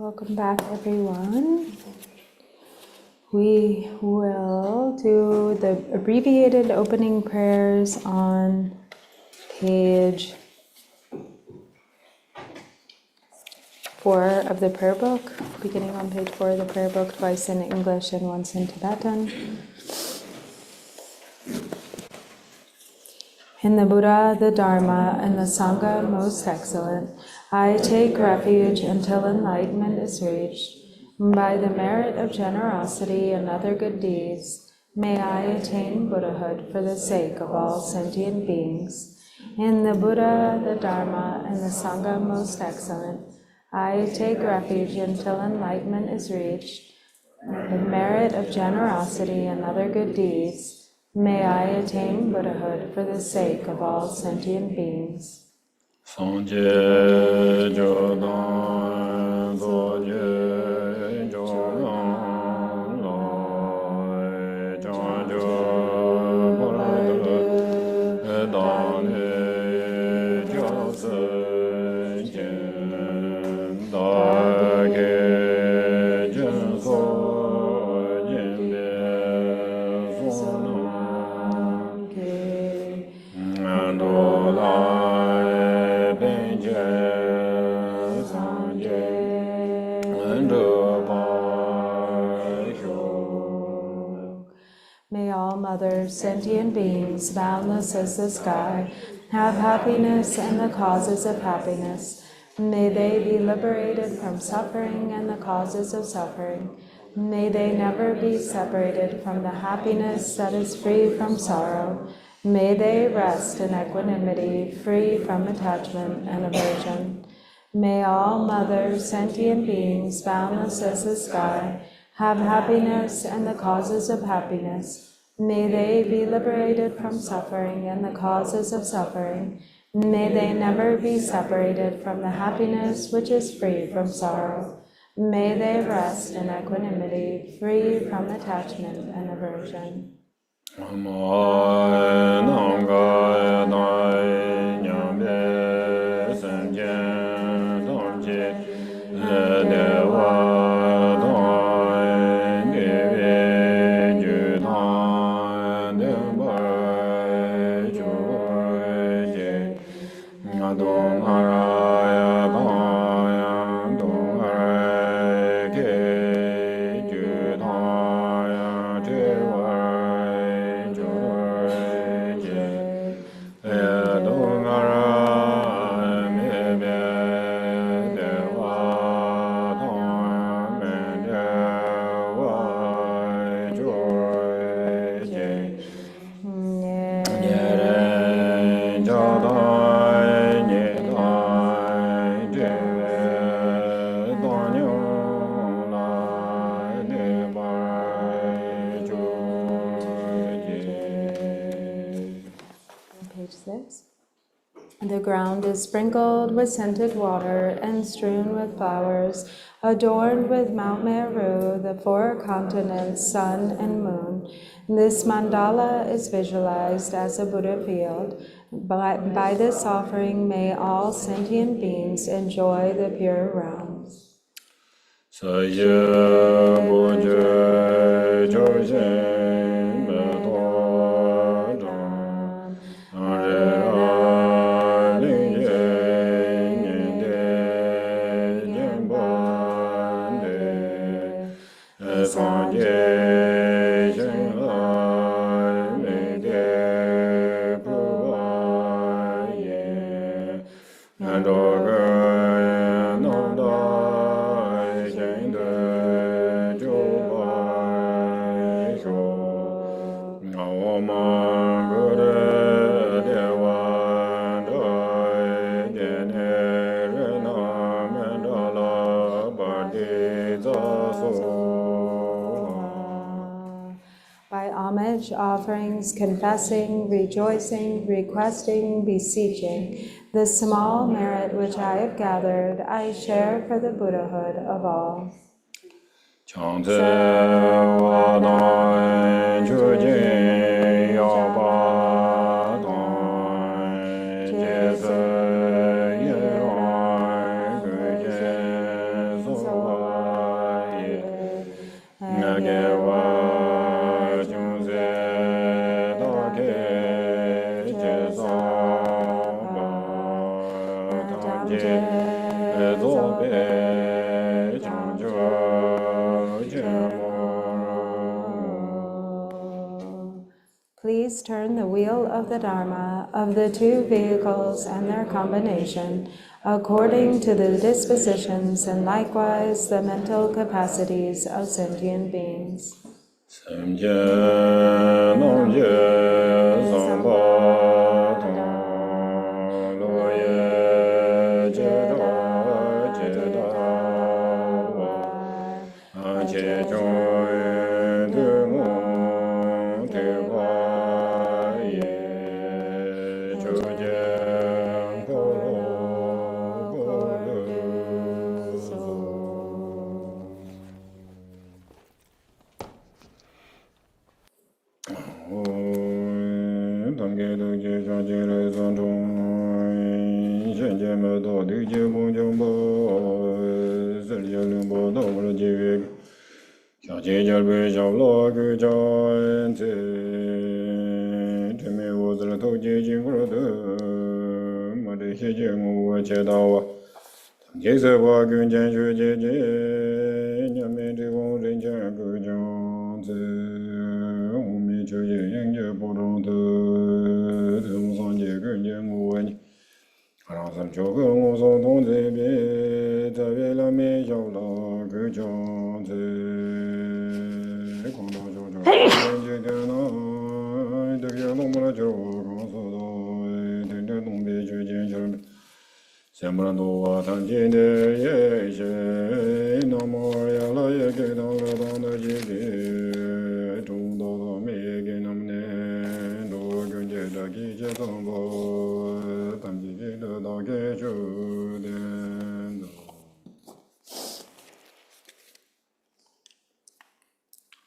Welcome back, everyone. We will do the abbreviated opening prayers on page 4 of the prayer book, beginning on page 4 of the prayer book, twice in English and once in Tibetan. In the Buddha, the Dharma, and the Sangha most excellent, I take refuge until enlightenment is reached. By the merit of generosity and other good deeds, may I attain Buddhahood for the sake of all sentient beings. In the Buddha, the Dharma, and the Sangha most excellent, I take refuge until enlightenment is reached. By the merit of generosity and other good deeds, may I attain Buddhahood for the sake of all sentient beings. Sanje Jodan Zoje Jodan Lai Janjo Paradu Dane Jose Jen Dage Jenso Jembe Sonamke Andola May all mother sentient beings, boundless as the sky, have happiness and the causes of happiness. May they be liberated from suffering and the causes of suffering. May they never be separated from the happiness that is free from sorrow. May they rest in equanimity, free from attachment and aversion. May all mother sentient beings, boundless as the sky, have happiness and the causes of happiness. May they be liberated from suffering and the causes of suffering. May they never be separated from the happiness which is free from sorrow. May they rest in equanimity, free from attachment and aversion. The ground is sprinkled with scented water and strewn with flowers, adorned with Mount Meru, the 4 continents, sun and moon. This mandala is visualized as a Buddha field. By this offering, may all sentient beings enjoy the pure realms. Offerings, confessing, rejoicing, requesting, beseeching, the small merit which I have gathered, I share for the Buddhahood of all. So Please turn the wheel of the Dharma of the two vehicles and their combination according to the dispositions and likewise the mental capacities of sentient beings.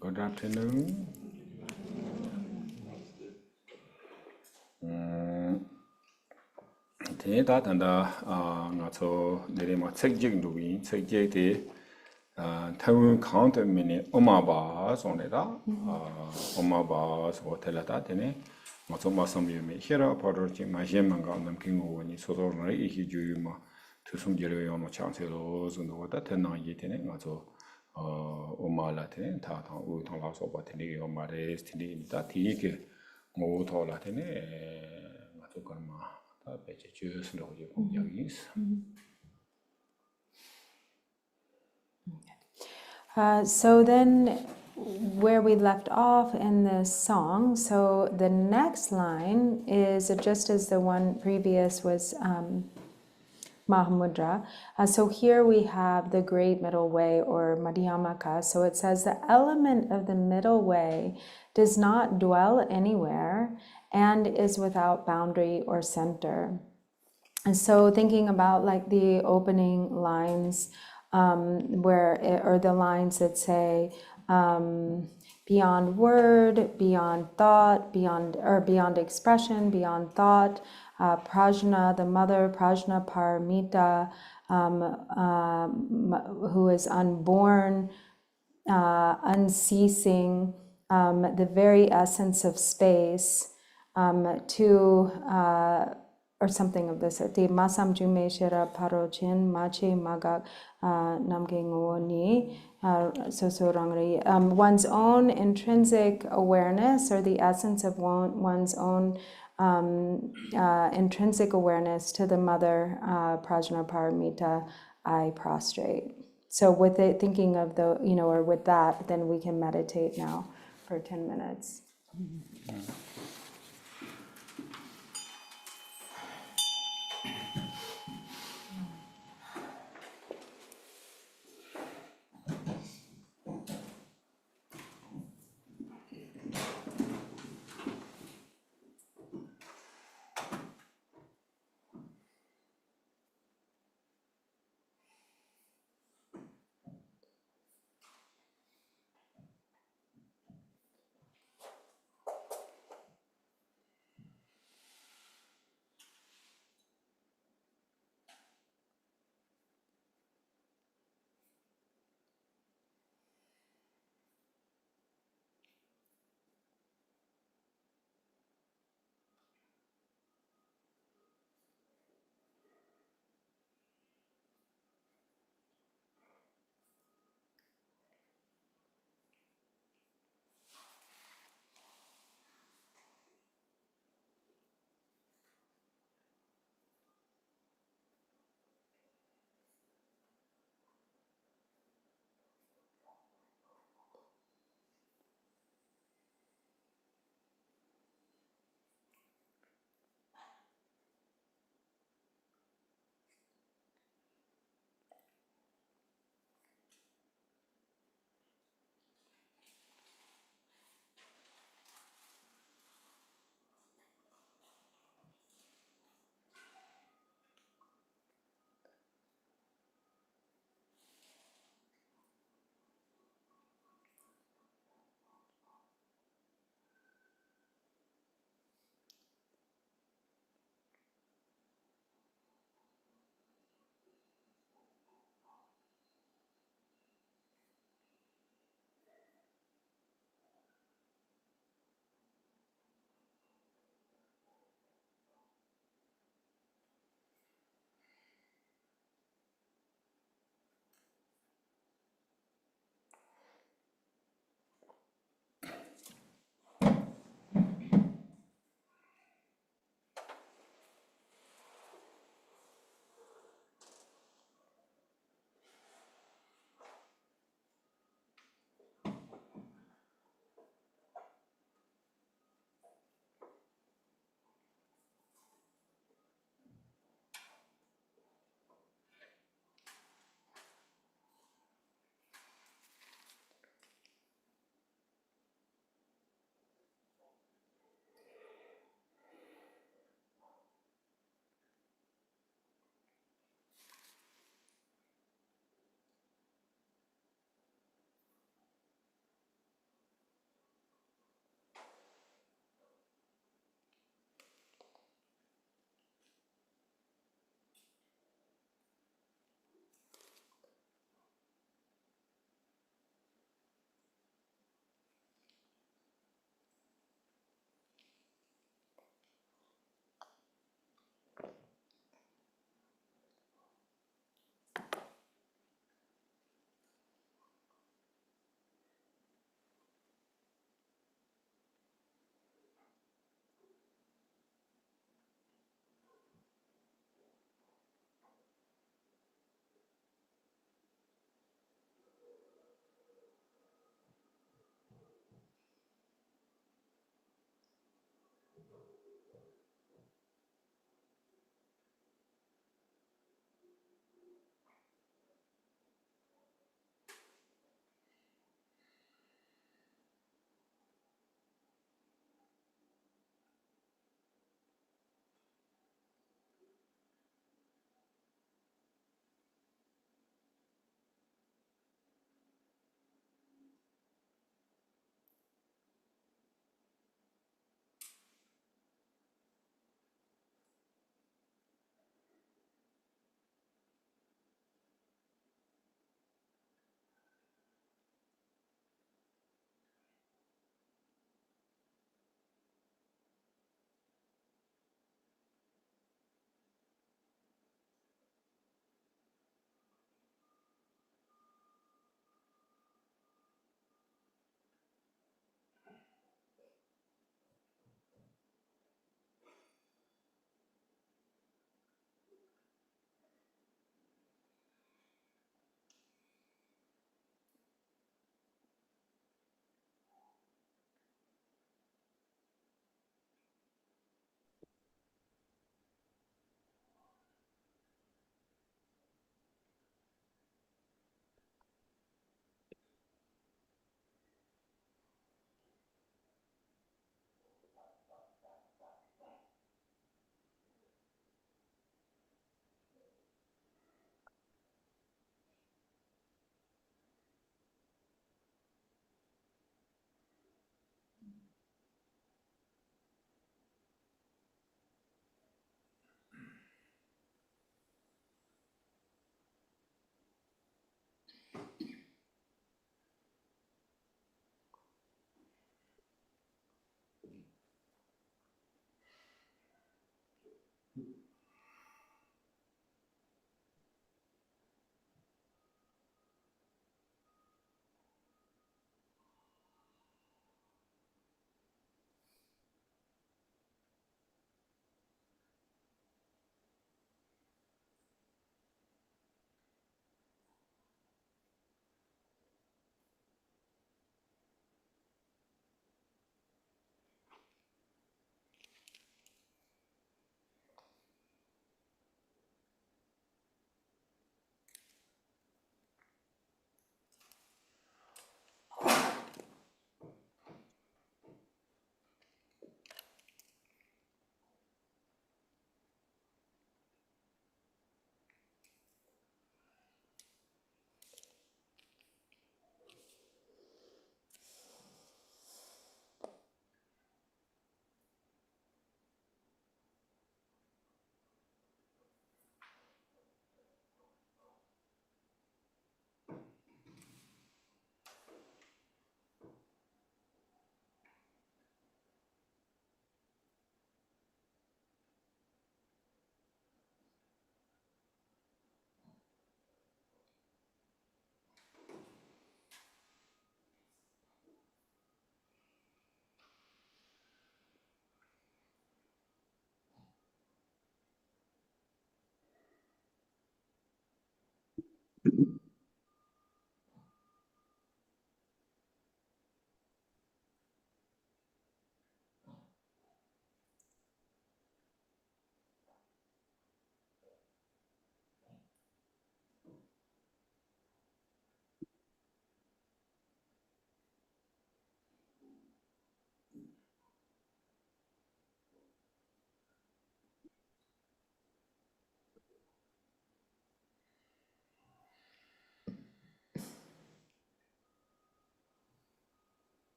Good afternoon. Thế ta thành ra ngã cho để mà check thì theo count mình oma ba xong rồi đó oma ba số thế là ta thế này mà cho mà xong rồi mình here up order chỉ mà xem mà cái nằm kinh ngô như số rồi này ý chú mà thứ xong giờ rồi mà chance rồi rồi nó ta thế nào vậy thế này ngã cho oma là thế ta thằng u thằng lão số ba thế này oma đấy thế này ta thì cái ngô thọ là thế này ngã cho cái mà So then, where we left off in this song, so the next line is just as the one previous was Mahamudra. So here we have the great middle way or Madhyamaka. So it says the element of the middle way does not dwell anywhere and is without boundary or center. And so thinking about like the opening lines or the lines that say beyond word, beyond thought, beyond expression, beyond thought, prajna, the mother, prajna paramita, who is unborn, unceasing, the very essence of space, or something of this. Ti masam jume shira parochin machi magak namgengoni sosorangri. One's own intrinsic awareness, or the essence of one's own intrinsic awareness to the mother, prajna paramita, I prostrate. So with it, thinking of the, or with that, then we can meditate now for 10 minutes.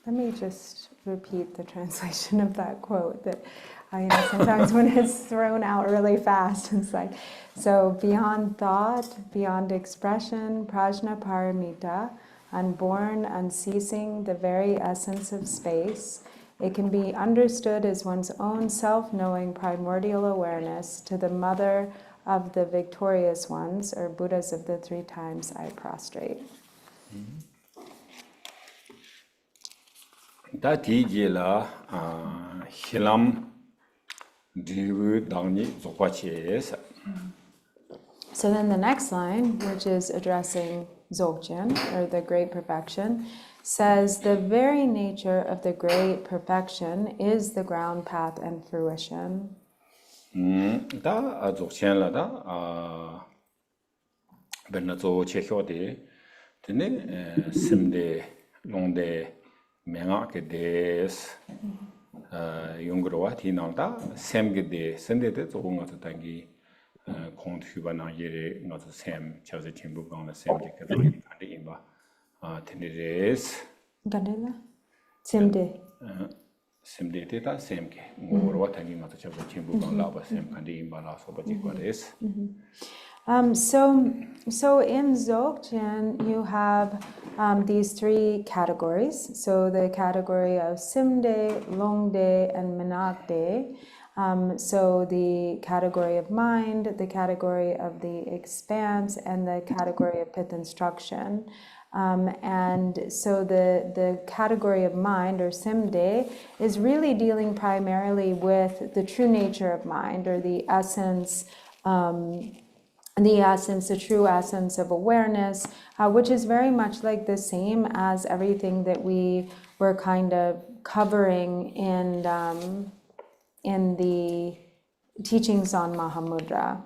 Let me just repeat the translation of that quote that sometimes when it's thrown out really fast, it's like, so beyond thought, beyond expression, prajna paramita, unborn, unceasing, the very essence of space, it can be understood as one's own self-knowing primordial awareness to the mother of the victorious ones, or Buddhas of the 3 times I prostrate. 다 디지라 hilam drivu dangni zokpachies. So then the next line, which is addressing Dzogchen, or the great perfection, says the very nature of the great perfection is the ground path and fruition. 다 zokchenlada bennazo chehyode tene simde longde menga des yungrowa tinalda semgede sendede zogonga tangi kontuba na yere ngazo sem chaze chimbu gangna semje kadani ande imba tenires Gandela? Simde. simde teta semke ngorwa tangi ngazo chaze chimbu gangla ba sem kande imba la soba jikwares. So in Dzogchen, you have these 3 categories. So the category of Simde, Longde, and Menakde. So the category of mind, the category of the expanse, and the category of pith instruction. And so the category of mind, or Simde, is really dealing primarily with the true nature of mind, or the essence, the true essence of awareness, which is very much like the same as everything that we were kind of covering in the teachings on Mahamudra.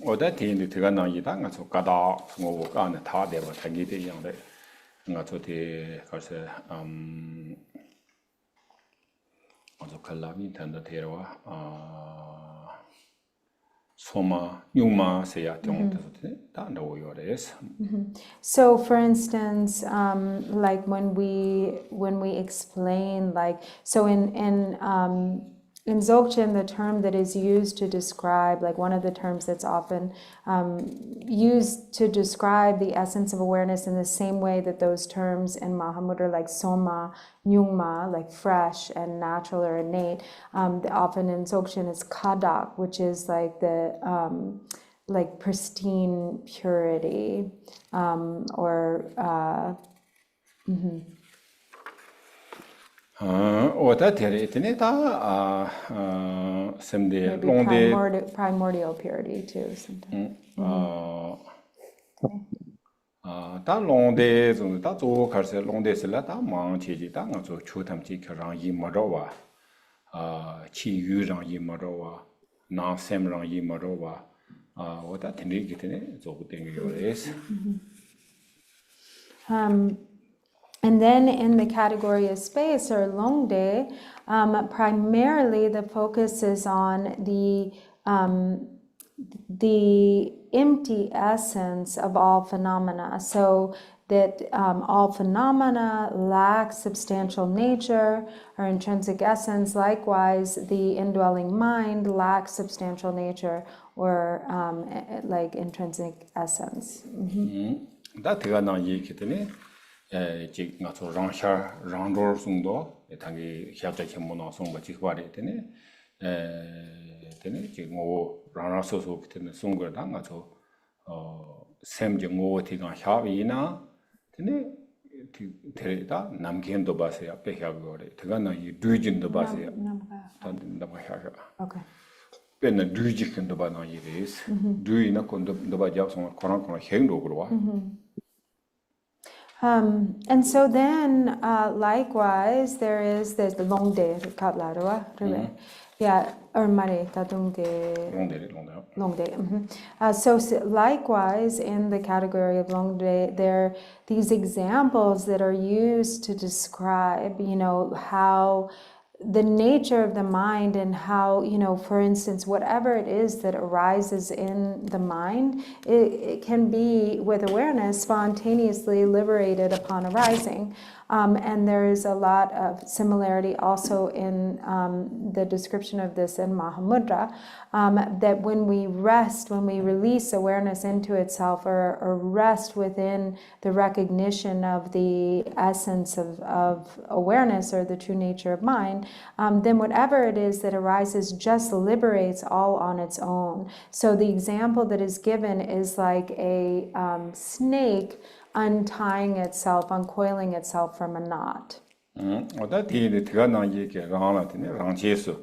Oda tiende tiga na yida nga so kada ngobo ka na tha de ba thagi de yang de nga so te karse also kalami tanda terwa soma nyuma se ya tiong te ta no yores. So for instance, like when we explain, like, so in Dzogchen, the term that is used to describe, like one of the terms that's often used to describe the essence of awareness in the same way that those terms in Mahamudra, like Soma, Nyungma, like fresh and natural or innate, often in Dzogchen is Kadak, which is like the like pristine purity, Oda tere tene ta semde maybe longde primordial purity too sometimes. ta longde zung ta zo karse longde sela ta mang cheji ta nga zo chu tam chi rang yi ma ro wa chi yu rang yi ma ro wa na sem rang yi ma ro wa oda tene ki tene zo bu teng yo res. And then in the category of space, or Longde, primarily the focus is on the empty essence of all phenomena. So that all phenomena lack substantial nature or intrinsic essence. Likewise, the indwelling mind lacks substantial nature or like intrinsic essence. Da tiga na yi ki tene 지 나서 랑샤 랑로 송도 당기 협자 전문어 송바 직발이 되네 되네 지금 뭐 랑라서서 그때는 송거다 가서 샘정고 티가 협이나 되네 데레다 남견도 봐서야 빼하고래 대가나 이 두진도 봐서야 남가 하가 Okay. 빼는 두지킨도 봐나 이레스 두이나 건도 봐 잡송 코랑 행도 그러와. And so then, likewise, there's the Longde, Katlarua, yeah, or Mare, Tadungde. Longde. So likewise, in the category of Longde, there are these examples that are used to describe, how the nature of the mind and how, for instance, whatever it is that arises in the mind, it can be, with awareness, spontaneously liberated upon arising. And there is a lot of similarity also in the description of this in Mahamudra, that when we rest, when we release awareness into itself or rest within the recognition of the essence of awareness or the true nature of mind, then whatever it is that arises just liberates all on its own. So the example that is given is like a snake untying itself, uncoiling itself from a knot. 어다 뒤에 들어가 나기게 라나티네 랑제스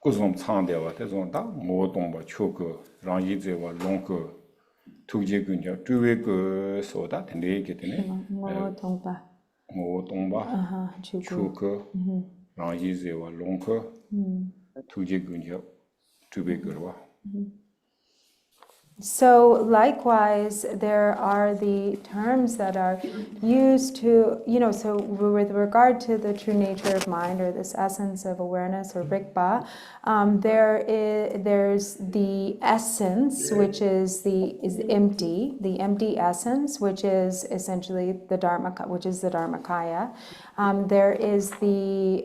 고좀 창대와 대존다 모동바 초그 랑이제와 롱그 투제군요 두웨그 소다 된대게 되네 모동바. 모동바 초그 랑이제와 롱그 투제군요 두웨그와 So likewise, there are the terms that are used to, so with regard to the true nature of mind or this essence of awareness or Rigpa, there's the essence, which is the empty essence, which is essentially the Dharmakaya. There is the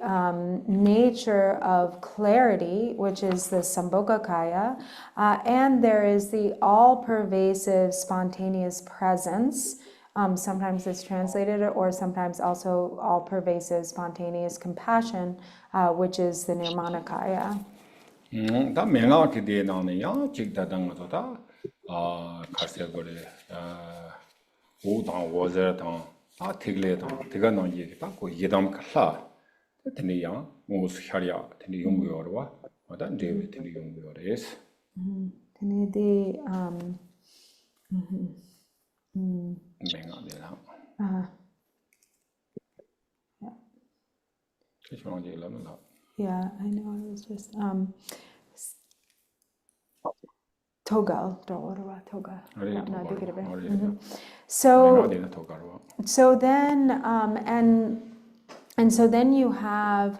nature of clarity, which is the Sambhogakaya, and there is the all-pervasive spontaneous presence. Sometimes it's translated, or sometimes also all-pervasive spontaneous compassion, which is the Nirmanakaya. 다 맹하게 되나네요. 직다당도다 가세거래 오당 워저당 다 되글래당 되가는 얘기다. 그 예담 칼라 되네요. 무슨 샤리아 되네 용구여와 어떤 데에 되네 용구여레스. The 맹하네요. Yeah, I know. I was just Togal. So then and so then you have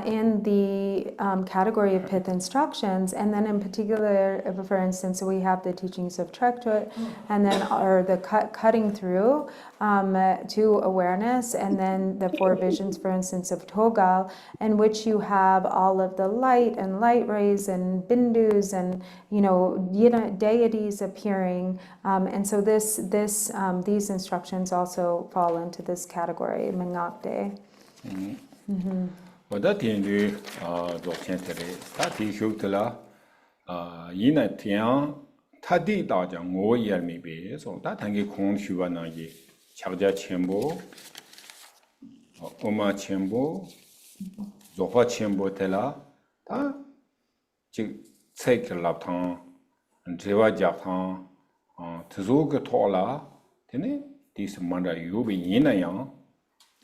in the category of pith instructions, and then in particular, for instance, we have the teachings of Trektut, and then or the cutting through to awareness, and then the four visions, for instance, of Togal, in which you have all of the light and light rays and bindus and deities appearing, and so these instructions also fall into this category, Mengakde. 어다 뒤에 조천들이 다 뒤쇼들라 이나티야 타디 다장 오이알미베서 다 단계 공슈와나기 자자 첨보 오마 첨보 조화 첨보텔라 다즉 세클랍탕 제와자탕 드조그 토라 되네 디스만다 요비 이나야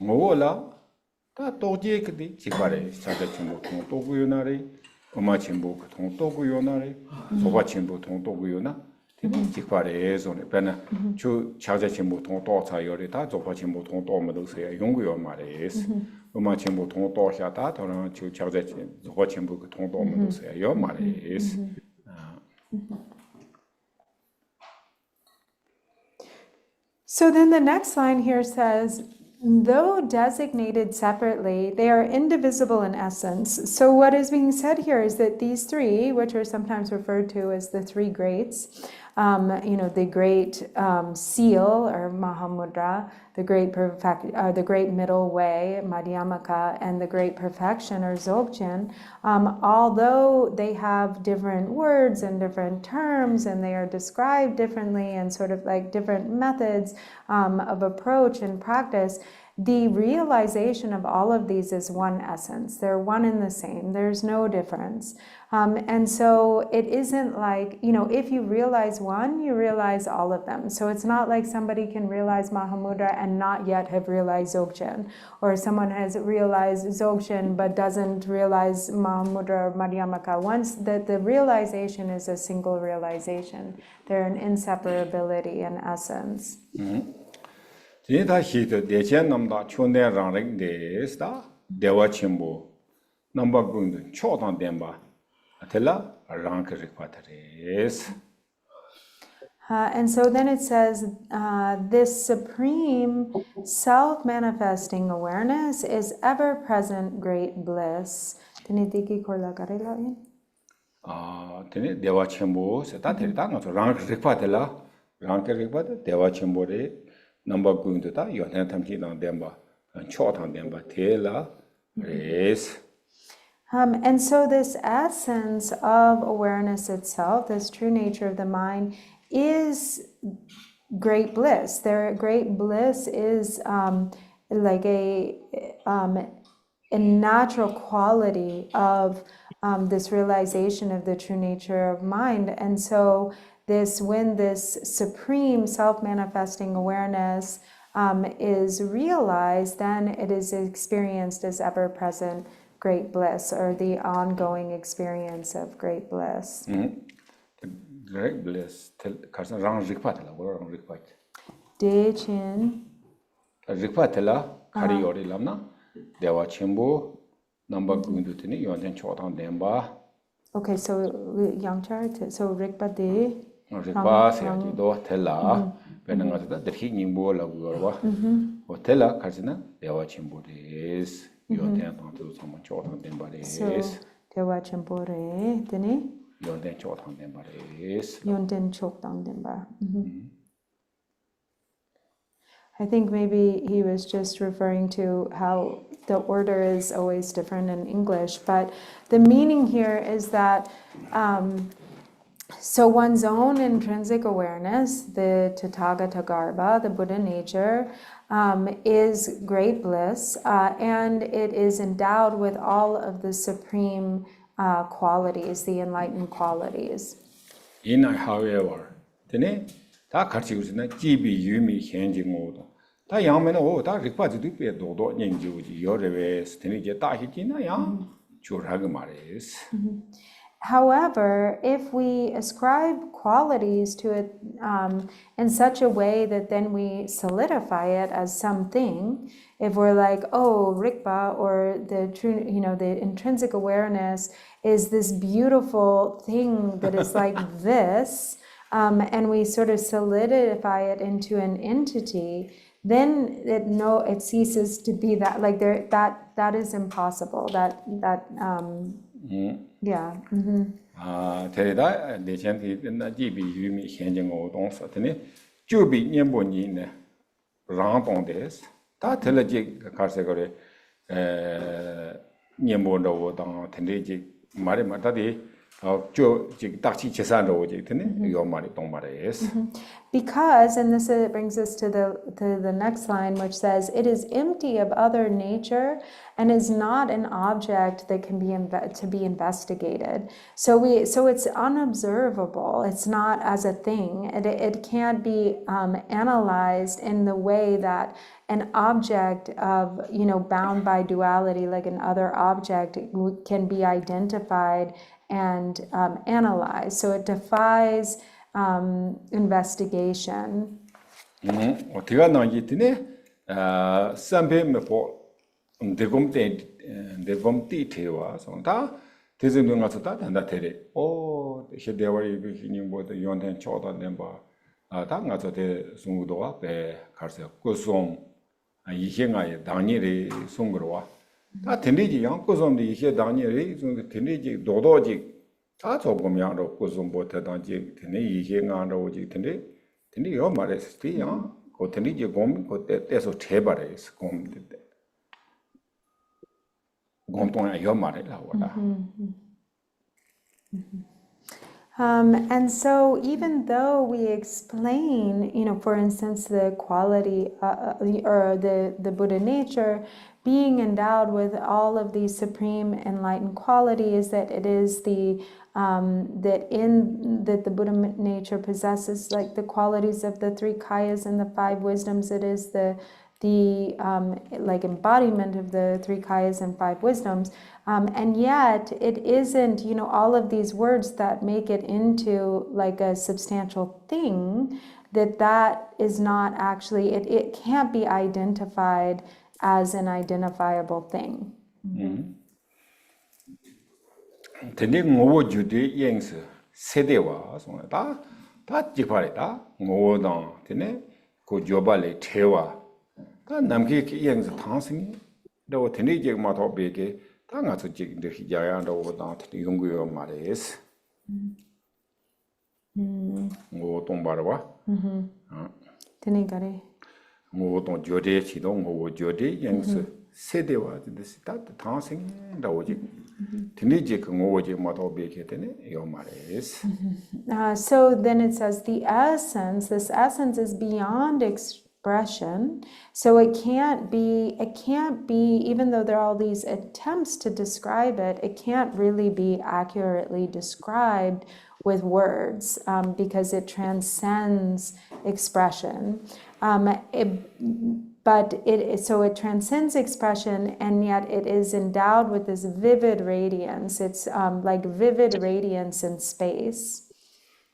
뭐라 다 도지에게 지바래 자자친구 통 또구요나래 엄마친구 통 또구요나래 소바친구 통 또구요나 지바래 손에 배나 주 자자친구 통 또차요래 다 소바친구 통 또모도세요 용구요 말에스 엄마친구 통 또샤다 더는 주 자자친 소바친구 통 또모도세요 요 말에스 So then the next line here says, though designated separately, they are indivisible in essence. So what is being said here is that these three, which are sometimes referred to as the three greats, the great seal or Mahamudra, the great middle way, Madhyamaka, and the great perfection or Dzogchen, although they have different words and different terms and they are described differently and sort of like different methods of approach and practice, the realization of all of these is one essence. They're one and the same. There's no difference. And so it isn't like, if you realize one, you realize all of them. So it's not like somebody can realize Mahamudra and not yet have realized Dzogchen, or someone has realized Dzogchen but doesn't realize Mahamudra or Madhyamaka. Once the realization is a single realization, they're an inseparability in essence. 제다 히드 대전남다 촌내랑랭 데스다 대화침보 넘버군도 초단 덴바 아텔라 랑크릭 파트레스 And so then it says this supreme self-manifesting awareness is ever-present great bliss. Tinitiki korla karela in? tene dewa chenpo se ta tere ta nga so rang rikpa tela rang ke rikpa de dewa chenpo re namba guindu ta yonen tamki nang denpa cho tang denpa tela res. And so this essence of awareness itself, this true nature of the mind, is great bliss. Great bliss is like a natural quality of this realization of the true nature of mind. And so when this supreme self-manifesting awareness is realized, then it is experienced as ever-present great bliss, or the ongoing experience of great bliss. Great bliss karsan rang rikpa tela wala rang rikpa De chin. rikpa tela kari yori lamna dewa chenpo namba guindu tene yonen cho tang denpa. Okay, so yangchar, so rikpa de. Rikpa se ati do tela pena nga tada derhi Ningpo la guyorwa o tela karsina dewa chenpo res yonen tang tu sama cho tang denpa So res dewa chenpo re, tene yonen cho tang denpa res. yonten chok tang denpa. I think maybe he was just referring to how the order is always different in English, but the meaning here is that so one's own intrinsic awareness, the Tathagata Garbha, the Buddha nature, is great bliss, and it is endowed with all of the supreme qualities, the enlightened qualities. However, tene ta karchi usina jibi yumi henji ngodo. Ta yangmena ta rikpa zidu pe dodo nyingji uji yorewe tene je ta hiki na yang churhag mares. However, if we ascribe qualities to it in such a way that then we solidify it as something, if we're like, oh, Rikpa, or the true, the intrinsic awareness is this beautiful thing that is like this, and we sort of solidify it into an entity, then it ceases to be that. Like that is impossible. Yeah. 테레다 내전티 나 지비 유미 현정오 동서 테네 주비 년본이네 랑동데스 다 텔레지 가르세거레 년본도 당 텐데지 말이 맞다디 저 딱지 재산도 오지 테네 요 말이 동말에스. Because, and this brings us to the next line, which says, it is empty of other nature and is not an object that can be investigated. So it's unobservable. It's not as a thing. It can't be analyzed in the way that an object of bound by duality, like an other object, can be identified and analyzed. So it defies investigation. 어디가 나기더니 삼배메포 대검대 대와 sonda 대전동 가서 다 단다 테레 오 헤데와리 비니보다 연된 초다 nemba 다 가서 대 송도와 배 가서 고송 이행아에 당일에 송거와 다 텐데지 양고송도 이해 당일에 송 텐데지 도도지 다 조금이야로 고송보다 당지 텐데 이행아로 오지 텐데 요 말했을 때요 그 텐데지 곰 그때 때서 제발해서 곰데 곰동안 요 말이라 와라. And so even though we explain, for instance, the quality or the Buddha nature being endowed with all of these supreme enlightened qualities, that it is that the Buddha nature possesses like the qualities of the three kayas and the five wisdoms. It is the like embodiment of the three kayas and five wisdoms, and yet it isn't all of these words that make it into like a substantial thing, that is not actually, it can't be identified as an identifiable thing. 근데 뭐 주대 영서 세대와 sonda 다 지파리다 ngodan tene ko jobale thewa ta namge ki yang sa thangsin do tene je ma tho be ke ta nga so je de ya ya do da ti yong yo ma res ngo tong ba wa tene gare ngo tong jode chi do ngo jode yang sa sedewa de sta thangsin do je tene je ko ngo je ma tho be ke tene yo ma res. So then it says this essence is beyond expression. So it can't be, even though there are all these attempts to describe it, it can't really be accurately described with words because it transcends expression. So it transcends expression, and yet it is endowed with this vivid radiance. It's like vivid radiance in space.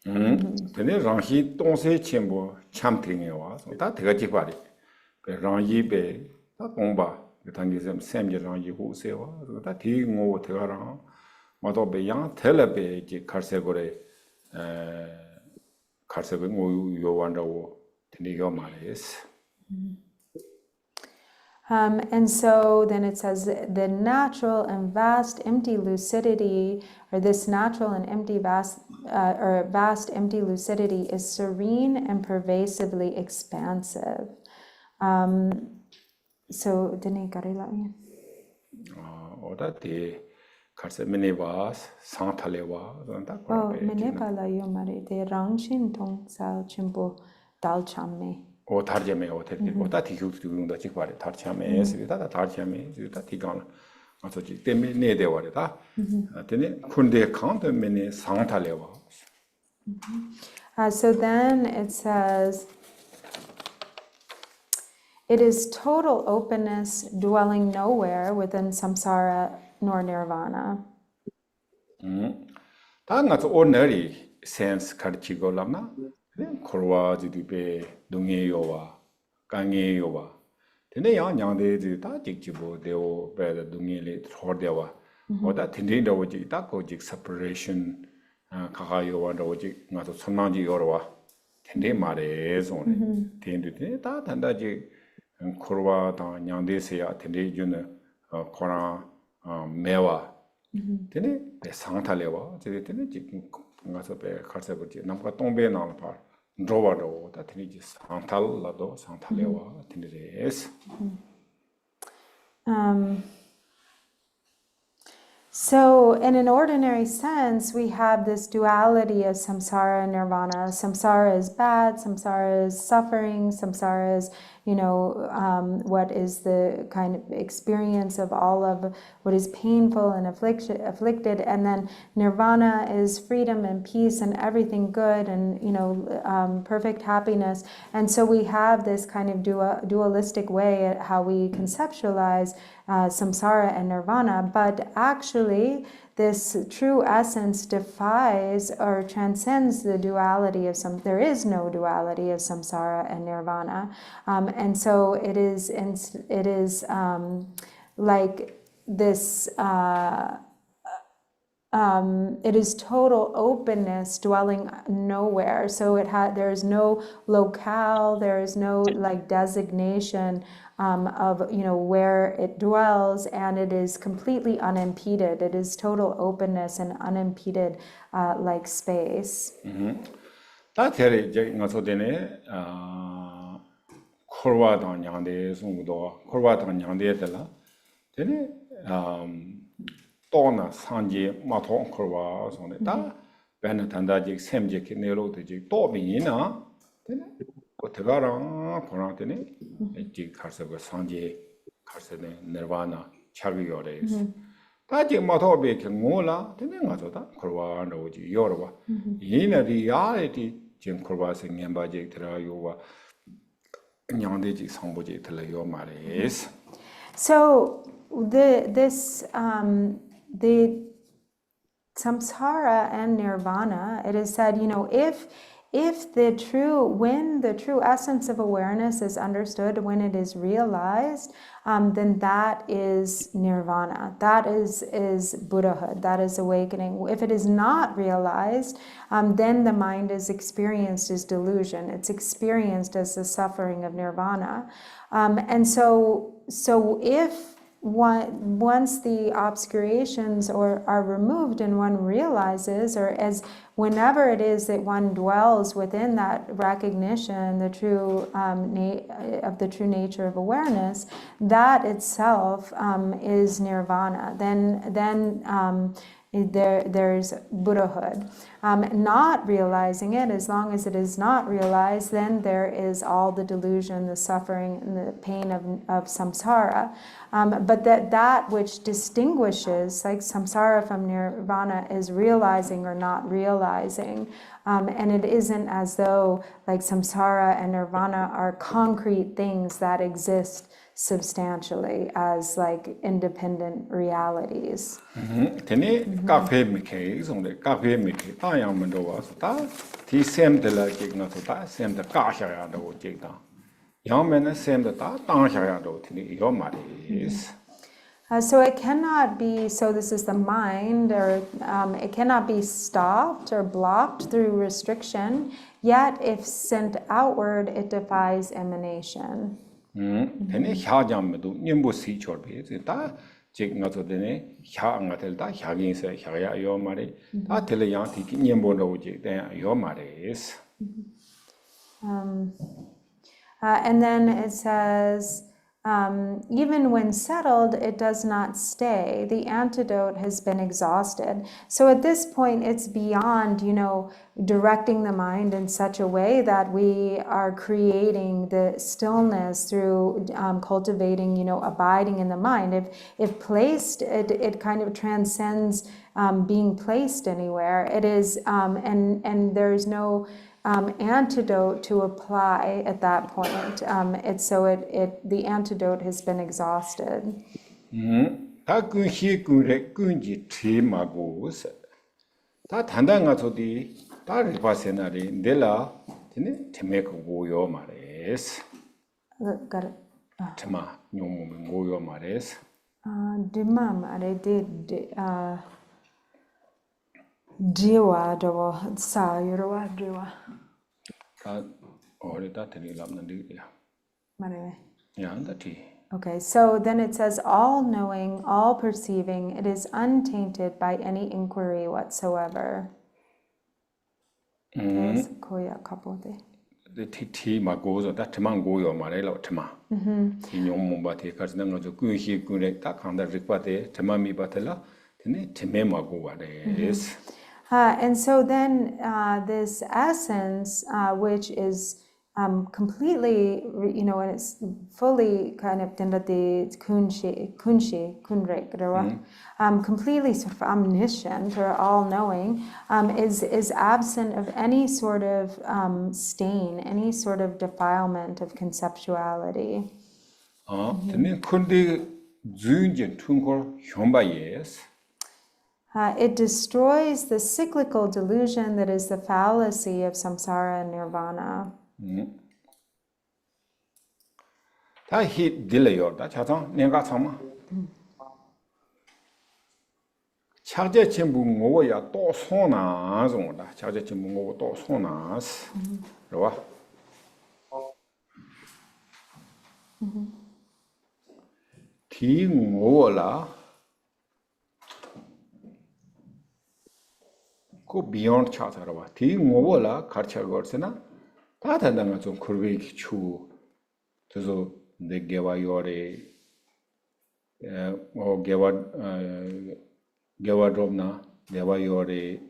Tene ranghi tongse chenpo cham tinge wa, ta tega jipari. Ranghi be, ta tongba, tangi semje ranghi hu se wa, ta ti ngo tega rang, mato be yang tela be ji karse gore ngo yo wanda wo, tene yo ma les. And so then it says the natural and vast empty lucidity, or this natural and empty vast empty lucidity is serene and pervasively expansive. So dine karela yin. Oda te karse meneba santalewa zonta ko. Oh, meneba la yo mare de rangshin tong sao chimbo dal chamme. O tarjame o terdi o ta tikuk tikunda chikpare tarchame sida ta tarchame sida tigan aso ji teme ne de ware ta tene kunde count mene sangtalewa. So then it says it is total openness dwelling nowhere within samsara nor nirvana. Ta nga so ordinary sense karchigo lamna korwa jidibe dungye yowa kangye yowa tene yang nyangde ji ta jikjibo deo be dungye le thordewa oda tinde do ji ta ko jik separation kha yowa do ji nga so sonang ji yorwa tende mare zone tende tene ta tanda ji korwa ta nyangde se ya tende jun kora mewa tene be sangtalewa ji tene ji nga so be karse bo ji namka tombe na pa drawer do ta tene ji sangtal la do sangtalewa tene res. So in an ordinary sense, we have this duality of samsara and nirvana. Samsara is bad, samsara is suffering, samsara is, what is the kind of experience of all of what is painful and afflicted. And then nirvana is freedom and peace and everything good and, perfect happiness. And so we have this kind of dualistic way at how we conceptualize samsara and nirvana, but actually this true essence defies or transcends the duality of there is no duality of samsara and nirvana, and so it is like this. It is total openness dwelling nowhere. So there is no locale, there is no designation of where it dwells, and it is completely unimpeded. It is total openness and unimpeded like space. Ta tere nga so dene korwa dang nyangde sungdo korwa dang nyangde dela dene tona sanje maton korwa sone ta ben tanda jik semje ki nero de jik to binina dene ko tegarang korang dene jik karse go sanje karse ne nirvana chagi yore ta jik mato be ke ngola dene nga so ta korwa ro ji yorwa yina reality jim korwa se ngemba jik tera yowa nyangde jik sangbo jik tela yo mares. So the samsara and nirvana, it is said, when the true essence of awareness is understood, when it is realized, then that is nirvana. That is Buddhahood. That is awakening. If it is not realized, then the mind is experienced as delusion. It's experienced as the suffering of nirvana. And so if once the obscurations are removed and one realizes, or as whenever it is that one dwells within that recognition, the true of the true nature of awareness, that itself is nirvana. Then there's Buddhahood. Not realizing it, as long as it is not realized, then there is all the delusion, the suffering, and the pain of samsara. But that which distinguishes, like samsara from nirvana, is realizing or not realizing. And it isn't as though like samsara and nirvana are concrete things that exist substantially as like independent realities. Tene cafe meke zonde cafe meke ta yang mendo wa ta ti sem de la jik na ta sem de ka sha ya do jik da yang men na sem de ta ta sha ya do tene yo ma is. So it cannot be, so this is the mind, or it cannot be stopped or blocked through restriction, yet if sent outward, it defies emanation. Tene 샤 잠도 님보 시 chorbe ta jik na to dene 샤 nga tel ta 샤 gin se 샤 ya yo ma re ta tele yang ti nyimbo do jik den yo ma re is. And then it says, even when settled, it does not stay. The antidote has been exhausted. So at this point, it's beyond, directing the mind in such a way that we are creating the stillness through cultivating, abiding in the mind. If placed, it kind of transcends being placed anywhere. It is, and there's no antidote to apply at that point. The antidote has been exhausted. Ta kun hi kun re kun ji thi ma go se. Ta thanda nga so di ta ri pa se na ri de la tene theme ko go yo ma res. Got it. Thema nyom mo go yo ma res. Dimam are Jiwa do sa yurwa jiwa. Or that tene lap na di ya. Mare. Ya da ti. Okay, so then it says, all knowing, all perceiving, it is untainted by any inquiry whatsoever. Koya kapote. The ti ma go so that man go yo ma re lo tma. Nyom mo ba te ka na nga jo kun hi kun re ta khang da rik pa te tma mi ba te la tene theme ma go wa res. And so then this essence, which is completely, and it's fully kind of completely sort of omniscient or all-knowing, is absent of any sort of stain, any sort of defilement of conceptuality. It destroys the cyclical delusion that is the fallacy of samsara and nirvana. Ta hit delay or da cha chang nen ga chang ma. Cha je chen bu ngo ya to so na zong da cha je chen bu ngo to so na ro ba. Ti ngo la ko beyond cha ta ro ba. Ti ngo la khar cha gor se na ta ta nga 좀 kurbe ki chu to de gewa yore o gewa drobna gewa yore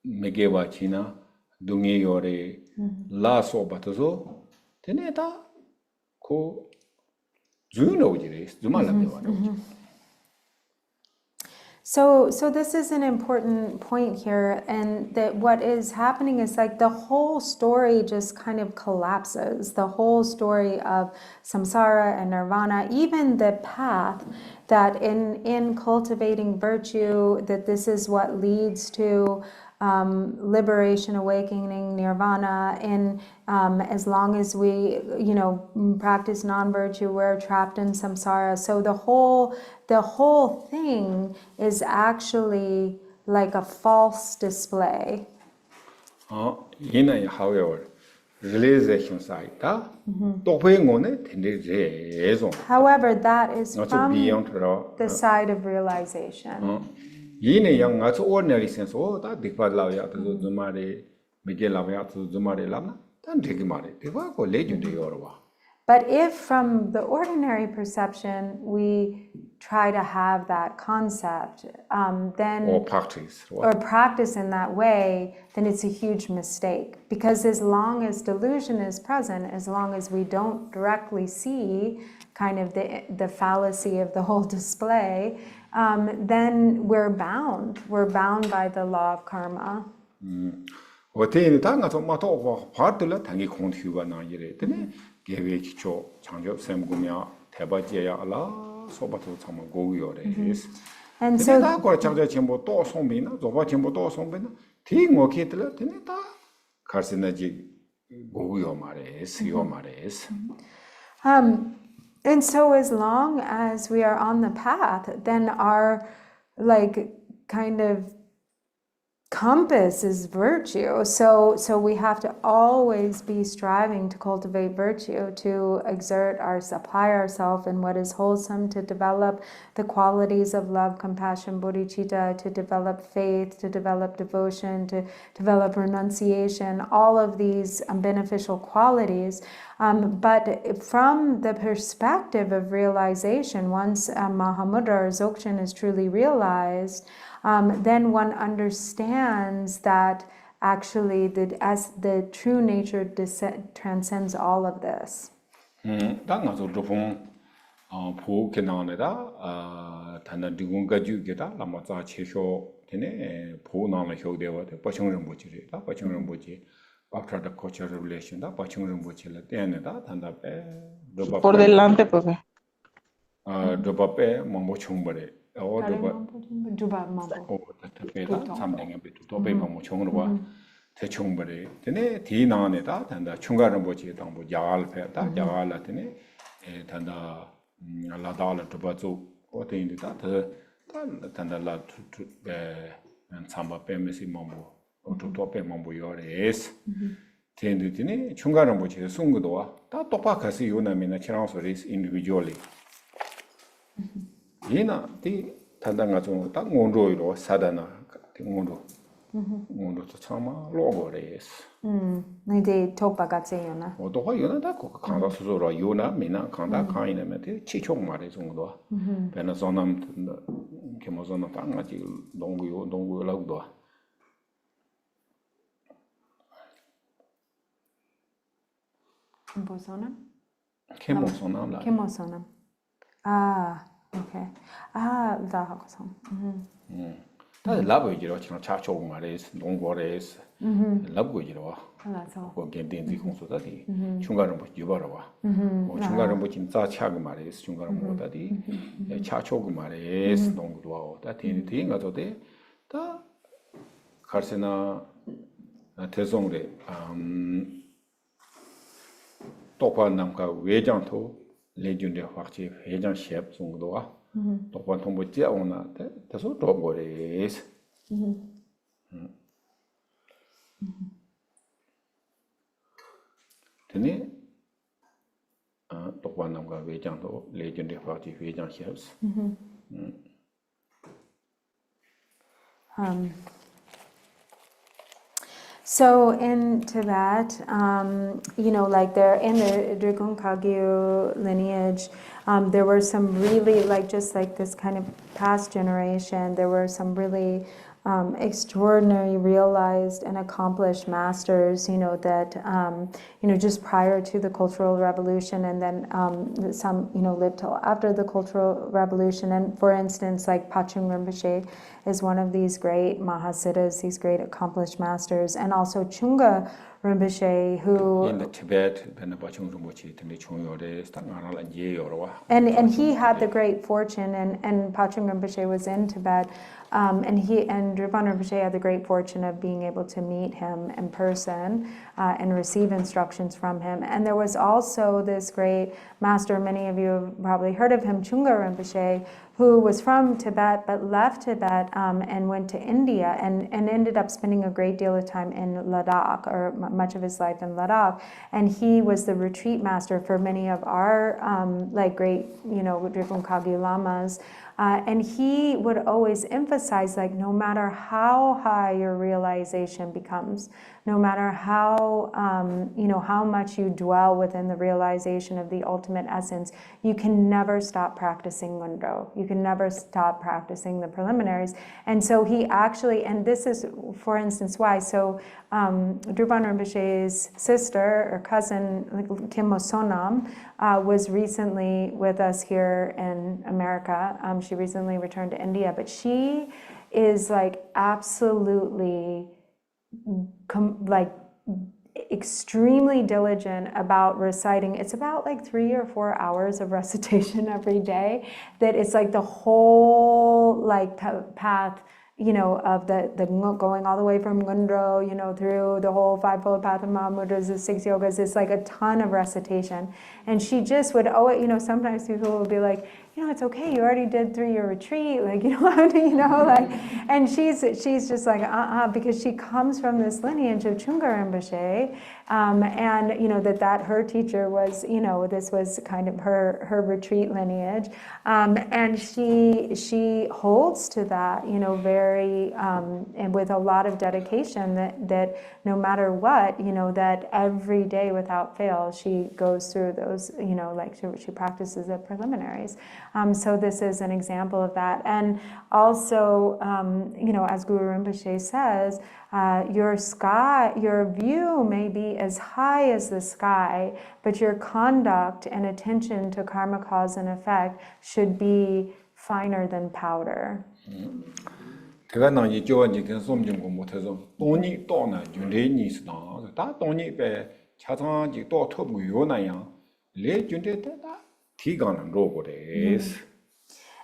megewa china dunge yore la so batazo tene ta ko zuno jire zuma la gewa. So this is an important point here, and that what is happening is like the whole story just kind of collapses. The whole story of samsara and nirvana, even the path that in cultivating virtue, that this is what leads to liberation, awakening, nirvana. And as long as we, practice non-virtue, we're trapped in samsara. So the whole thing is actually like a false display. However, realization side, However, that is from the side of realization. Yang ordinary sense, that big part of Zumari, Miguel Zumari Lama, then Digimari, they were legend. But if from the ordinary perception we try to have that concept, then or practice in that way, then it's a huge mistake. Because as long as delusion is present, as long as we don't directly see kind of the fallacy of the whole display, then we're bound. We're bound by the law of karma. And so and so as long as we are on the path, then our kind of compass is virtue. So we have to always be striving to cultivate virtue, to apply ourselves in what is wholesome, to develop the qualities of love, compassion, bodhicitta, to develop faith, to develop devotion, to develop renunciation, all of these beneficial qualities. But from the perspective of realization, once Mahamudra or Dzogchen is truly realized, then one understands that actually the true nature transcends all of this. Drupon por delante, profe. individually. Yena di tandanga 좀 딱 온로이로 사다나 온로 온로 참아 로고레스 이제 토바가제요나 오도가 요나다 거 강다 수조로 요나 미나 강다 강이네면 치총 말에 정도 베나존남 케모존나 땅아지 농구요라고도 케모소남 아 okay 다하고서 다 라보이지로 지금 차총 말에 농고레스 라보이지로 알아서 그 겐덴지 공소다디 중간을 뭐 유바라와 뭐 중간을 뭐 진짜 차고 말에 중간을 뭐다디 차초고 말에 농구도 다 되는 가도데 다 가르세나 대성래 똑바로 남가 외장토 레전드 확지 회장 셰프 정도와 똑바로 통보지 오나 다소 도고레스 되네 똑바로 남가 외장토 레전드 확지 회장 셰프 So in Tibet, like they're in the Drupon Kagyu lineage, There were some really, like, just like this kind of past generation, there were some really extraordinary, realized and accomplished masters, that, just prior to the Cultural Revolution, and then some, lived till after the Cultural Revolution. And for instance, like Pachung Rinpoche is one of these great Mahasiddhas, these great accomplished masters, and also Chunga Rinpoche, who in the Tibet, and he had the great fortune, and Pachung Rinpoche was in Tibet, and Drupon Rinpoche had the great fortune of being able to meet him in person and receive instructions from him. And there was also this great master, many of you have probably heard of him, Chunga Rinpoche, who was from Tibet but left Tibet and went to India and ended up spending a great deal of time in Ladakh, or much of his life in Ladakh. And he was the retreat master for many of our great, Drupon Kagyu Lamas. And he would always emphasize, like, no matter how high your realization becomes, no matter how, how much you dwell within the realization of the ultimate essence, you can never stop practicing Ngondro. You can never stop practicing the preliminaries. And so he actually, and this is, for instance, why. So Drupon Rinpoche's sister or cousin, Kim Mosonam, was recently with us here in America. She recently returned to India, but she is like absolutely extremely diligent about reciting. It's about like 3 or 4 hours of recitation every day, that it's like the whole path, of the going all the way from Ngondro, through the whole fivefold path of Mahamudras, the 6 yogas. It's like a ton of recitation. And she just would always, sometimes people will be like, it's okay, you already did 3-year retreat, and she's just like, because she comes from this lineage of Chunga Rinpoche, and that her teacher was, this was kind of her retreat lineage, and she holds to that, very, and with a lot of dedication, that no matter what, that every day without fail, she goes through those, she practices the preliminaries. So this is an example of that. And also, as Guru Rinpoche says, your view may be as high as the sky, but your conduct and attention to karma, cause, and effect should be finer than powder.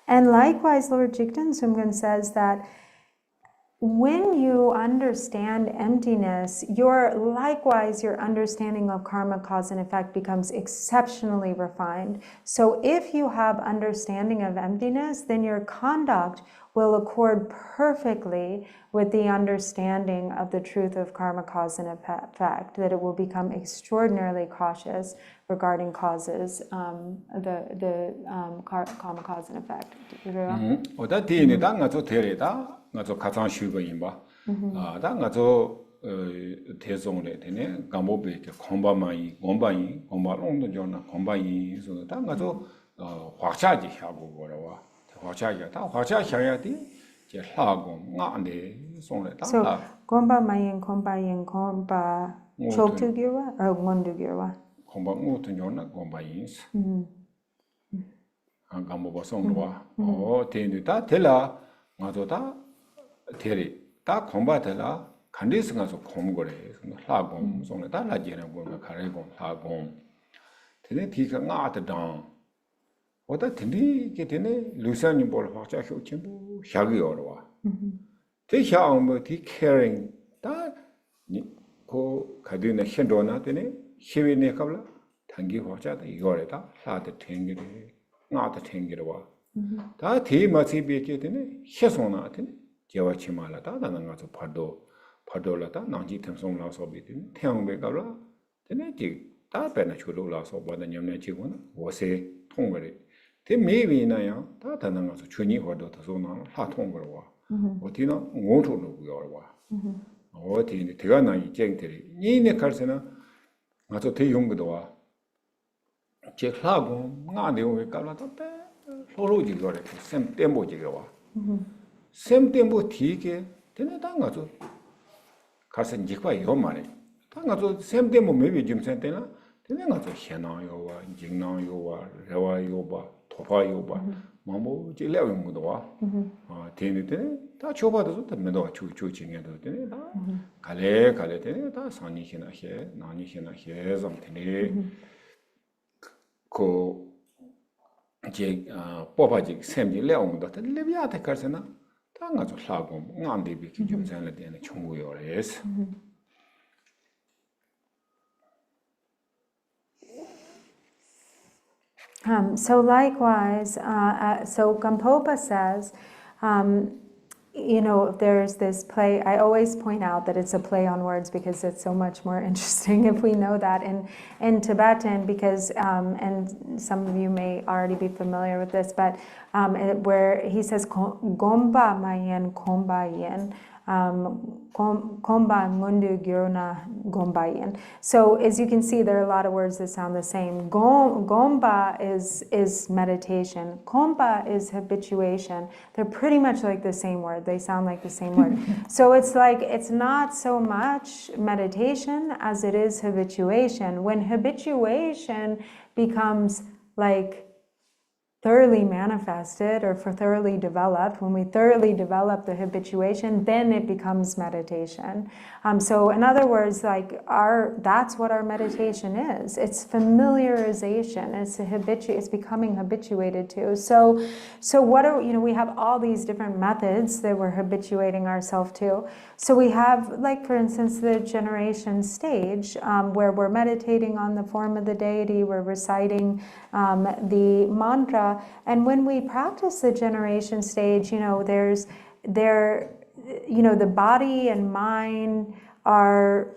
And likewise, Lord Jigten Sumgön says that when you understand emptiness, your understanding of karma, cause, and effect becomes exceptionally refined. So if you have understanding of emptiness, then your conduct will accord perfectly with the understanding of the truth of karma, cause, and effect, that it will become extraordinarily cautious regarding causes, the karma, cause, and effect. ngazo kazan shugo yinba. Da ngazo 대종래 되네. 감보베 공바 많이 공바이 공바롱도 저나 공바이 so da ngazo 화차지 하고 거라와. 화차야 다 화차 해야 돼. 제 하고 나네 송래 다. So 공바 많이 공바이 공바 촉투기와 원두기와. 공바 모두 저나 공바이. 안 감보버 송로와. 대인도 될라. ngazo da 테리 다 공부하다가 간디스 가서 공부를 해. 하공 송에 다 라지는 거가 가래공 하공. 되네 뒤가 나다당. 어다 된디게 되네 루산이 볼 확자 효침부 샤기 어려와. 대샤옹 뭐디 caring 다고 가디네 현도나 되네 시위네 갑라 단기 확자다 이거래다 하드 탱기래 나다 탱기래와. 다 대마치 비게 되네 해송나 되네 제와 치마라다 나는 가서 파도라다 나지 템송라서 비든 태양배가라 되네 다 배나 줄로라서 받는 지구는 워세 통거래 대 매비나야 다 나는 가서 준이 허도 더소나 하 통거와 어디나 오토로 구여와 어디는 대가나 이쟁들이 니네 갈세나 가서 대용거도와 제클하고 나대고 깔라다 빼 로로지 거래 샘 템포지게 와 샘 템포 뒤게 되네 당가서 가서 니과 요만해 당가서 샘 템포 매비 좀 센테나 되네 가서 현나요와 징나요와 레와요바 토파요바 뭐뭐 질려는 것도 와 되네 다 줘봐도 되면도 조징해도 되네 다 갈래 되네 다 산이시나 해 나니시나 해 좀되네 그 이제 뽑아지 샘지 레옹도 레비아테 가르세나 당가서 사고 안되비 좀 전에 되는 총구요래서 So likewise, so Gampopa says, there's this play. I always point out that it's a play on words because it's so much more interesting if we know that in Tibetan, because, and some of you may already be familiar with this, but where he says, Gomba mayen komba yen, Komba mundu gyurna gombayin. So as you can see, there are a lot of words that sound the same. Gomba is meditation. Komba is habituation. They're pretty much like the same word. They sound like the same word. So it's like, it's not so much meditation as it is habituation. When habituation becomes like thoroughly manifested or for thoroughly developed, when we thoroughly develop the habituation, then it becomes meditation. So in other words, like that's what our meditation is. It's familiarization. It's becoming habituated to. So what are, we have all these different methods that we're habituating ourselves to. So we have, like for instance, the generation stage, where we're meditating on the form of the deity, we're reciting the mantra. And when we practice the generation stage, the body and mind are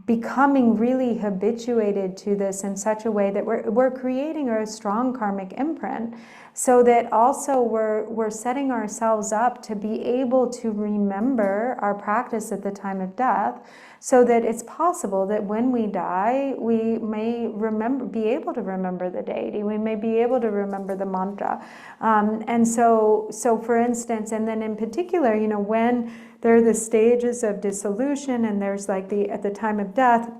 becoming really habituated to this in such a way that we're creating a strong karmic imprint, so that also we're setting ourselves up to be able to remember our practice at the time of death, so that it's possible that when we die, we may be able to remember the deity, we may be able to remember the mantra. And so for instance, and then in particular, when there are the stages of dissolution, and there's like at the time of death,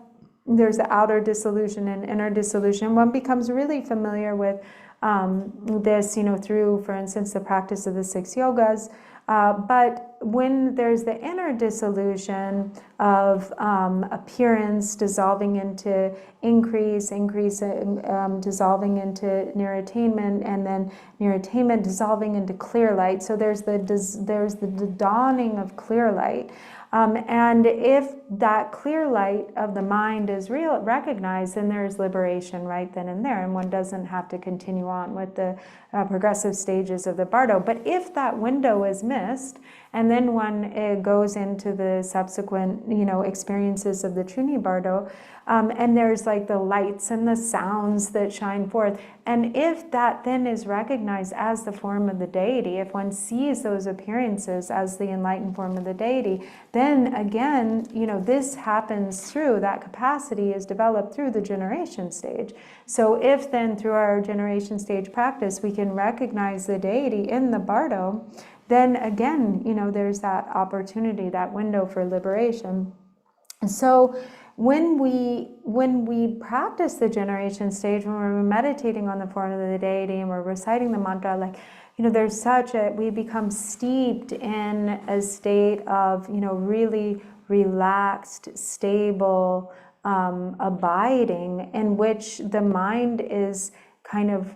there's the outer dissolution and inner dissolution. One becomes really familiar with this, through, for instance, the practice of the 6 yogas. But when there's the inner dissolution of appearance dissolving into increase, dissolving into near attainment, and then near attainment dissolving into clear light. So there's the dawning of clear light. And if that clear light of the mind is recognized, then there's liberation right then and there, and one doesn't have to continue on with the progressive stages of the bardo. But if that window is missed, and then one goes into the subsequent, experiences of the Chuni bardo, and there's like the lights and the sounds that shine forth. And if that then is recognized as the form of the deity, if one sees those appearances as the enlightened form of the deity, then again, this happens through, that capacity is developed through the generation stage. So if then through our generation stage practice, we can recognize the deity in the bardo, then again, there's that opportunity, that window for liberation. So when we practice the generation stage, when we're meditating on the form of the deity and we're reciting the mantra, there's we become steeped in a state of, really relaxed, stable, abiding, in which the mind is kind of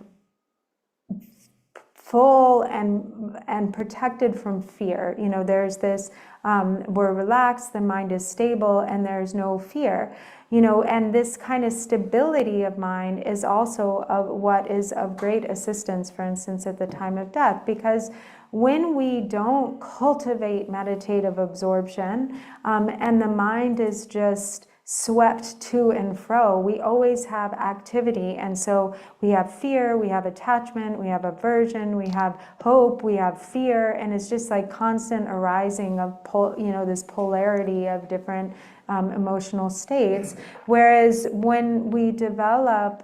full and protected from fear. There's this, we're relaxed, the mind is stable, and there's no fear. And this kind of stability of mind is also what is of great assistance, for instance, at the time of death, because when we don't cultivate meditative absorption, and the mind is just swept to and fro. We always have activity. And so we have fear, we have attachment, we have aversion, we have hope, we have fear. And it's just like constant arising of, this polarity of different emotional states. Whereas when we develop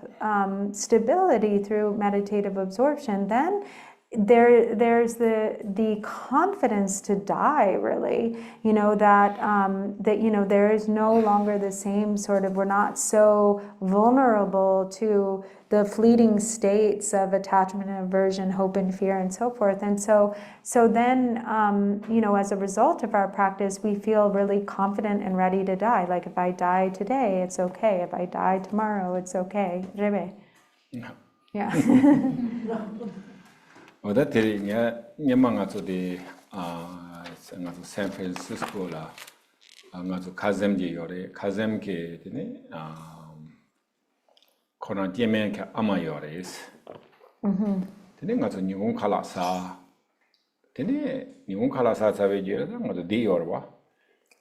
stability through meditative absorption, then there's the confidence to die, really, that there is no longer the same sort of, we're not so vulnerable to the fleeting states of attachment and aversion, hope and fear and so forth. And so then, as a result of our practice, we feel really confident and ready to die. Like if I die today, it's okay. If I die tomorrow, it's okay. Rebe. Yeah. That is San Francisco la Kazemji yore Kazemke Koran Yemen ka Amayores. Tene ngato Nigun Kalasa. Tene Nigun Kalasa Savage ngato de yorwa.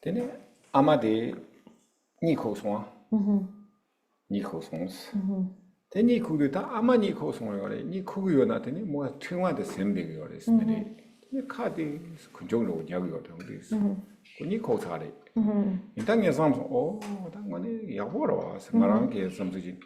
Tene Amade Nikoswa. Nikosons. Teni kuguta ama Nikoswa yore. Nikuyo na tene more 2 the same big yores. Tene Kadi Kunjolo Yago. Nikosare. In Tanya Samson, oh, that one Yabora, Samaranki, something.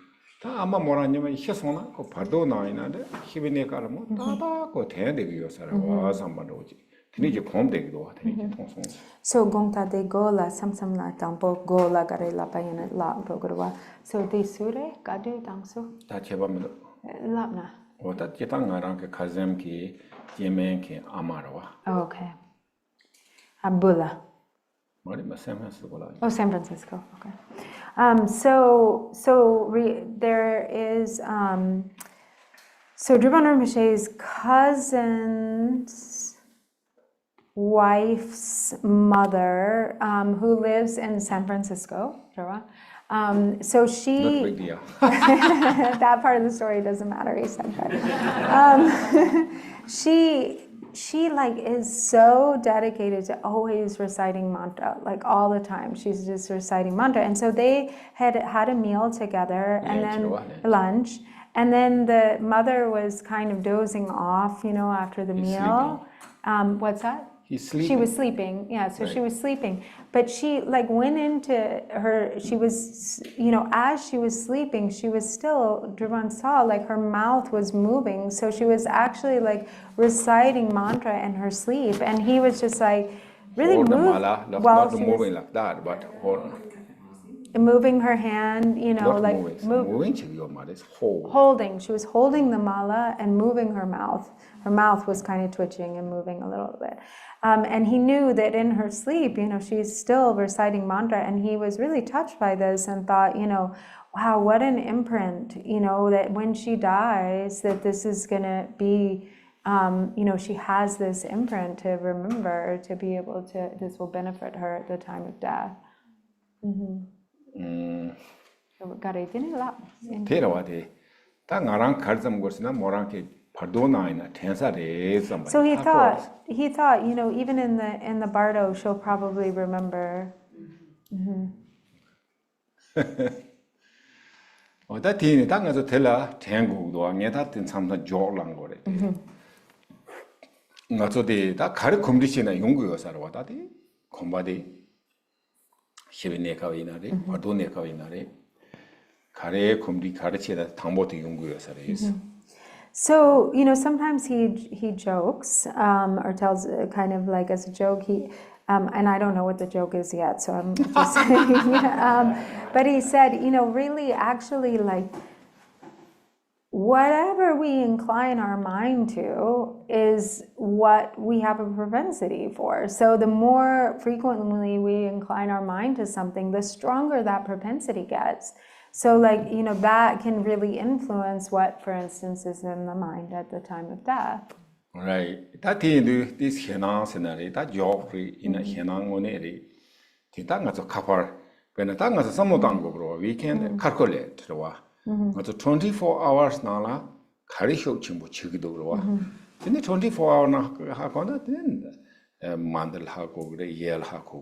Ama Moranyama, Hesona, or Pardona in other, Hibine Caramo, Taba, or Tendig, Sambadoji. Tiniji Pomde go, Tiniji. So Gongta de Gola, Samsam la Tampo, Gola Garela Payan La Prograva. So de Sure, Gadu Dangso? Tachebam Lapna. Or that Yetangaranka Kazemki, Yemenki, Amarawa. Okay. Abula. Oh, San Francisco. Okay. There is Drupon Rinpoche's cousin's wife's mother, who lives in San Francisco. So she. Not big deal. That part of the story doesn't matter. He said that. She like is so dedicated to always reciting mantra, like all the time. She's just reciting mantra. And so they had a meal together and then lunch. And then the mother was kind of dozing off, after the meal. What's that? He's sleeping. She was sleeping. Yeah, so right. She was sleeping. But she like went into her, she was, as she was sleeping, she was still, Drupon saw like her mouth was moving. So she was actually like reciting mantra in her sleep. And he was just like really moved. Not moving like that, but moving her hand, not like moving. Holding. She was holding the mala and moving her mouth. Her mouth was kind of twitching and moving a little bit. And he knew that in her sleep, she's still reciting mantra. And he was really touched by this and thought, wow, what an imprint, that when she dies, that this is going to be, she has this imprint to remember, to be able to, this will benefit her at the time of death. So he thought, even in the bardo, she'll probably remember. That thing, that's a teller, tango, and yet that in some jaw language. Not so that current condition, a young girls are what that is. Combadi, Shivineka inari, Pardoneka inari, Kare, Kumdi, Karachi, that Tambo to young girls are. So, sometimes he jokes, or tells kind of like as a joke, and I don't know what the joke is yet, so I'm just saying, but he said, really actually like, whatever we incline our mind to is what we have a propensity for. So the more frequently we incline our mind to something, the stronger that propensity gets. So like, that can really influence what, for instance, is in the mind at the time of death. Right. That thing, this Henan scenario, that job in a Henan money, the Tangas of Kapar, when a Tangas of Samotango, we can calculate the 24 hours nala, Karisho Chimbo Chigido. Then the 24 hour Hakona, then Mandel Hako, the Yale Hako,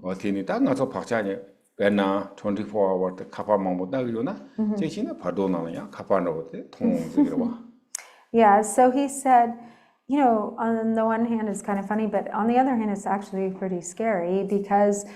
or Tinitangas of Pachania. Bena 24 hour the kappa mambo daguna, Chechina Pardona, kappa no tone. Yeah, so he said, you know, on the one hand, it's kind of funny, but on the other hand, it's actually pretty scary because,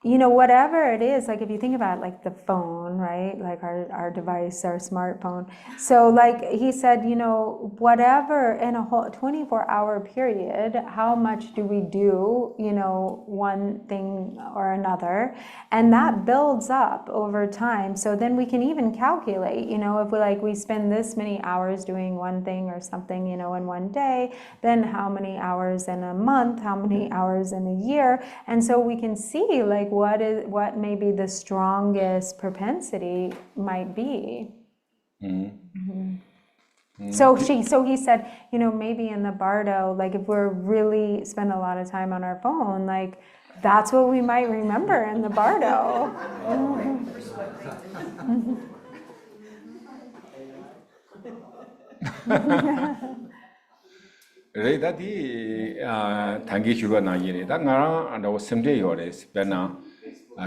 you know, whatever it is, like if you think about like the phone, right? Like our device, our smartphone. So like he said, you know, whatever in a whole 24-hour period, how much do we do, you know, one thing or another? And that builds up over time. So then we can even calculate, you know, if we spend this many hours doing one thing or something, you know, in one day, then how many hours in a month, how many hours in a year. And so we can see like what maybe the strongest propensity might be. So he said, you know, maybe in the bardo, like if we're really spend a lot of time on our phone, like that's what we might remember in the bardo. Redati Tangi Sugar Nagiri, that Nara and our Sunday Yores, Bena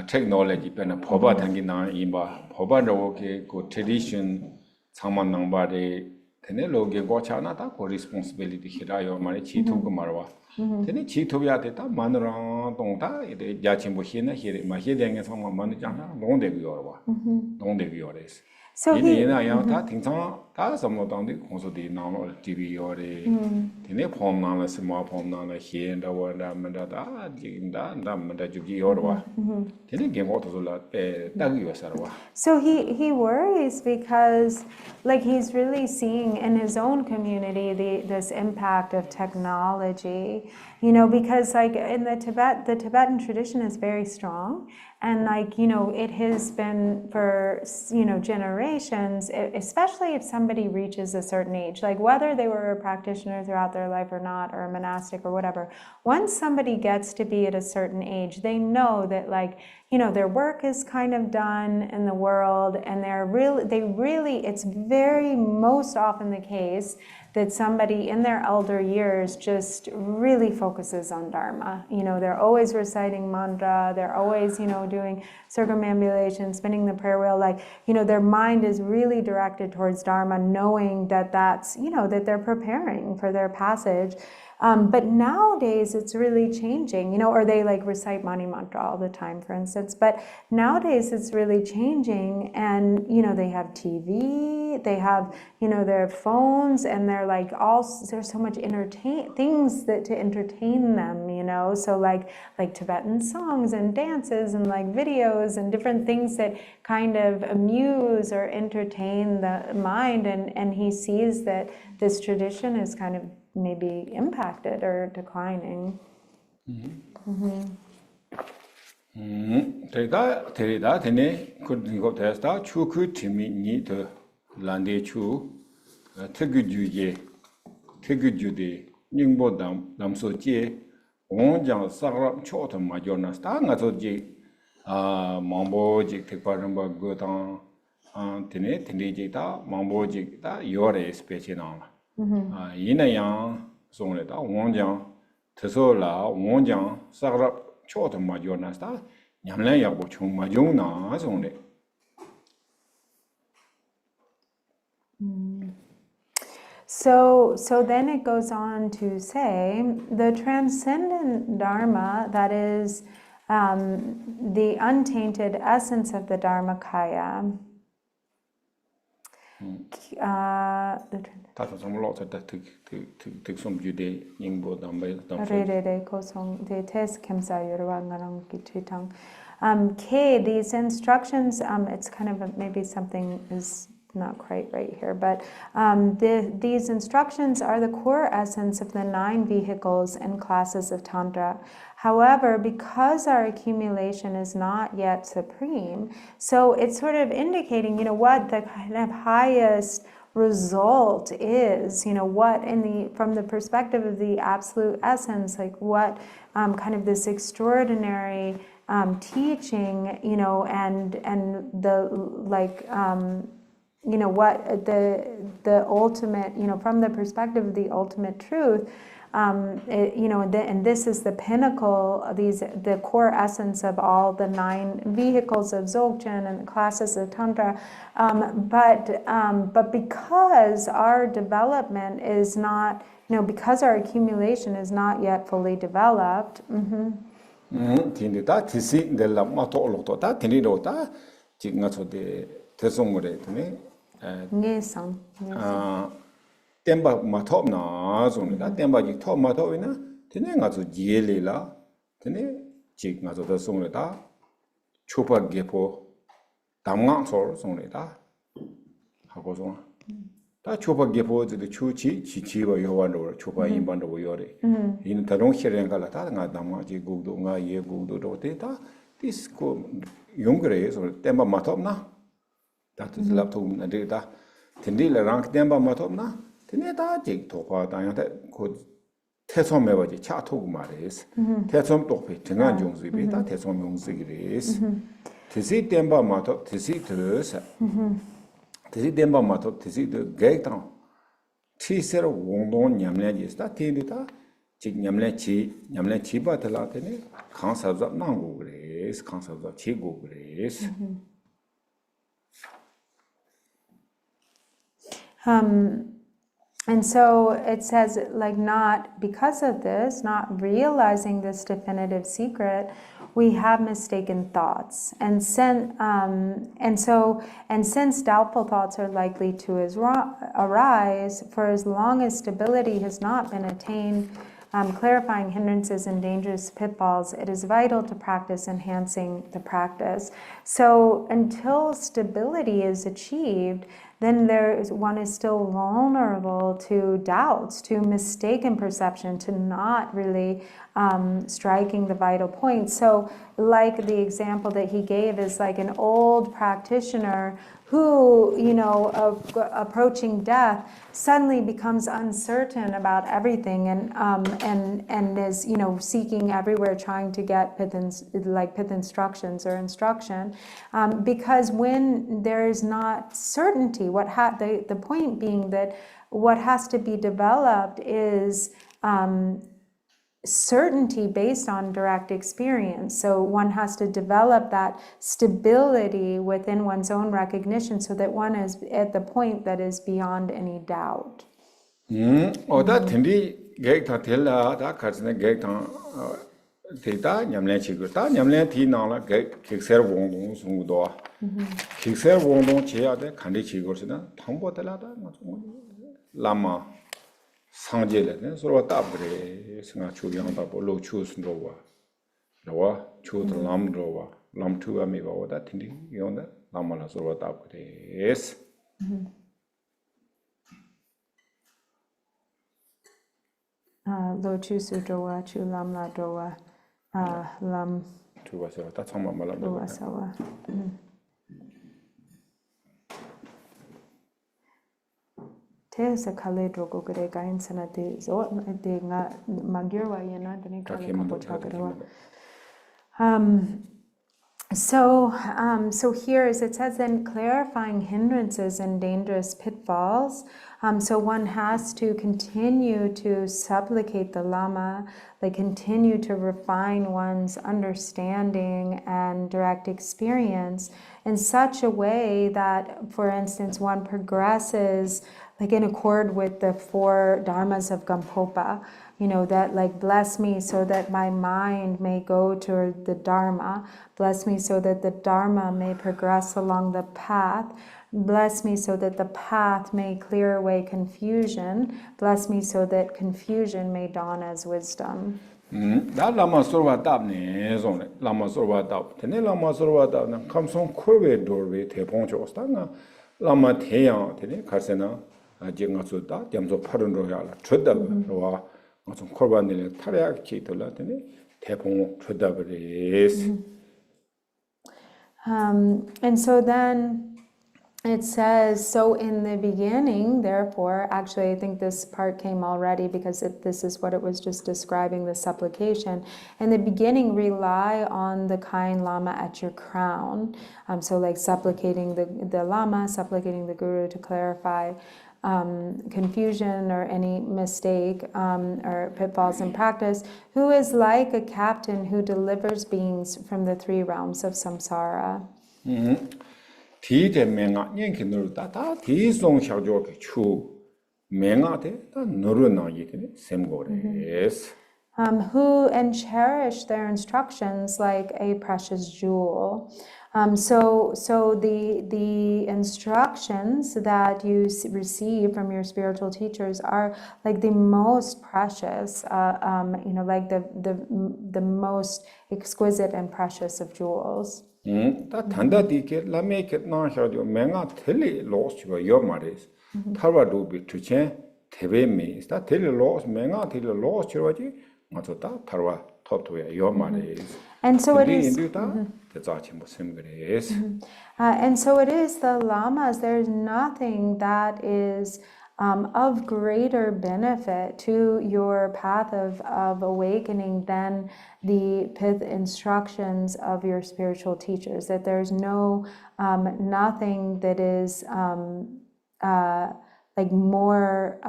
technology, Bena Poba Tangina Imba, Poba Roke, go tradition, Saman Nambari, Teneloge, Gochana, or responsibility Hirayo, Marichi to Marwa. Tenichi to Yateta, Manara, Donta, Yachimbuhina, here, Mahidang and some Manjana, Don't de Yorwa, Don't de Yores. So he, some of them also the normal TV or the poem on small poem on here and the word so he worries because like he's really seeing in his own community this impact of technology, you know, because like in the Tibetan tradition is very strong. And like, you know, it has been for, you know, generations, especially if somebody reaches a certain age, like whether they were a practitioner throughout their life or not, or a monastic or whatever, once somebody gets to be at a certain age, they know that like, you know, their work is kind of done in the world and it's very most often the case that somebody in their elder years just really focuses on Dharma. You know, they're always reciting mantra, they're always, you know, doing circumambulation, spinning the prayer wheel, like, you know, their mind is really directed towards Dharma, knowing that that's, you know, that they're preparing for their passage. But nowadays it's really changing, you know, or they like recite Mani Mantra all the time, for instance. But nowadays it's really changing, and, you know, they have TV, they have, you know, their phones, and they're like there's so much things that to entertain them, you know. So like Tibetan songs and dances and like videos and different things that kind of amuse or entertain the mind, and he sees that this tradition is kind of maybe impacted or declining. Terida, Tene, could go testa, Chuku Timi, need to Lande Chu, Tegudu, Ningpo Damso Jie, Onjang Sarap Chotam Majorna Stang at Oji, Mambo Jik Teparamba Gotan, Tene, Tendejita, Mambo Jik, Yore Special. Yinayang, Soneta, Wonjang, Tesola, Wonjang, Sarap Chotam Majorna Star, Yamlaya Bochum Majona, as only. So then it goes on to say the transcendent Dharma, that is the untainted essence of the Dharmakaya. That's some lots of that to some Jude, Ningpo, these instructions, it's kind of maybe something is not quite right here, but these instructions are the core essence of the 9 vehicles and classes of Tantra. However, because our accumulation is not yet supreme, so it's sort of indicating, you know, what the kind of highest result is, you know, what from the perspective of the absolute essence, like what kind of this extraordinary teaching, you know, and the like, you know, what the ultimate, you know, from the perspective of the ultimate truth, and this is the pinnacle, the core essence of all the 9 vehicles of Dzogchen and the classes of Tantra. But because our development is not, because our accumulation is not yet fully developed. Temba matop na zone da temba ji top matop ina tene nga zo jele la tene ji nga zo da zone da chopa gepo damnga so zone da hago zo da chopa gepo de chuchi chi ba yo wan do chopa yin ban do yo de yin ta dong xiren ga la da nga damnga ji gu do nga ye gu do do de da this ko yong gre so temba matop na da tu lap tu na de da tende la rang temba matop na tene jik topa danya da ko tesom mewa ji cha togu ma res. Tesom tokpe tengan jungzi be da tesom jungzi res. Tisi tenpa ma top, tisi teresa. Tisi tenpa ma top, tisi de gek tang. Chi ser wongdong nyamlen jis da tene da jik nyamlen chi ba tala tene kang sabzab nang gu res, kang sabzab chi gu res. And so it says, like, not because of this, not realizing this definitive secret, we have mistaken thoughts, and since doubtful thoughts are likely to arise, for as long as stability has not been attained, clarifying hindrances and dangerous pitfalls, it is vital to practice enhancing the practice. So until stability is achieved, then one is still vulnerable to doubts, to mistaken perception, to not really striking the vital point. So like the example that he gave is like an old practitioner who, approaching death, suddenly becomes uncertain about everything and is, seeking everywhere, trying to get pith instructions or instruction, because when there is not certainty, the point being that what has to be developed is certainty based on direct experience. So one has to develop that stability within one's own recognition so that one is at the point that is beyond any doubt. Oda tindi gek ta tela da karsne gek ta data nyamlen chigu ta nyamlen thi na la gek kikser wong dong sung do kikser wong dong che ya de khandi chigu sina thangbo tela da lama 상제 le 서로 답그래 생각 주경다 볼로 추스노와 너와 추드 람로와 람투가 메바오다 틴디 요나 남말라 서로 답그래스 로 추스도와 추람라도와 람 투바서 다 참만 말라 로와사와 Tesa kale drogo gre gain sana de zo de nga magirwa yana de kale kapo chagrewa. So here, as it says, then clarifying hindrances and dangerous pitfalls. So one has to continue to supplicate the Lama, continue to refine one's understanding and direct experience in such a way that, for instance, one progresses in accord with the 4 dharmas of Gampopa, that bless me so that my mind may go toward the Dharma, bless me so that the Dharma may progress along the path, bless me so that the path may clear away confusion, bless me so that confusion may dawn as wisdom. 다 라마 소르바 답네 zonne 라마 소르바 답 테네 라마 소르바 답나 감송 콜베 도르베 대봉조스다나 라마 태양 테네 가세나 아직 가서다 점조 파른 로야라 쳤다와 좀 콜바네 타략치 돌라테네 대봉 쳤다버리스 And so then it says, so in the beginning, therefore, actually I think this part came already because this is what it was just describing, the supplication. In the beginning, rely on the kind Lama at your crown. So supplicating the Lama, supplicating the Guru to clarify. confusion or any mistake or pitfalls in practice, who is like a captain who delivers beings from the three realms of samsara. 디데 맹아 년기 누르다 다 디송 샤조게 추 맹아데 다 누르나 이데 셈고레스. Who and cherish their instructions like a precious jewel. So the instructions that you receive from your spiritual teachers are like the most precious, like the most exquisite and precious of jewels. 다 단다디게 라메게 나샤조 맹아 텔리 로스가 요 말이스. 타와도 비투체 테베미 다 텔리 로스 맹아 텔리 로스치로지 맞다 타와 토토야 요 말이스. And so it is. And so it is the lamas. There's nothing that is of greater benefit to your path of awakening than the pith instructions of your spiritual teachers. That there's no nothing that is like more,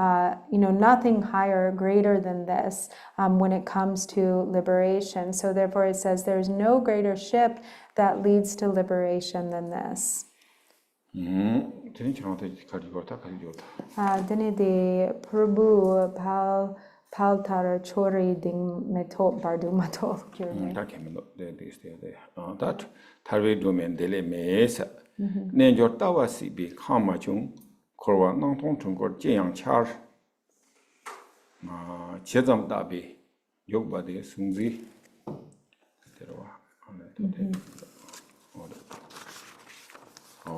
nothing higher, greater than this when it comes to liberation. So therefore it says there's no greater ship that leads to liberation than this. Dene de Prabhu Paltara Chori Ding Meto Bardu Mato. That Tarve Domain Dele Mesa. Nenjor Tawasi be Kamachung. Korwa nang tong chung kor jeyang char jezam dabi yogba de sungzi terwa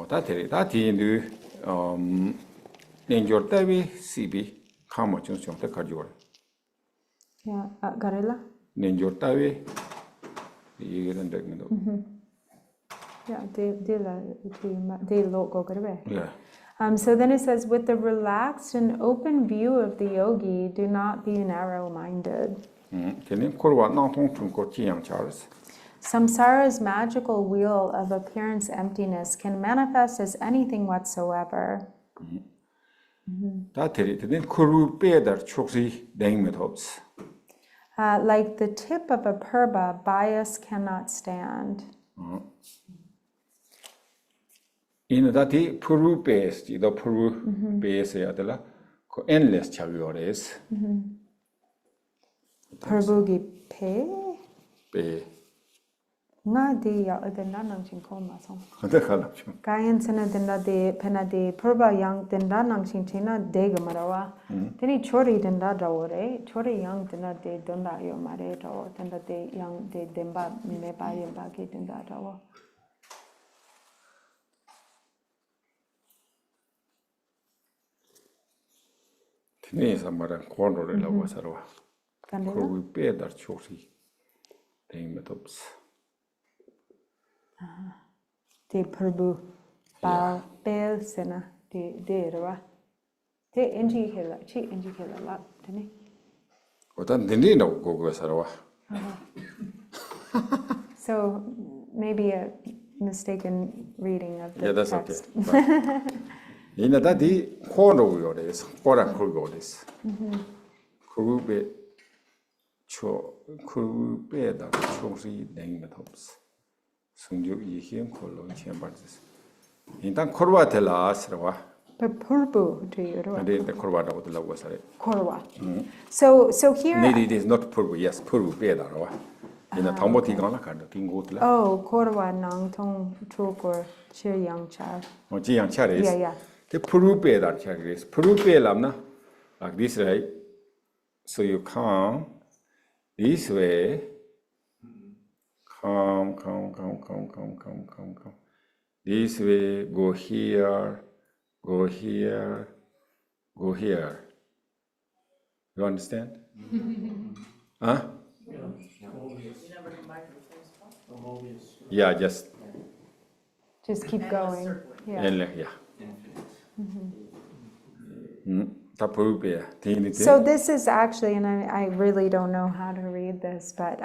da tere da ti ndu nenjor dabi sibi kama chung chung te karjor Yeah, garela nenjor dabi yigedan degmendo yeah de logo garbe yeah. So then it says, with the relaxed and open view of the yogi, do not be narrow-minded. Samsara's magical wheel of appearance emptiness can manifest as anything whatsoever. Like the tip of a purba, bias cannot stand. In that Puru base, the Puru base adela, endless chagores. Purbugi pe? Pe. Nga de ya adenda nang ching koma song. The collection. Kayan sena denda de pena de purba yang denda nang ching chena de gamarawa. Teni chori denda dawore, chori yang denda de denda yo mare dawo, denda de yang de demba me ba yemba ki denda dawo. Tini samara corner la wasarwa. Kuru pe dar chori. Ding metops. De Prabhu Bal Bel Sena de Rawa. De Inji Hilla, Chi Inji Hilla Lap, Tini. Otan Dindi no go wasarwa. So maybe a mistaken reading of the text. Yeah, that's okay. In that the corner is Koran Kurgolis. Kurube that Chori name metops. Soon you hear Kolo chambers. In that Korwa tell us, But Purbu to you, and then the Korwa of the Lawasare. Korwa. So here. Maybe it is not Purbu, yes, Purbu Beda. In a Tamboti Gana kind of thing. Oh, Korwa Nang Tong Chokor, Chir Yang Char. Oh, Jiang Charis. Yeah. The Puru Bay that Chagris. Puru Bay Lamna, like this, right? So you come this way. Come. This way, go here. You understand? Huh? Yeah, just keep going. Yeah. So this is actually, and I really don't know how to read this, but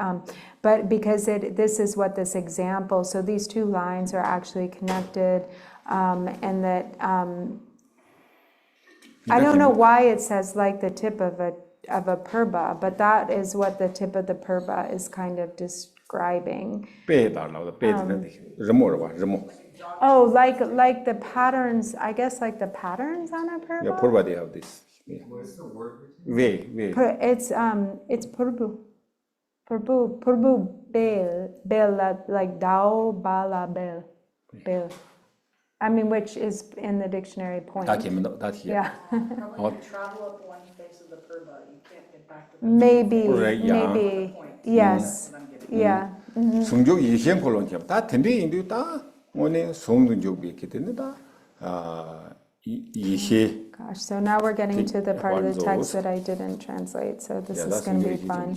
because this is what this example, so these two lines are actually connected, and that I don't know why it says like the tip of a purba, but that is what the tip of the purba is kind of describing. Oh, like the patterns, I guess like the patterns on a purba? Yeah, purba they have this. What's the word? Way. It's purbu. Purbu bel, like dao bala bel. I mean, which is in the dictionary point. That here. Yeah. When you travel up one face of the purba, you can't get back to the Maybe, Right, yeah. maybe, yes, yeah. Sungjuk yishen kolon chab. Ta tendi indu ta one sungjuk be kitene ta yishe. Gosh, so now we're getting to the part of the text that I didn't translate, so this is going to be fun.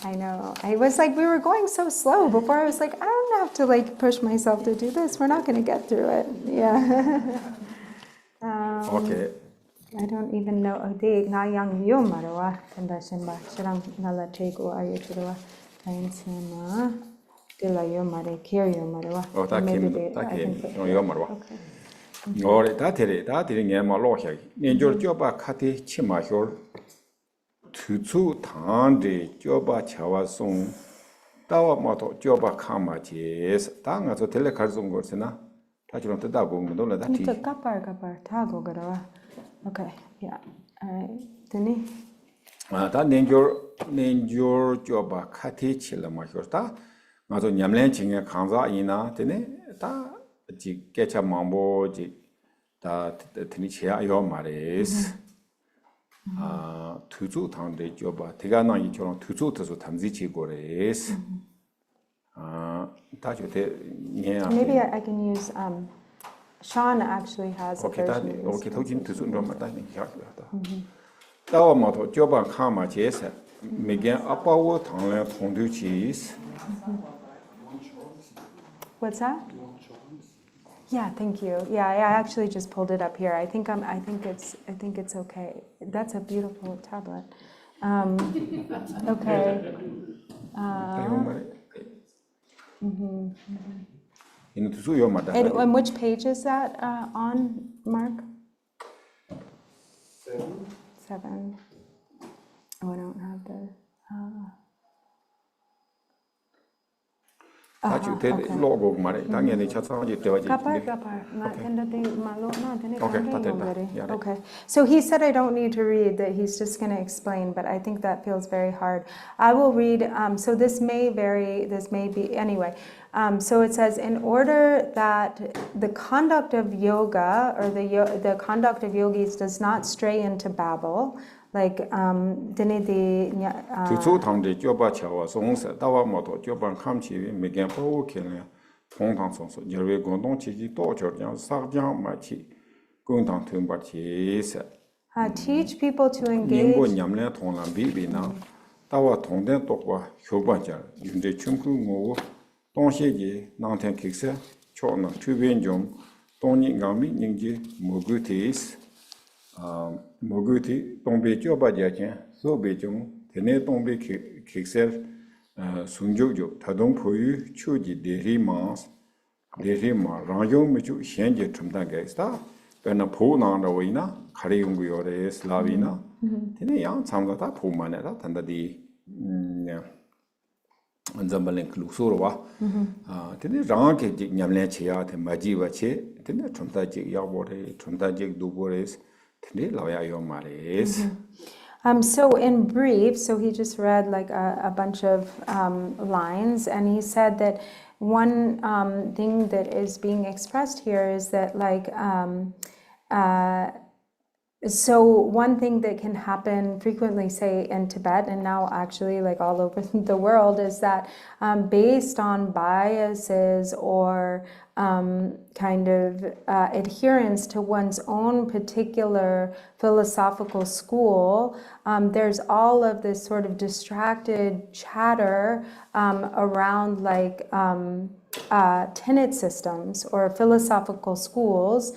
I know. I was like, we were going so slow before. I was like, I don't have to like push myself to do this. We're not going to get through it. Yeah. Okay. I don't even know. Oh, they na yang yo marwa kanda shimba shiram nala teko ayuchirwa kainchima dela yo mare care yo marwa. Oh, that came. Yo marwa. Okay. Ore ta tere nge ma lo sha. Nenjor joba khati chima hyol. Tutsu tangde joba chawa song tawa mato joba kama jes ta nga so tele khar song gorsena ta chulon ta go ngdo la ta ti Nito kapar ta go garawa. Okay, yeah. All right. Tani. ta nenjor joba khati chila ma hyol ta nga so nyamlen chinge khangza ina tene ta ji kecha mambo ji ta tini chea yo mares. 투주 당대 줘봐. 대가나 이처럼 투주 투주 담지치 고레스. Maybe I can use Sean actually has a version. Okay, 토진 투주 좀 맞다니 야다. 다와 마도 줘봐 카마 제사. 메게 아빠워 당래 통두치스. What's that? Yeah, thank you. Yeah, I actually just pulled it up here. I think it's okay. That's a beautiful tablet. Okay. And which page is that on, Mark? 7. Oh, I don't have the. logo mare 당연히 차상지 되어지. Okay. So he said I don't need to read, that he's just going to explain, but I think that feels very hard. I will read, so this may vary, this may be, anyway. So it says, in order that the conduct of yoga, or the conduct of yogis does not stray into Babel, like 투주 당대 줘봐 차와 송사 다와 모도 줘봐 감치 메겐 보고 켈네 통당 송소 여외 공동 지기 또 저장 사장 마치 공당 tum바치스 teach people to engage. 닝보 냠내 통란 비비나 다와 통된 똑과 효과자 윤대 춤쿠고 동시기 나한테 킥세 초나 투변 좀 동닝감이 닝지 모구티스 모구티 동배 줘봐야지 소배중 대내 동배 킥셀 순조조 타동 포유 추지 대리마 라용 미주 현재 첨단게 있다 배나 보나나 오이나 가리용구요레 슬라비나 대내 양 참가다 보만에다 단다디 안잠발랭 클루소로와 대내 랑게 냠래 치야 대 마지와체 대내 첨다지 야보레 첨다지 두보레스 So in brief, so he just read like a bunch of lines, and he said that one thing that is being expressed here is that like so one thing that can happen frequently, say in Tibet and now actually like all over the world, is that based on biases or kind of adherence to one's own particular philosophical school, there's all of this sort of distracted chatter around like tenet systems or philosophical schools,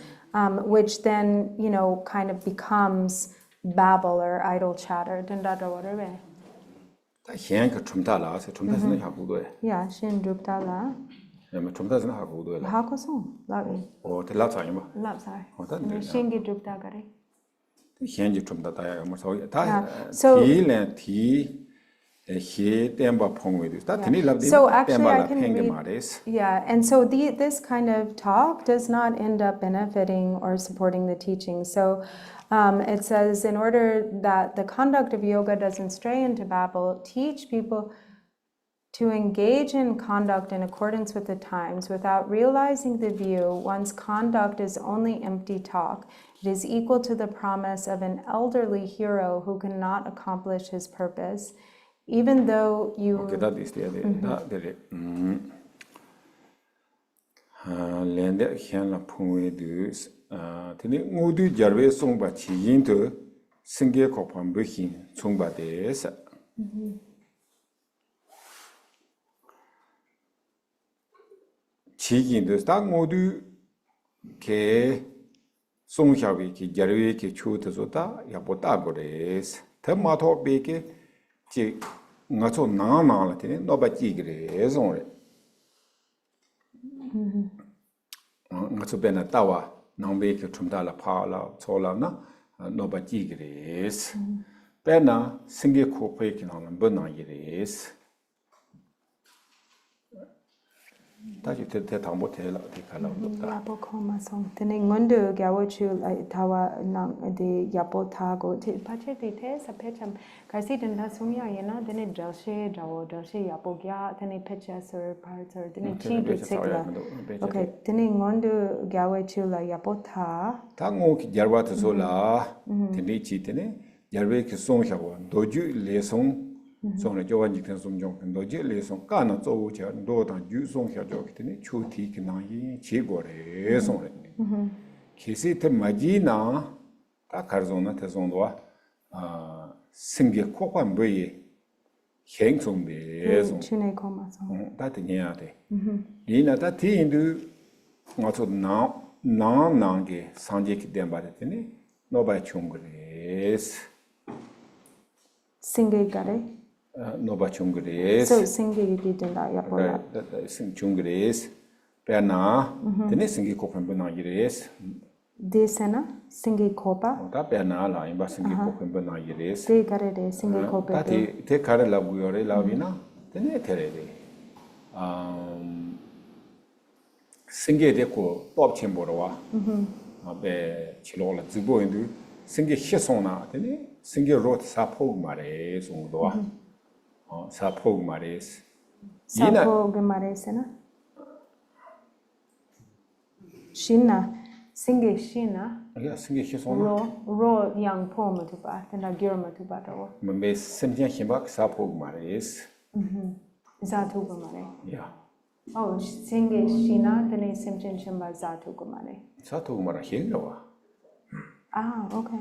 which then, you know, kind of becomes babble or idle chatter. Yeah, Shin Druptala. 좀 더는 하고 도라. 하고서 라비 텔라차이 뭐. 랍사이 네. 신기 줍다 그래. 현지 좀 다야 뭐 Yeah. So- he temba pongwe da tini labdi So actually temba I la can penga read, mares and so this kind of talk does not end up benefiting or supporting the teaching. So it says, in order that the conduct of yoga doesn't stray into Babel, teach people to engage in conduct in accordance with the times without realizing the view one's conduct is only empty talk. It is equal to the promise of an elderly hero who cannot accomplish his purpose. Even though you... okay that is the da de lende hian la pongwe du tini ngodu jarwe songba chi yin to singe ko pam bu hin songba de sa chi yin de da ngodu ke song xiawi ki jarwe ki chu de so da ya bo da go de ta ma tho be ke ji nga cho na na la tini no ba ji gre song re nga cho be na ta wa nang be ke chum da la pha la cho la na no ba ji gre be na singe ko pe ki na ba na yi re ta ji te ta mo te la ti ka la ta Yapo koma song. Tene ngondu gyawo chu tawa nang de yapo tago. Pache de te sa pecham. Kasi den la sumya yena tene dalshe jawo dalshe yapo gya tene pecha sur parts or tene chi de sikla. Okay, tene ngondu gyawo chu la yapo ta. ta ngo ki jarwa to so la tini chi tini jarwe ki song xiao wa do ju le song song le jo wan ji ten song jong do ju le song ka na zo wu cha do da ju song xiao jo ki tini chu ti ki na yi chi go re song le ki si te ma ji na ta kar zong na te zong do sing ge ko kwan bu yi heng song be song Chune koma song. ta te nya de yi na ta ti indu nga cho na ge sanje ki den ba de tini no ba chung gres Singe gare. no ba chung gres So singe di den la yapo la. sing chung gres pe na tini singi ko phen na gres De sena singe kopa. ta pe na la imba singi ko phen na gres De gare de singe kopa ta de. te kare la bu yore la vi na tini tere de singe de ko top chen bo wa be chilo la zibo indu singe hyeson na tini singe rot sa phog mare song do sa phog mare Sapo gemare sena. Shina singe shina ya singe hyeson na ro yang po matuba tena gyur matuba to. me semtian himba sa phog mare Zatu gemare. ya Oh, singe shina tene simchen chimba zatu gemare. sa phog mara hye wa Ah, okay.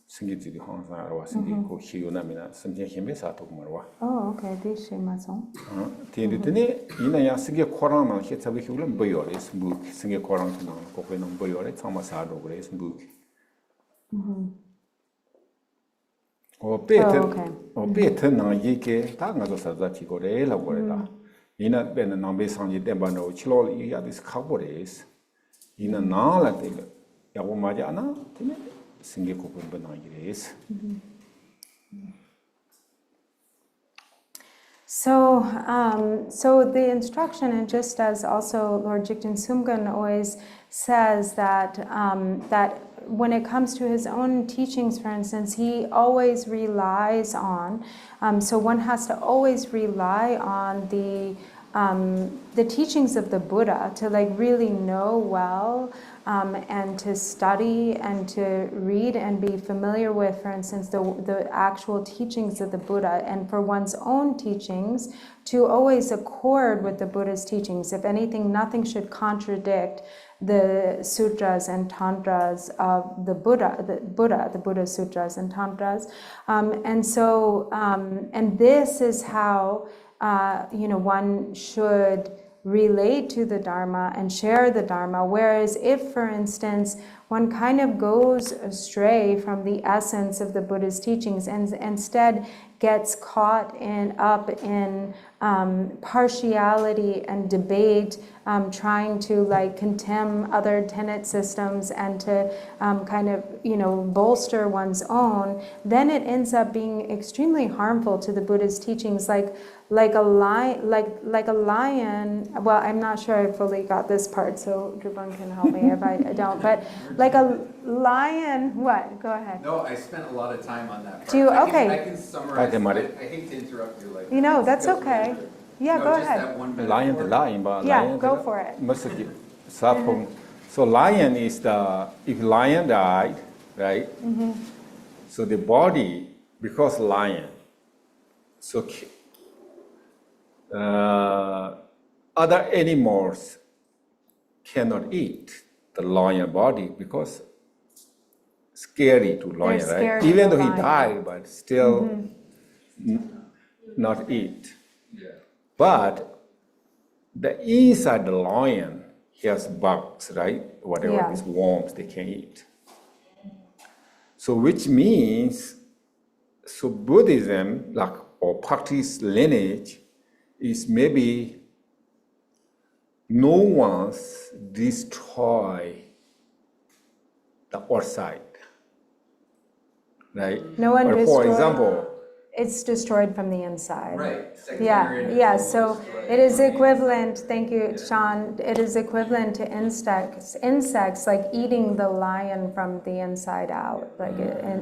singe ji di hong sa wa singe ko hyo na me na semtian himbe sa phog mara wa Oh, okay. This shema song. tini tini ina ya singe korang na hye chabi hyo la bo yore bu singe korang na ko pe no bo yore chama sa do gre bu Better na yi ke ta nga zo sa za chi go re la go re da ina be na na be sang ji de ba no chi lo ya dis kha bo re ina na la te ya wo ma ja na te ne singe ko ko na yi re So, so the instruction, and just as also Lord Jigten Sumgun always says that that when it comes to his own teachings, for instance, he always relies on. So one has to always rely on the teachings of the Buddha to like really know well. And to study and to read and be familiar with, for instance, the actual teachings of the Buddha, and for one's own teachings to always accord with the Buddha's teachings. If anything, nothing should contradict the sutras and tantras of the Buddha's sutras and tantras. And so, and this is how, one should relate to the Dharma and share the Dharma. Whereas if, for instance, one kind of goes astray from the essence of the Buddha's teachings and instead gets caught up in partiality and debate, trying to like condemn other tenet systems and to kind of, bolster one's own, then it ends up being extremely harmful to the Buddha's teachings. Like a lion. Well, I'm not sure I fully got this part, so Drupon can help me if I don't. But like a lion, what? Go ahead. No, I spent a lot of time on that part. Do you? Okay. I can summarize. Okay, Mari. I hate to interrupt you. That's okay. Yeah, go just ahead. that one bit. Lion, the lion, but Yeah, lion, go for it. So lion is if lion died, right? So the body, because lion, so other animals cannot eat the lion body because scary to lion, right? scared Even of the though he lion. died, but still not eat. Yeah. But the inside the lion has bugs, right? Whatever Yeah. these worms they can eat. So which means, so Buddhism, or practice lineage, is maybe no one's destroy the outside, right? No one But destroy- for example, It's destroyed from the inside. Right. Yeah. So it is equivalent. Thank you, Sean. It is equivalent to insects like eating the lion from the inside out, like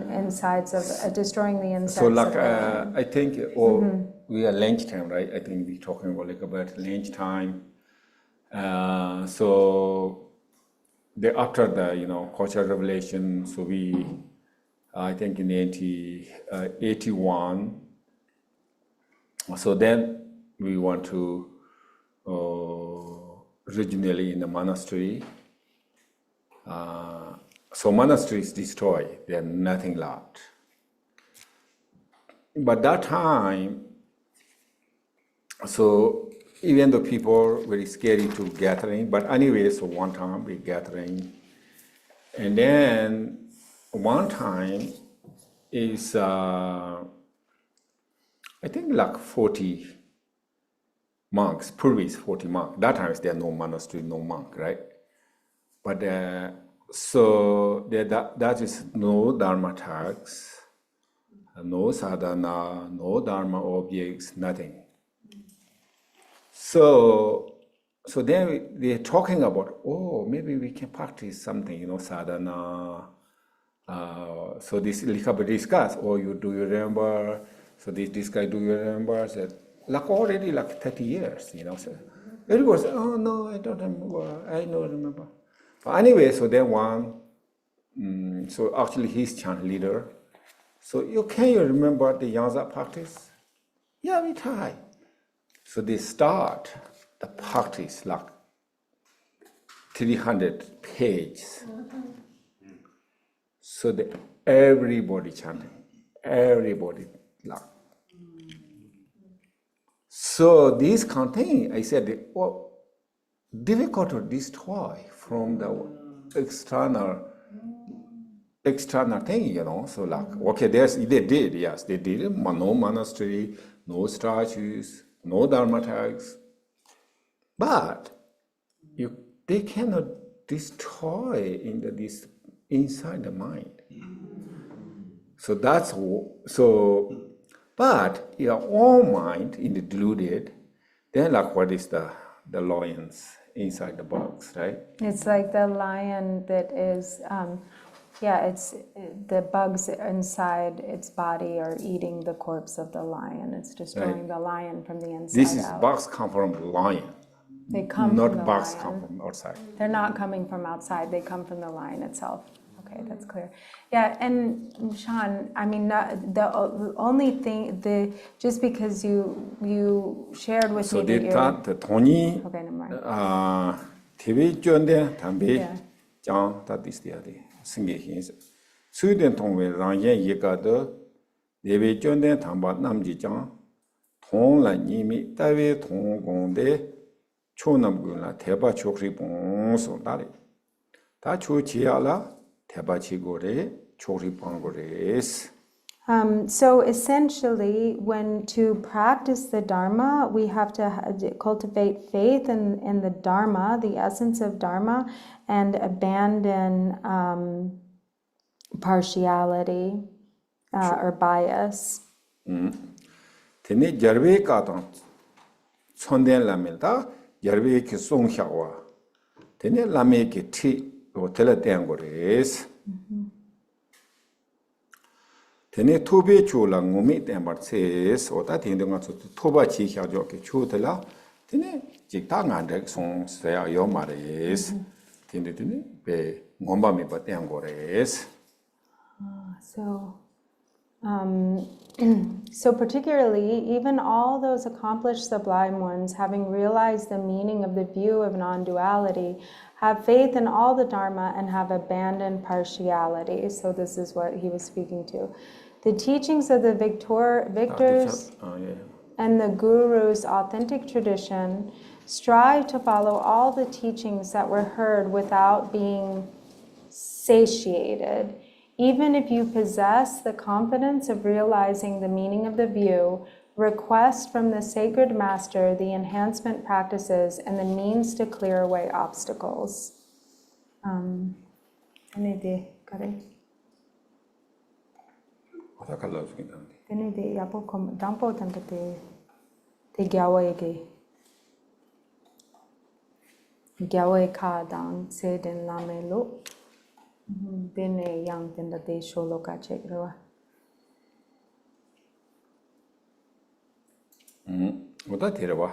insides of destroying the insects. so of the lion. I think we are lunchtime, right? I think we're talking about lunchtime. So after the cultural revolution, so I think in 81. So then we want to originally in the monastery. So monastery is destroyed. There are nothing left. But that time, so even though people were very scary to gathering, but anyway, so one time we gathering, and then one time is I think like 40 monks, previous 40 monks. That time there no monastery, no monk, right? But so that is no dharma tags, no sadhana, no dharma objects, nothing. So then they're talking about, maybe we can practice something, sadhana. So this Likaba discuss, do you remember? So this guy, do you remember? Said, already 30 years, So it was, no, I don't remember. I don't remember. But anyway, so then so actually he's chant leader. So can you remember the Yangza practice? Yeah, we try. So they start the practice 300 pages. So everybody chanting, everybody So this content, I said, difficult to destroy from the external thing, So okay, they did, yes, they did. No monastery, no statues, no dharma tags. But they cannot destroy this inside the mind. So but your own mind in the deluded, then what is the lions inside the box, right? It's like the lion that is, it's the bugs inside its body are eating the corpse of the lion. It's destroying the lion from the inside This is out. bugs come from the lion. They come not from the bugs lion. come from outside. They're not coming from outside. They come from the lion itself. Okay, that's clear. Yeah, and Sean, I mean, the only thing, just because you shared with So me they that thought the Tony okay, never mind. TV 쫀데 담배 Yeah. 장 다디스디아디 승계히 스웨덴 통외 랑예 예가더 네베 쫀데 담바 남지장 통라 님이 따웨 통공대 초남군라 대바 초크리 봉소 다리 다 초지야라 대바 지고래 초크리 봉고레스 So essentially, when to practice the Dharma, we have to cultivate faith in the Dharma, the essence of Dharma, and abandon partiality or bias. Tene jarwe ka tang chonden lamel da jarwe ki song xiawa. Tene lame ki ti o tela tengo res. Tene tobe chu la ngumi tenbar ses o ta tende nga toba chi xia jo ki chu tela tene jikta ngandek song saya yo ma res. Tene be ngomba mi ba tengo res. So particularly, even all those accomplished sublime ones, having realized the meaning of the view of non-duality, have faith in all the Dharma and have abandoned partiality. So this is what he was speaking to. The teachings of the victors and the Guru's authentic tradition strive to follow all the teachings that were heard without being satiated. Even if you possess the confidence of realizing the meaning of the view, request from the sacred master the enhancement practices and the means to clear away obstacles. Bene yang tenda de sholo ka chek rewa. Oda terwa.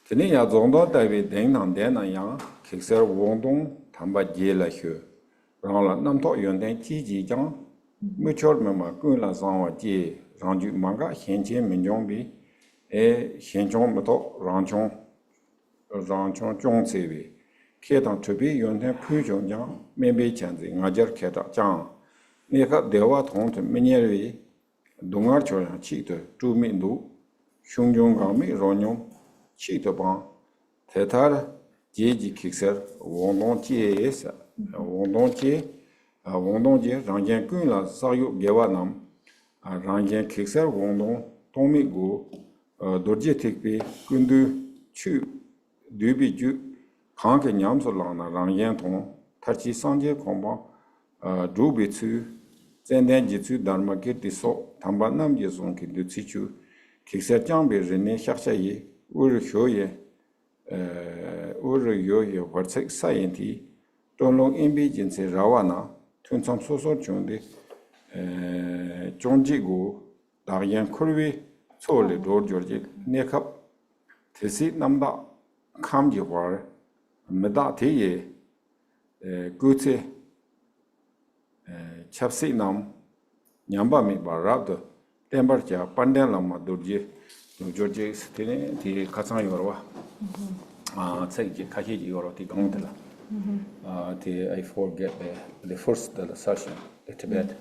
Tene ya zongdo dawe deng nang den na yang kekser wongdong tamba je la xue. Rang la nam to yon den chi ji jang mu chor me ma kun la zang wa je rang ju manga xian chen min jong bi e xian chong me to rang chong chong ce bi. Kedang tubi yonten pujong jang membe chanzi ngajar keda jang neka dewa tongte menyerwi dungar choyang chikto zhumi ndu shungjong gangmi ronyong chikto bang tetar jeji kikser wongdong jie esa wongdong jie rangjian kun la sakyo gewa nam rangjian kikser wongdong tongmi gu dorje tikpi kundu chu dubi ju Hanke nyamso lana rangyen tong, tarchi sanje komba, drubi tsu, zenden jitsu dharma kirti so, tamba nam je zon ki du tsichu, kikser jangbe rene shaksha ye, uru yo ye wartsek sayenti, tonlong inbi jinse rawa na, tunsam sosor chonde, chonji go, dagyen kurwe, tsole dor jorje, nekap, tesi namda, kamji war, Meda teye gutse chapsi nam nyamba mi barabdo tembar cha panden lama durje stene ti katsang yorwa tsek kahi yoro ti gongdela I forget the first session the Tibet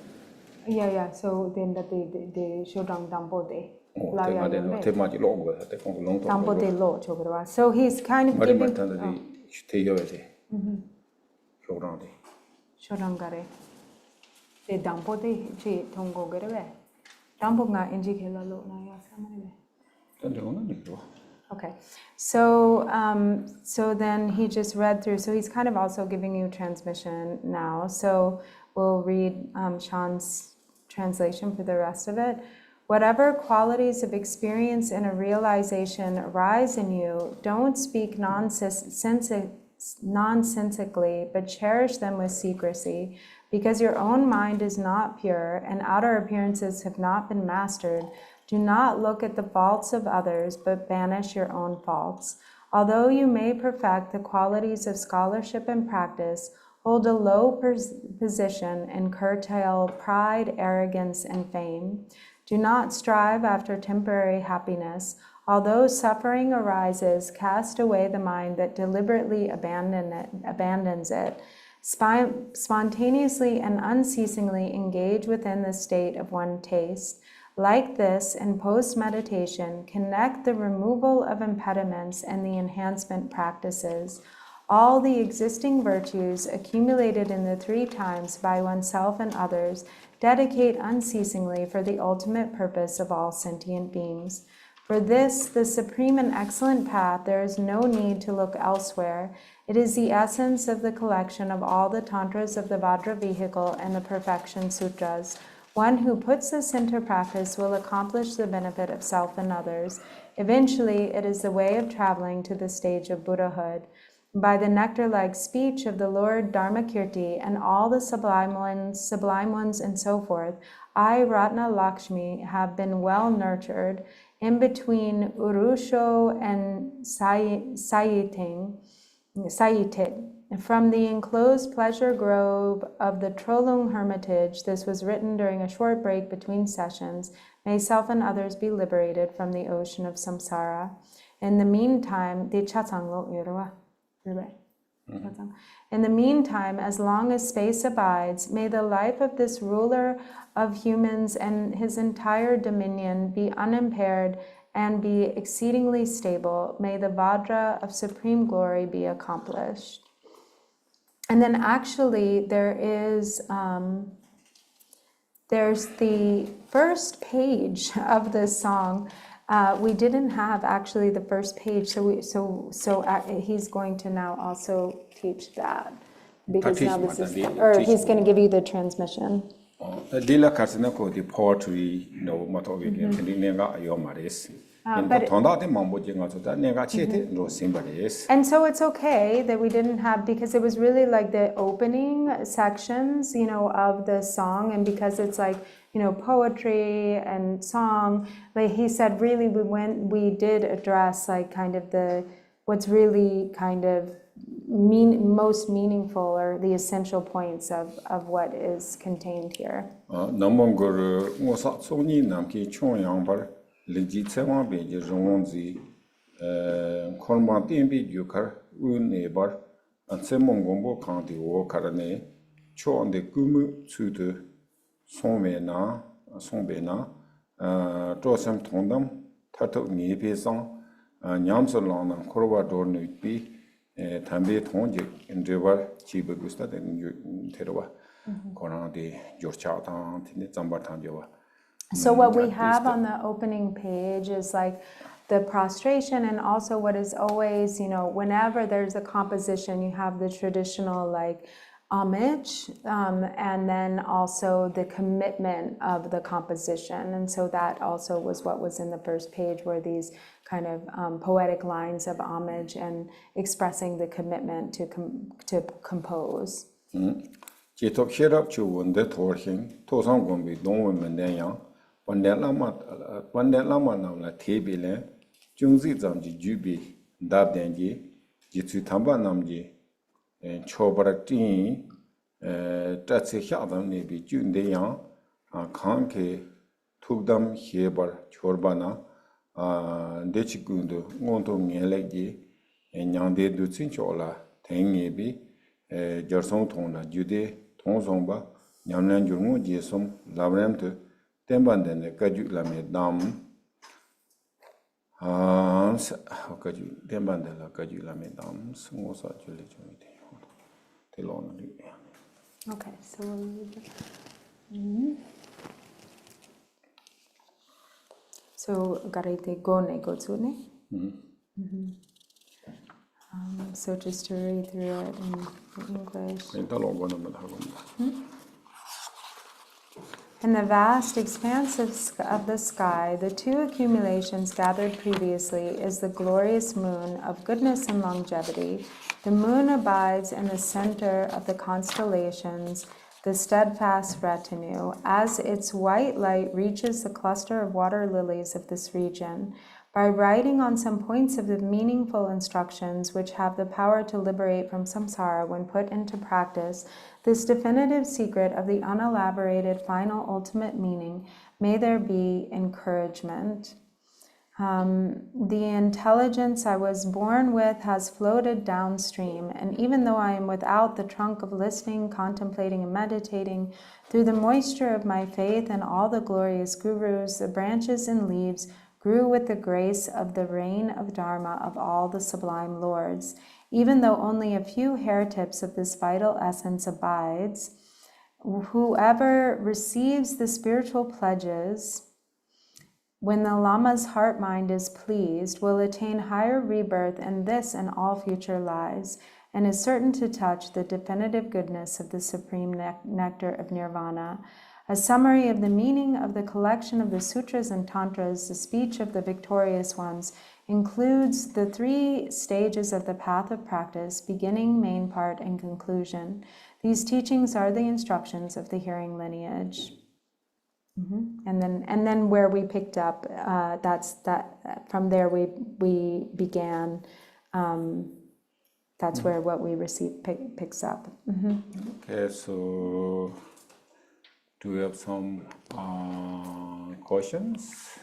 So then that the Shodang Dampo de. So he's kind of giving Shodangare. The Dampo de Chi Tongo Gereve. Dampo nga inji kela lo na ya samare. Okay, so then he just read through. So he's kind of also giving you transmission now. So we'll read Sean's translation for the rest of it. Whatever qualities of experience and a realization arise in you, don't speak nonsensically, but cherish them with secrecy, because your own mind is not pure and outer appearances have not been mastered. Do not look at the faults of others, but banish your own faults. Although you may perfect the qualities of scholarship and practice, hold a low position and curtail pride, arrogance, and fame. Do not strive after temporary happiness. Although suffering arises, cast away the mind that deliberately abandons it. Spontaneously and unceasingly engage within the state of one taste. Like this, in post-meditation, connect the removal of impediments and the enhancement practices. all the existing virtues accumulated in the 3 times by oneself and others, dedicate unceasingly for the ultimate purpose of all sentient beings. For this, the supreme and excellent path, there is no need to look elsewhere. It is the essence of the collection of all the tantras of the Vajra vehicle and the perfection sutras. One who puts this into practice will accomplish the benefit of self and others. Eventually, it is the way of traveling to the stage of Buddhahood. By the nectar-like speech of the Lord Dharmakirti and all the sublime ones, and so forth, I, Ratna Lakshmi, have been well nurtured in between Urusho and Sayitit. From the enclosed pleasure grove of the Trolung Hermitage, this was written during a short break between sessions. May self and others be liberated from the ocean of samsara. In the meantime, as long as space abides, may the life of this ruler of humans and his entire dominion be unimpaired and be exceedingly stable. May the Vajra of supreme glory be accomplished. And then actually there's the first page of this song. We didn't have actually the first page, so he's going to now also teach that, because now this is, or he's going to give you the transmission. Dila Kasinako, the poetry, no matter we can Nenga Ayomaris. And so it's okay that we didn't have, because it was really like the opening sections, of the song, and because it's like, poetry and song, like he said, really we did address like kind of what's really kind of most meaningful, or the essential points of what is contained here. Legi tsewa beji rongzi kolma tembi yukar u nebar ansemon gombo kanti wo karane chonde gumu tsudu sonbe na tosem tondam tato nipe sang nyamso lana korwa dornu bi tambe tongje ndrebar chibe gusta den terwa korande jorcha tan tine zambar tanjewa. So what we have on the opening page is like the prostration, and also what is always, whenever there's a composition, you have the traditional like homage, and then also the commitment of the composition. And so that also was what was in the first page, were these kind of poetic lines of homage and expressing the commitment to compose. Wanda lama namla tebile jungzi zamji jubi dab denji jitsu tamba namji chobarak tin tatse hyadam nebi junde yang kanke tugdam hebar chorbana dechigundu ngonto ngelegi nyangde dutsin chola tengebi jarsong tongna jude tongzongba nyamlan jurmo jesum labramtu Dembandene kaju lame dam kaju dembandela kaju lame dam ngosa jule jumite telon. Okay, so so garite gone gotsune. So just to read through it in English. In the vast expanse of the sky, the 2 accumulations gathered previously is the glorious moon of goodness and longevity. The moon abides in the center of the constellations, the steadfast retinue, as its white light reaches the cluster of water lilies of this region. By writing on some points of the meaningful instructions which have the power to liberate from samsara when put into practice, this definitive secret of the unelaborated final ultimate meaning, may there be encouragement. The intelligence I was born with has floated downstream, and even though I am without the trunk of listening, contemplating, and meditating, through the moisture of my faith and all the glorious gurus, the branches and leaves grew with the grace of the reign of Dharma of all the sublime lords. even though only a few hair tips of this vital essence abides, whoever receives the spiritual pledges, when the Lama's heart-mind is pleased, will attain higher rebirth in this and all future lives, and is certain to touch the definitive goodness of the supreme nectar of nirvana. A summary of the meaning of the collection of the sutras and tantras, the speech of the victorious ones, includes the 3 stages of the path of practice, beginning, main part, and conclusion. These teachings are the instructions of the hearing lineage. And then where we picked up, from there we began. That's where what we received picks up. Okay, so do we have some questions?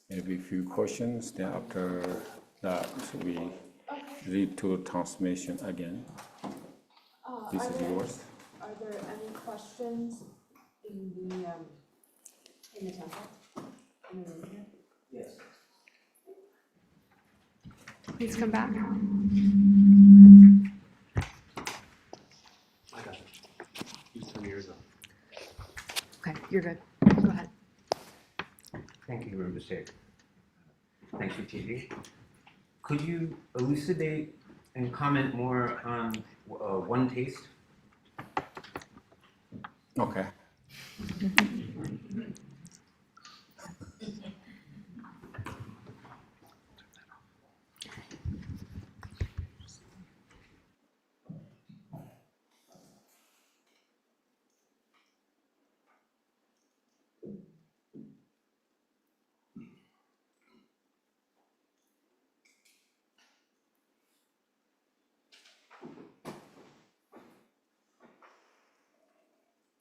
Maybe a few questions. Then after that, we read to transmission again. This is yours. Are there any questions in the temple? In the room here? Yes. Please come back. I got it. Just turn yours on. Okay, you're good. Go ahead. Thank you, Rinpoche. Thanks for teaching. Could you elucidate and comment more on one taste? Okay.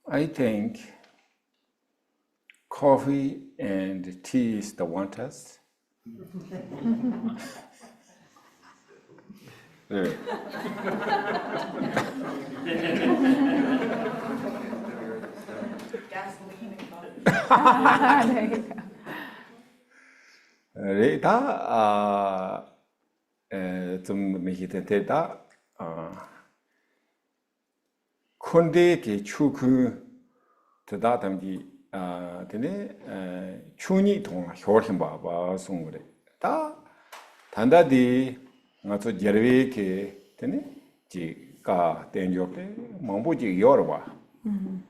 I think coffee and tea is the one test. Really. Gasoline and coffee. There you go. Rita, 좀 미히테테다, 콘데 게 추그 드다 담지 되네 추니 동 효림 바바 송그래 다 단다디 나도 제르베 게 되네 지가 땡조페 망보지 요르바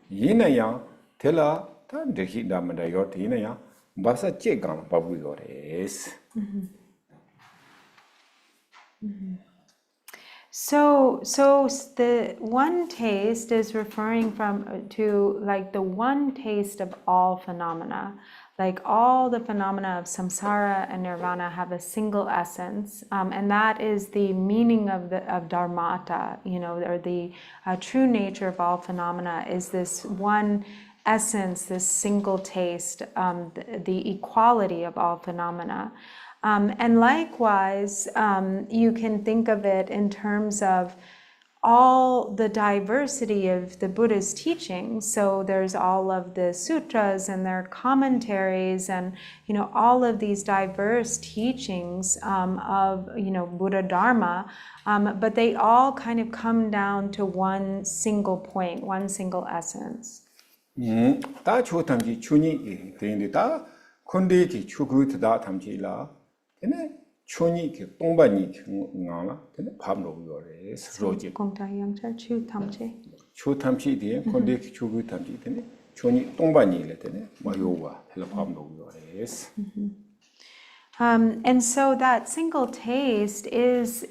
이나야 텔라 다 데히 담다 요 이나야 바사 쩨강 바부 요레스. So the one taste is referring to like the one taste of all phenomena. Like all the phenomena of samsara and nirvana have a single essence, and that is the meaning of dharmata, or the true nature of all phenomena is this one essence, this single taste, the equality of all phenomena. And likewise, you can think of it in terms of all the diversity of the Buddha's teachings. So there's all of the sutras and their commentaries and, all of these diverse teachings of, Buddha Dharma, but they all kind of come down to one single point, one single essence. 다 추탐지 추니 되는데 다 콘데기 추구다 담지라 되네 추니 그 똥바니 응아라 되네 밥로 요래 스로지 공타양차 추탐체. 추탐지 뒤에 콘데기 추구 담지 되네 추니 똥바니래 되네 마요와 해서 밥로 요래. And so that single taste is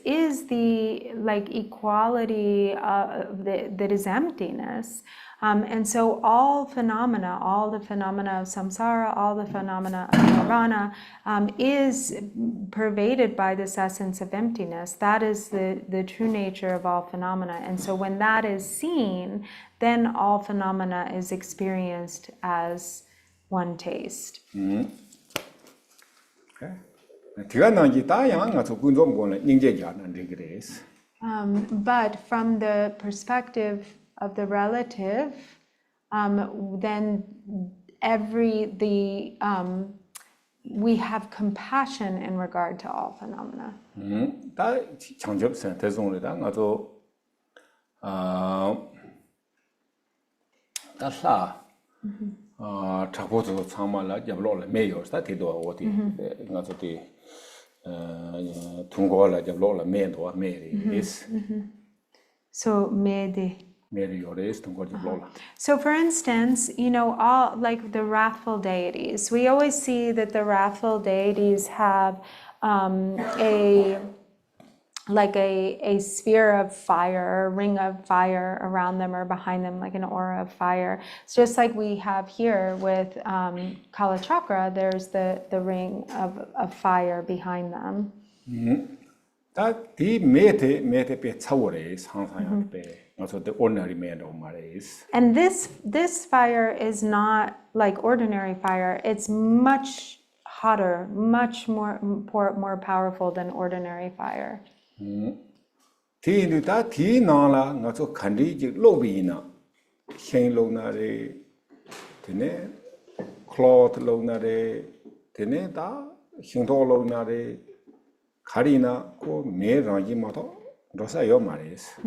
the like equality that is emptiness. And so all the phenomena of samsara, all the phenomena of nirvana is pervaded by this essence of emptiness. That is the true nature of all phenomena. And so when that is seen, then all phenomena is experienced as one taste. But from the perspective of the relative, then we have compassion in regard to all phenomena. 다 창조성 대성이다. 나도 다사 작보도 참말라 잡로라 메요스다 되도 어디 나도디 통고라 잡로라 메도 메리스 So mede. 메리오레스 통고 잡로라. So for instance, you know, all like the wrathful deities, we always see that the wrathful deities have a sphere of fire, a ring of fire around them or behind them, like an aura of fire. It's just like we have here with Kala Chakra, there's the ring of fire behind them. 다디 메테 배 차오레 상상할 때 also the ordinary man of Marais. And this fire is not like ordinary fire. It's much hotter, much more powerful than ordinary fire. 디 다 디나라 나서 간디지 로비나 셴로나레 되네 클로트 로나레 되네 다 싱도로나레 가리나 고 메라지마도 로사요 마레스.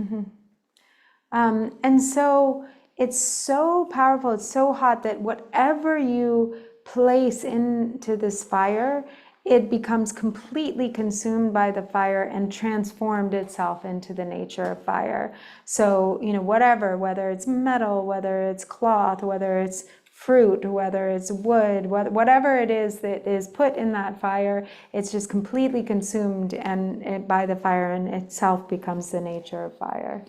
And so it's so powerful, it's so hot that whatever you place into this fire, it becomes completely consumed by the fire and transformed itself into the nature of fire. So, you know, whether it's metal, whether it's cloth, whether it's fruit, whether it's wood, whatever it is that is put in that fire, it's just completely consumed by the fire and itself becomes the nature of fire.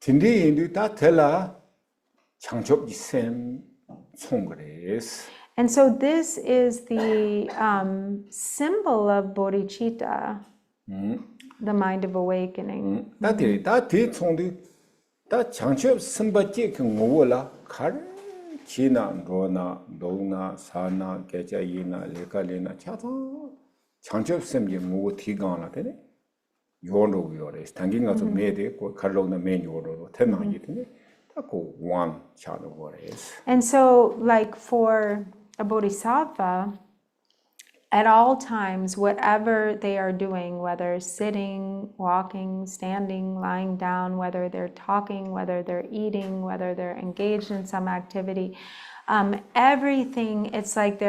딘디 다 텔라 창조기 셈 총그레스. And so this is the symbol of bodhicitta, the mind of awakening. 다디 다디 총디 다 창조 선바지 그 뭐라 칼 지나 로나 노나 사나 계자이나 레칼레나 차다 창조 셈이 뭐 티가나 되네. 요로 요레스 당긴가서 메데 고 칼로나 메뉴로 테나기 되네. 다고 원 차도 거레스. And so, like for a bodhisattva, at all times, whatever they are doing, whether sitting, walking, standing, lying down, whether they're talking, whether they're eating, whether they're engaged in some activity, everything, it's like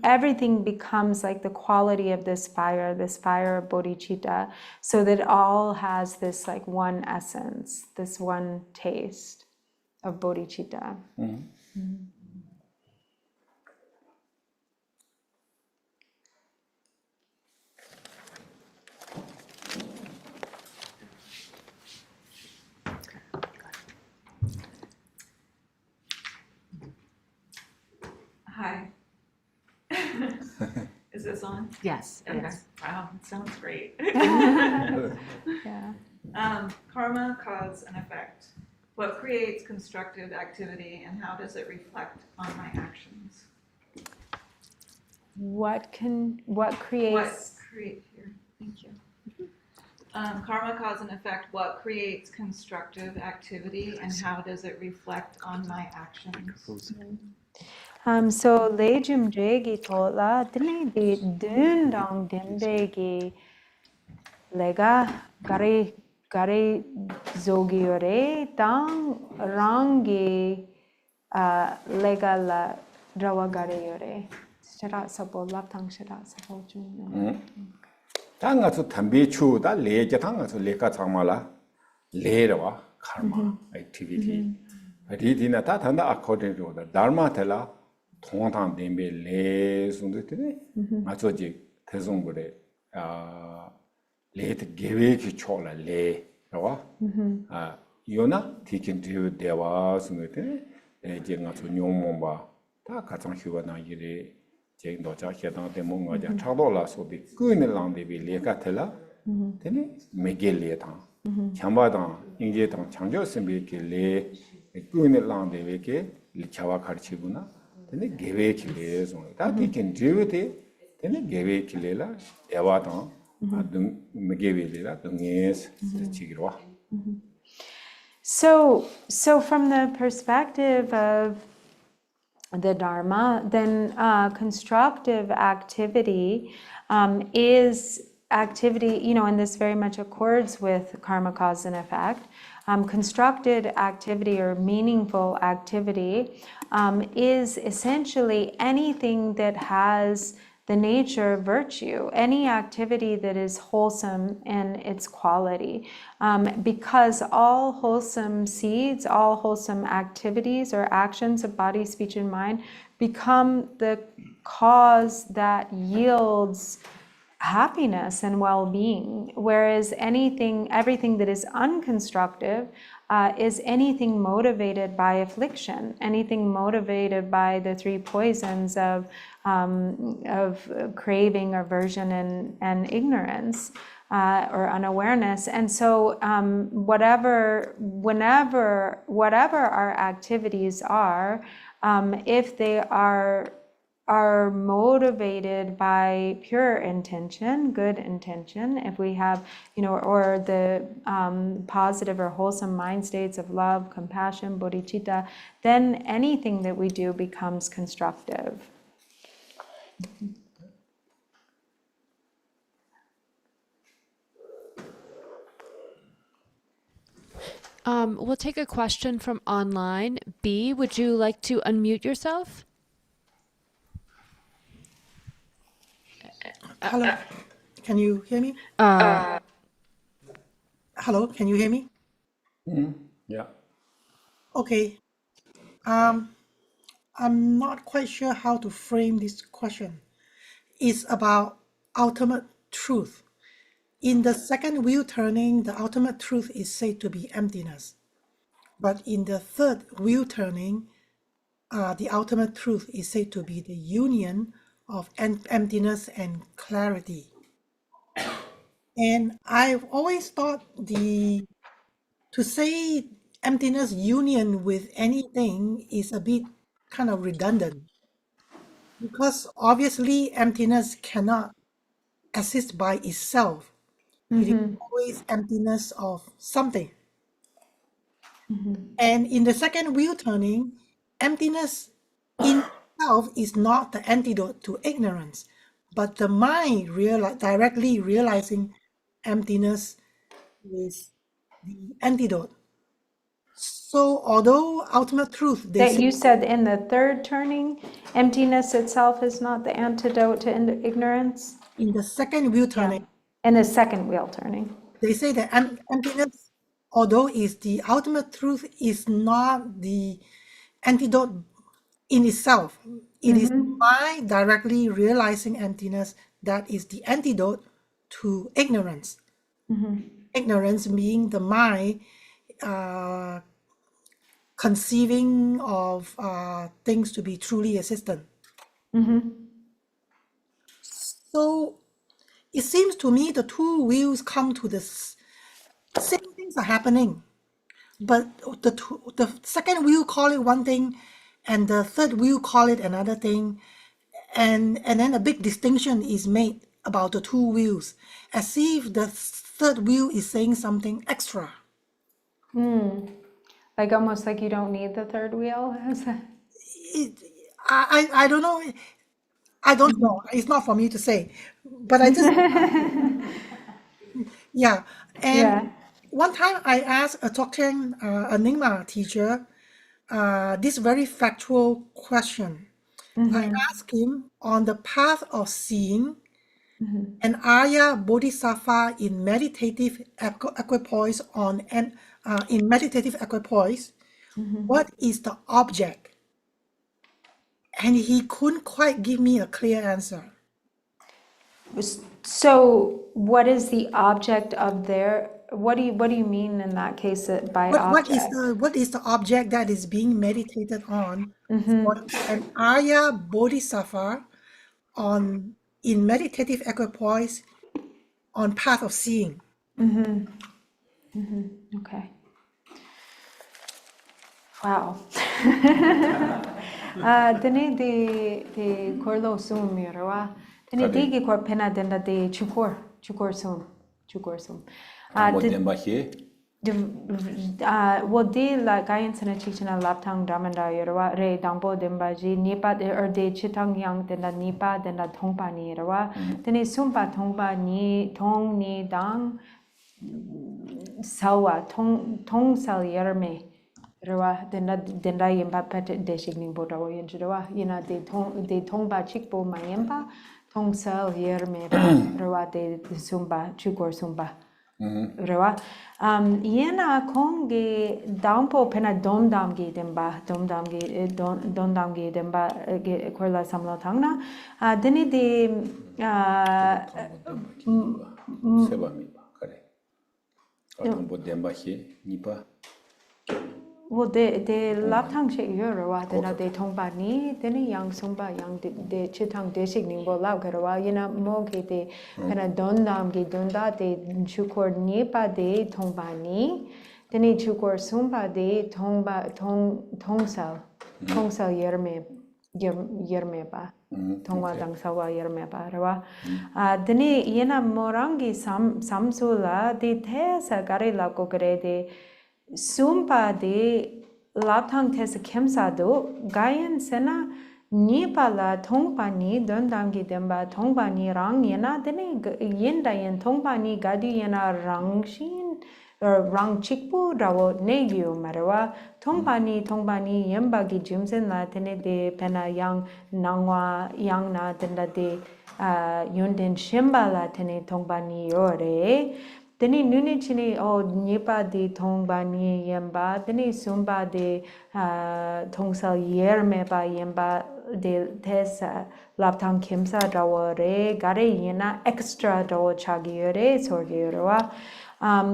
everything becomes like the quality of this fire of bodhicitta, so that it all has this like one essence, this one taste of bodhicitta. Hi. Is this on? Yes, it Okay. is. Wow, it sounds great. Yeah. Karma, cause and effect. What creates constructive activity and how does it reflect on my actions? What creates? What create here? Thank you. Karma, cause and effect. What creates constructive activity and how does it reflect on my actions? So lejum dregi tola dine di dun dong dimbegi lega gare zogiore tang rangi lega la drawa gare yore. Shara sabo laptang shara sabo jun. 당가서 담배추 다 레제 당가서 레가 장마라 레라와 karma activity. 리디나 다 단다 according dharma 통탕 dembe le sun데 맞죠지 대성거래 레트 계획이 초라 레 라와 요나 티킨 드유 대와 sun데 제가 존용몬바 다 가장 휴가나 일에 제 노자 해당 때문 거자 차도라 소비 꾸는 랑데비 레가텔라 되네 메겔레다 참바다 인제당 창조 선비께 꾸는 랑데비께 리차와 가르치구나 되네 계획이래서 다 티킨 드유데 되네 계획이래라 대화당 아등 메게벨레라 등에서 지기로 So from the perspective of the Dharma, then constructive activity is activity, and this very much accords with karma, cause, and effect. Constructed activity or meaningful activity is essentially anything that has the nature of virtue, any activity that is wholesome in its quality. Because all wholesome seeds, all wholesome activities or actions of body, speech, and mind become the cause that yields happiness and well-being, whereas everything that is unconstructive is anything motivated by affliction, anything motivated by the three poisons of craving, aversion, and ignorance. Or unawareness. And so whatever our activities are, if they are motivated by pure intention, good intention, if we have, or the positive or wholesome mind states of love, compassion, bodhicitta, then anything that we do becomes constructive. We'll take a question from online. B, would you like to unmute yourself? Hello, can you hear me? Hello, can you hear me? Yeah. Okay. I'm not quite sure how to frame this question. It's about ultimate truth. In the second wheel turning, the ultimate truth is said to be emptiness. But in the third wheel turning, the ultimate truth is said to be the union of emptiness and clarity. And I've always thought to say emptiness union with anything is a bit kind of redundant, because obviously emptiness cannot exist by itself. It is always emptiness of something. And in the second wheel turning, emptiness in itself is not the antidote to ignorance, but the mind directly realizing emptiness is the antidote. So although ultimate truth, they That say you said in the third turning, emptiness itself is not the antidote to ignorance? in the second wheel turning, In the second wheel turning. they say that emptiness, although is the ultimate truth, is not the antidote in itself. It is by directly realizing emptiness that is the antidote to ignorance. Ignorance being the mind conceiving of things to be truly existent. So it seems to me the two wheels come to the same things are happening, but the second wheel call it one thing, and the third wheel call it another thing, and then a big distinction is made about the two wheels, as if the third wheel is saying something extra. Like almost like you don't need the third wheel? I don't know. I don't know. It's not for me to say, but I just yeah. And Yeah. one time I asked a Dzogchen, a Nyingma teacher, this very factual question. I asked him, on the path of seeing, an Arya Bodhisattva in meditative equipoise what is the object? And he couldn't quite give me a clear answer. So what is the object of their, what do you mean in that case by object? What is the object that is being meditated on for an Arya Bodhisattva in meditative equipoise on path of seeing? Okay. Wow. Dene de corlo sum mirwa. Dene digi cor pena denda de chukor sum. 뭐 덴바히 Well, de la gayan sana chichana laptang damanda yorwa re dampo dembaji nipa or de chitang yang denda nipa denda thongpa ni yorwa tene sumpa thongpa ni thong ni dang sawa thong sal yerme Rawa denda yemba pet designing botawo yenjwa yena de thongpa chikpo mayemba thong sal yerme rawa de sumba chukor sumba Rawa yena konge dampo pena domdamgi demba domdamgi demba korla samlo thangna deni de Seba mipa kare. Katambo demba he nipa. well de laptang che yorowa dena de thongba ni deni yang sumba yang de chitang designing bo law karawa yena moge de pena dondamgi donda de chukor nipa de thongba ni deni chukor sumba de thongsal yerme ba thongwa dangsawa yerme ba rawa deni yena morangi samsula de thesa gare la ko kare de sumpa de laptang thesa kemsa do gayan sena nipa la thongpa ni dondangi demba thongpa ni rang yena deni yenda yen thongpa ni gadi yena rangshin rang chikpu rawo negyo marwa thongpa ni yemba gi jimsen la tene de pena yang nangwa yang na tenda de yunden shimba la tene thongpa ni yore Teni nuni chini nipa de thongba ni yemba, teni sumba de thongsal yerme ba yemba de tesa laptang kimsa dawo re, gare yena extra dawo chagi yore, sorgi yore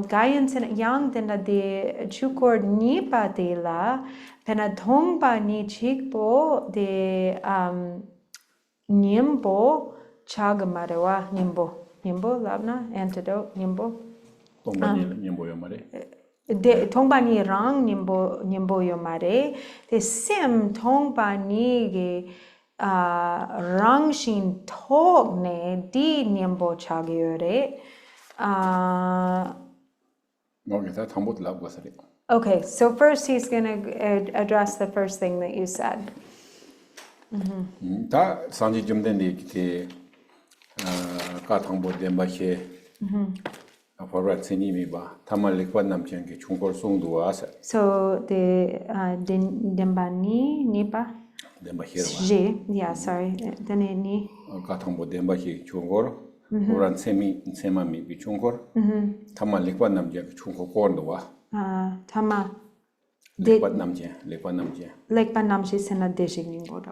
gayan sena yang tena de chukor nipa de la, pena thongba ni chikpo de Ningpo chagamarewa Ningpo labna antidote Ningpo de thongba ni rang Ningpo yomare de sim thongba ni ge rang shin thog ne di Ningpo chagyore Okay, so first he's going to address the first thing that you said. 다 산지 좀 된데 기대 가탕보 덴바케 forward 봐. 타말릭 관남지한 게 중골 송도 와서. So the dembani nipa. 덴바케로. Yeah, sorry. Dene ni. 가탕보 덴바케 중골. 오란 세마미 비 중골. 타말릭 관남지한 게 중골 고원도 와. Tama. Lekpan namje. Lekpan namje sena designing board.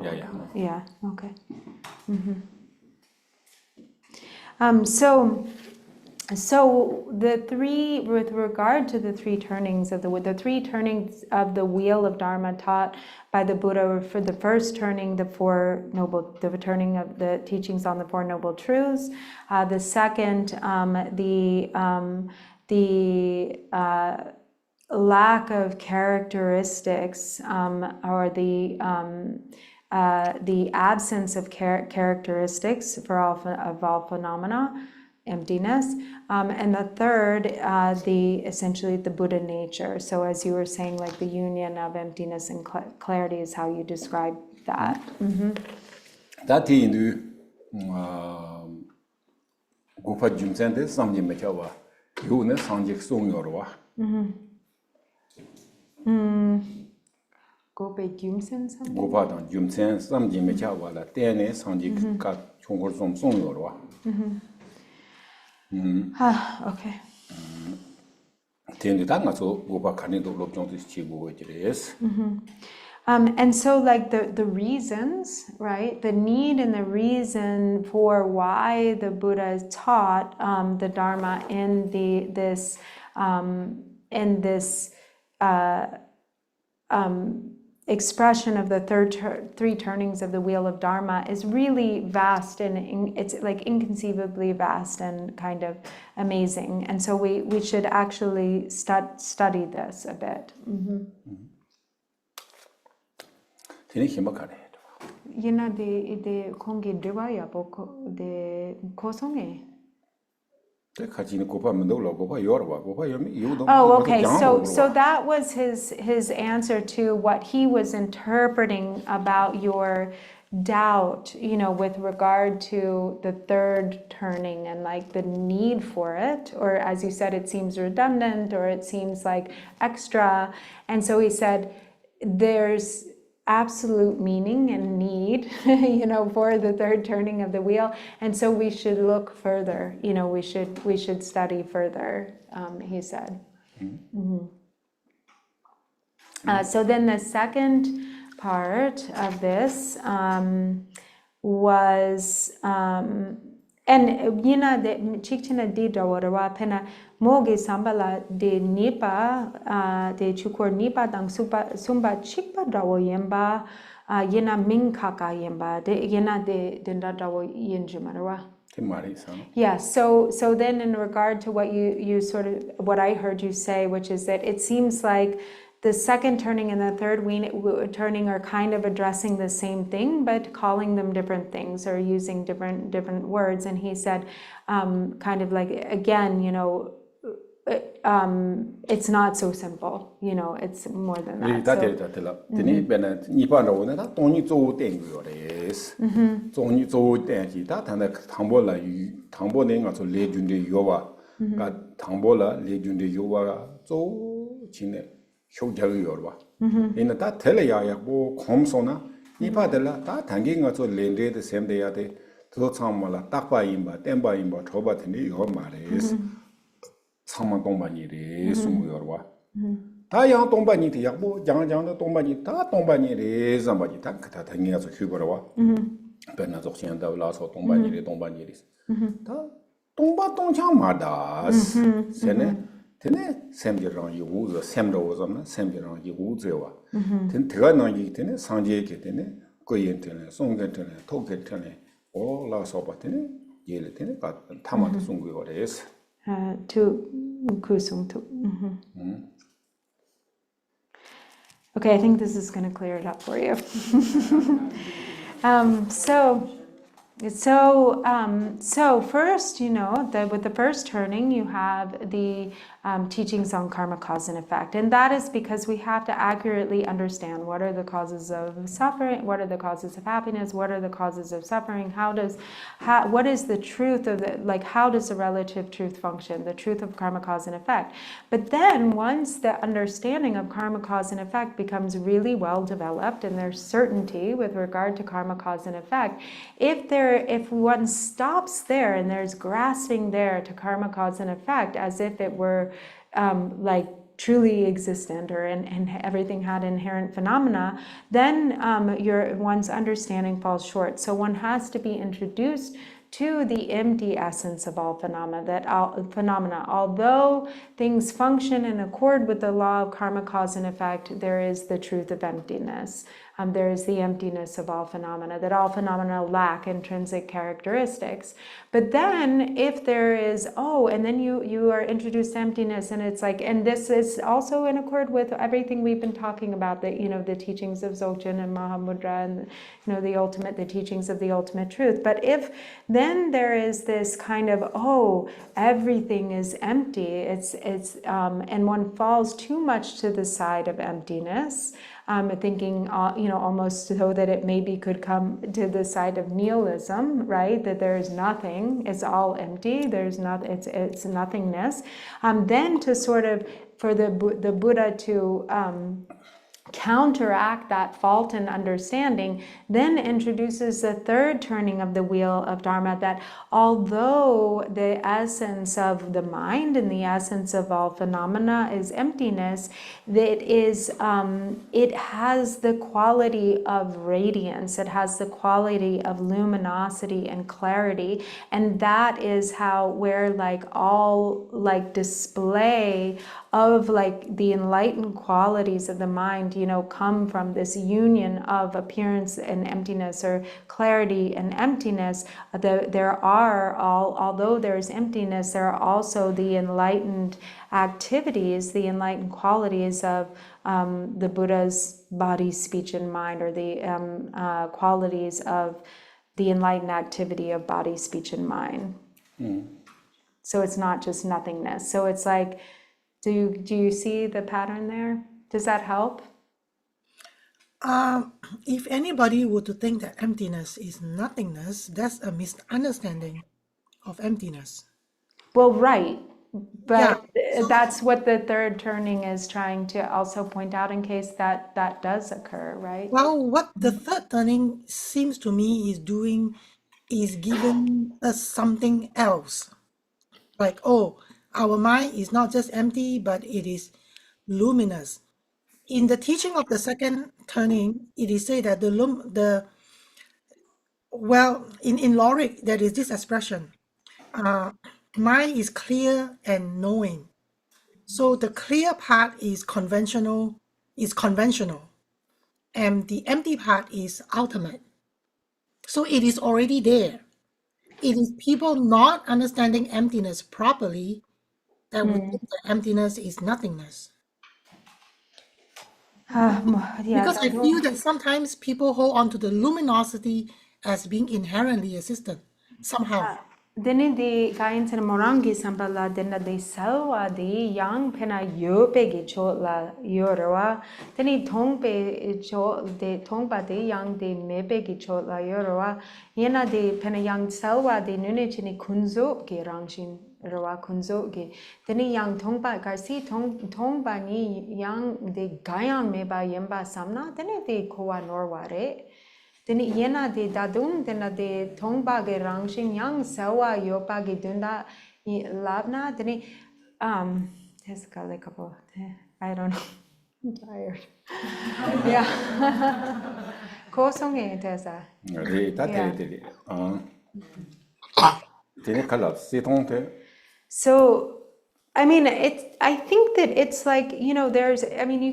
Yeah, okay. So the three, with regard to the three turnings of the wheel of Dharma taught by the Buddha for the first turning, the turning of the teachings on the Four Noble Truths. The second, the lack of characteristics or the absence of characteristics of all phenomena, emptiness, and the third, essentially the Buddha nature. So as you were saying, like the union of emptiness and clarity is how you describe that. Dati indu gopa jumsende samji mechawa yune sanjik songyorwa. Gopa jumsen samji? Gopa dan jumsen samji mechawa la tene sanjik ka chongor som songyorwa. Okay. Tene da ngaso gopa kanido lobjong chibu wejires. And so like the reasons, right? The need and the reason for why the Buddha taught the Dharma in this expression of the three turnings of the wheel of Dharma is really vast, and it's like inconceivably vast and kind of amazing. And so we should actually study this a bit. Yena de kongi dewa ya boko de kosonge. Oh, okay. So that was his answer to what he was interpreting about your doubt, with regard to the third turning and like the need for it, or as you said, it seems redundant or it seems like extra. And so he said, there's absolute meaning and need, for the third turning of the wheel, and so we should look further. We should study further. He said. So then the second part of this was and the chikchina di dawara pena mogi sambala de nipa de chukor nipa dang sumba chikpa dawo yemba ming kaka yemba de de dawo yinjumarawa. Yeah, so then in regard to what you sort of, what I heard you say, which is that it seems like the second turning and the third turning are kind of addressing the same thing, but calling them different things or using different words. And he said, kind of like, again, it's not so simple, it's more than that. In that teleya, Comsona, Nipadella, that hanging at Lende, the same day at the Totsamala, Takpa imba, Temba imba, Trobat, and your mares, Samatombaniri, Sumuyorwa. Tayan Tombaniti, Yabo, Jan Tombanita, Tombani, somebody tankata, hanging as a Huberwa, Benazoxian, the last of Tombaniris. Tomba Tonchamadas, Sene. Tene sembiran yuza semdozamna sembiran yuzewa ten tegana yitene sanje ketene koyentene songentene tokentene o la sobatene yeletene ka tamata sunguyores to kusung to. Okay, I think this is going to clear it up for you. So first, with the first turning, you have the teachings on karma, cause, and effect. And that is because we have to accurately understand what are the causes of suffering, what are the causes of happiness, what are the causes of suffering, what is the truth of it, like how does the relative truth function, the truth of karma, cause, and effect. But then once the understanding of karma, cause, and effect becomes really well developed and there's certainty with regard to karma, cause, and effect, if one stops there and there's grasping there to karma, cause, and effect as if it were like truly existent and everything had inherent phenomena, then one's understanding falls short. So one has to be introduced to the empty essence of all phenomena. Although things function in accord with the law of karma, cause, and effect, there is the truth of emptiness. There is the emptiness of all phenomena, that all phenomena lack intrinsic characteristics. But then if there is, and then you are introduced to emptiness, and it's like, and this is also in accord with everything we've been talking about, the teachings of Dzogchen and Mahamudra and, the teachings of the ultimate truth. But if then there is this kind of, everything is empty, and one falls too much to the side of emptiness, thinking, almost so that it maybe could come to the side of nihilism, right? That there is nothing, it's all empty, there's not, it's nothingness. Then to sort of, for the Buddha to counteract that fault in understanding, then introduces the third turning of the wheel of Dharma, that although the essence of the mind and the essence of all phenomena is emptiness, that it has the quality of radiance, it has the quality of luminosity and clarity, and that is where all display of the enlightened qualities of the mind, come from this union of appearance and emptiness, or clarity and emptiness. Although there's emptiness, there are also the enlightened activities, the enlightened qualities of the Buddha's body, speech, and mind, or the qualities of the enlightened activity of body, speech, and mind. So it's not just nothingness. So it's like, do you see the pattern there? Does that help? If anybody were to think that emptiness is nothingness, that's a misunderstanding of emptiness. Well, right. Yeah. But that's what the third turning is trying to also point out in case that does occur, right? Well, what the third turning seems to me is doing is giving us something else. Like, oh, our mind is not just empty, but it is luminous. In the teaching of the second turning, it is said that in Logic, there is this expression, mind is clear and knowing. So the clear part is conventional, and the empty part is ultimate. So it is already there. It is people not understanding emptiness properly that we think that emptiness is nothingness. Yeah, Because I feel that sometimes people hold on to the luminosity as being inherently existent somehow. Dini di kain sen morangi sambala dina di salwa di yang pena yope gi chotla yorwa. Dini tongpe chot de tongpa di yang di mebe gi chotla yorwa. Yena di pena yang salwa di nune chini kunzo gi rangshin rawa kunzo gi. Dini yang tongpa karsi tongpa ni yang di gayang meba yemba samna dini di kowa norwa re. Dini yena de dadun dina de tongba ge rangshin yang sawa yopa ge dunda labna dini teskale kapo I don't know. I'm tired. Yeah. Kosonge tesa. 리 다테리 되네 칼라 시통테 So, I mean, I think that it's like, you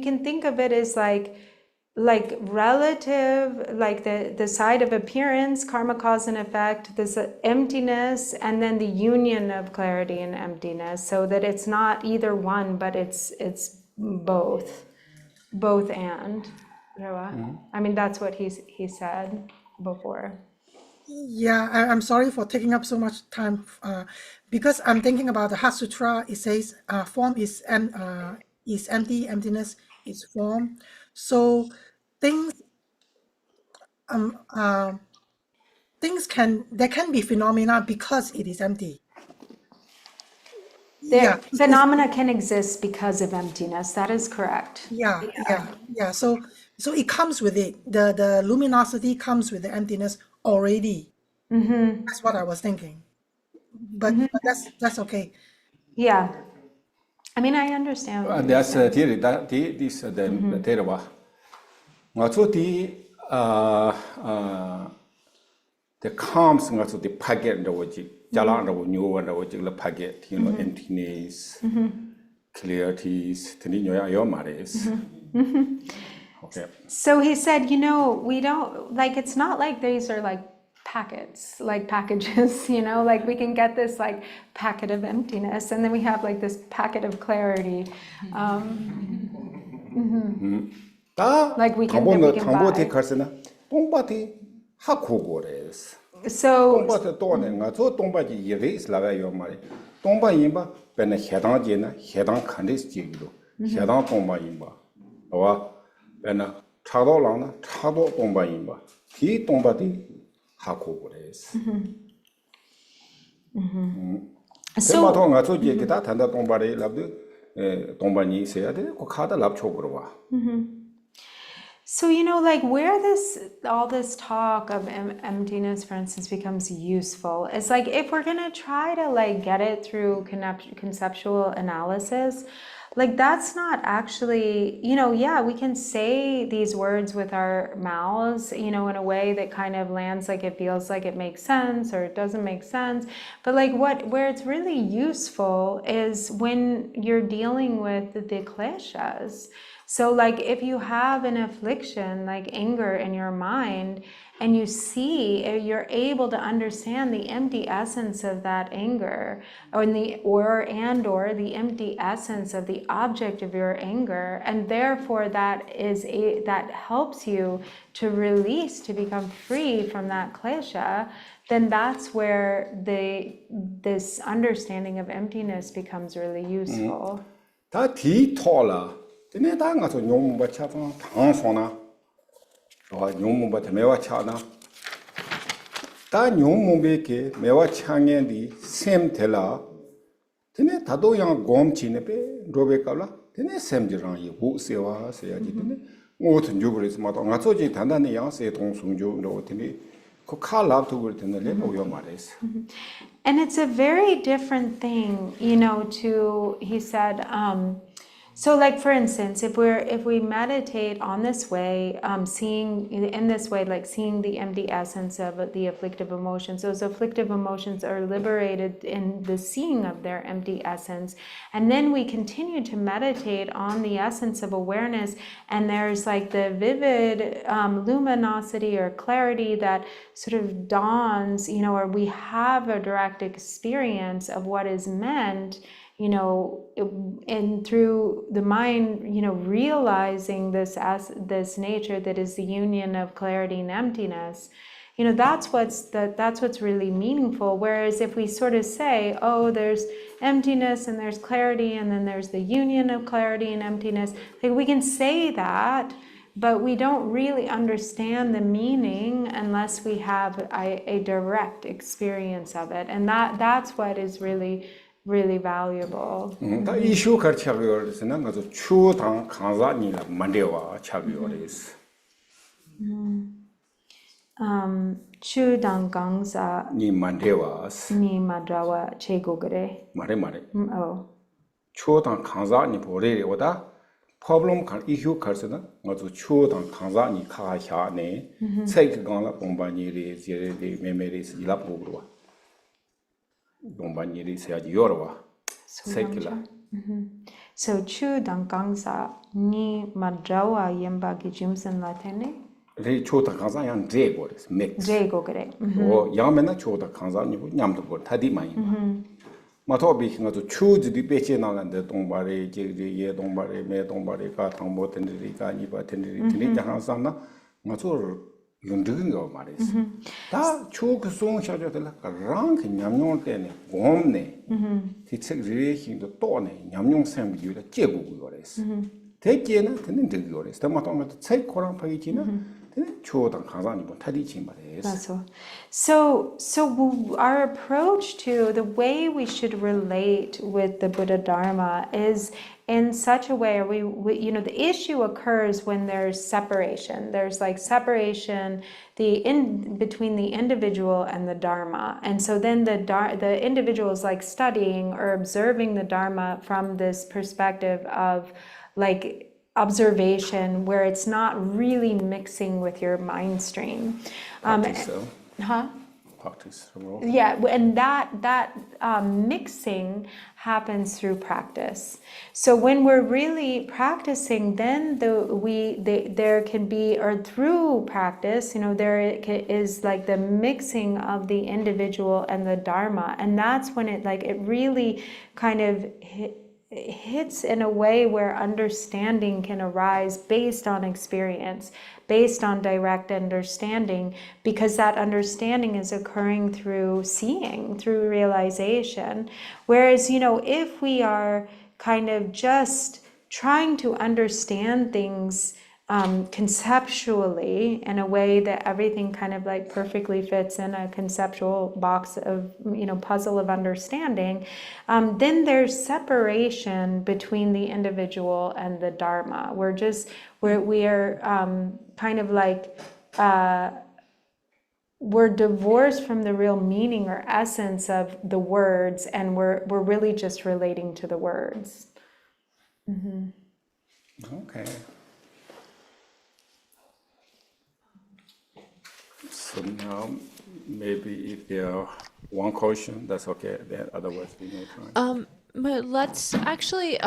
can think of it as like relative, like the side of appearance, karma, cause and effect, this emptiness, and then the union of clarity and emptiness, so that it's not either one, but it's both and. I mean, that's what he said before. Yeah, I'm sorry for taking up so much time because I'm thinking about the Heart Sutra. It says form is empty, emptiness is form. So things there can be phenomena because it is empty. Yeah, Phenomena can exist because of emptiness. That is correct. yeah. So it comes with it. The luminosity comes with the emptiness already. That's what I was thinking. But that's okay. Yeah. I mean, I understand. what you're that's saying. theory that this the theory ba ngacho di the calms ngacho di paget ndo ji jala ndo nyu ndo ji la paget emptiness clarities tini nyo ya yo mares okay. So he said, we don't, like, it's not like these are like packets, like packages, like we can get this like packet of emptiness and then we have like this packet of clarity. Like we can buy. So So, like where all this talk of emptiness, for instance, becomes useful is like if we're going to try to like get it through conceptual analysis, like that's not actually, yeah, we can say these words with our mouths, in a way that kind of lands like it feels like it makes sense or it doesn't make sense. But like where it's really useful is when you're dealing with the kleshas. So like if you have an affliction like anger in your mind, and you see, you're able to understand the empty essence of that anger, or the empty essence of the object of your anger, and therefore that helps you to release, to become free from that klesha, then that's where this understanding of emptiness becomes really useful. 다 디토라. 근데 다 가서 용문 받쳐서 당소나. 용문 받쳐 매와 차나. 다 용문 베게 매와 창엔디 셈 될라. 근데 다도 양 곰치네 베 로베깔라. 근데 셈지랑 이 고세와 세야지. 근데 모든 주부리스 마도 가서지 단단히 양세 동송조로 근데 그 칼랍도 그랬는데 오요 말했어. And it's a very different thing, he said, so like for instance, if we meditate on this way, seeing in this way, like seeing the empty essence of the afflictive emotions, those afflictive emotions are liberated in the seeing of their empty essence. And then we continue to meditate on the essence of awareness, and there's like the vivid luminosity or clarity that sort of dawns, or we have a direct experience of what is meant, and through the mind, realizing this nature that is the union of clarity and emptiness, that's what's really meaningful. Whereas if we sort of say, oh, there's emptiness and there's clarity, and then there's the union of clarity and emptiness, like we can say that, but we don't really understand the meaning unless we have a direct experience of it, and that's what is really valuable. 다 이슈 가르쳐요르스는 가서 추당 강사니라 만데와 차비요르스. 추당 강사 니 만데와스. 니 마drawa 체고그래. 말해. Oh. 추당 강사니 보레오다 problem 간 이슈 가르스는 가서 추당 강사니 카샤네. 세게 강라 공바니리 제레리 메메리스 일랍고로. 동반일이 세야지 열어와 세킬라. So chu dangangsa ni madrawa yemba ki jimsen latene. 레 초다 강사 양 제고레스 믹스. 제고 그래. 오 양면나 초다 강사니고 냠도 거 다디 많이. 마토비 hin가도 추지디 베체 나는데 동바레 제제 동바레 매 동바레가 당보 텐리가 니바 텐리 텐리 장상나 마토 윤드는 거 말했어. 다 추그 송샤저들 랑 냠용 때네 곰네. 티책 리레히도 또네 냠용 샘비유다 제고고 그랬어. 대기에는 듣는 득이 그랬어. 다마토가 책 코랑 파기지나 되는 추어당 강사님 뭐 타디지 말했어. That's all. So our approach to the way we should relate with the Buddha Dharma is in such a way, we the issue occurs when there's separation. There's like separation between the individual and the Dharma. And so then the individual is like studying or observing the Dharma from this perspective of like observation, where it's not really mixing with your mind stream. Practice. Yeah, and that mixing happens through practice. So when we're really practicing, then there can be, or through practice, there is like the mixing of the individual and the Dharma, and that's when it really kind of hits in a way where understanding can arise based on experience, based on direct understanding, because that understanding is occurring through seeing, through realization. Whereas, if we are kind of just trying to understand things conceptually in a way that everything kind of like perfectly fits in a conceptual box of, puzzle of understanding, then there's separation between the individual and the Dharma. We are kind of like, we're divorced from the real meaning or essence of the words, and we're really just relating to the words. Mm-hmm. Okay. So now, maybe if there are one question, that's okay. Then otherwise, we no time. But let's actually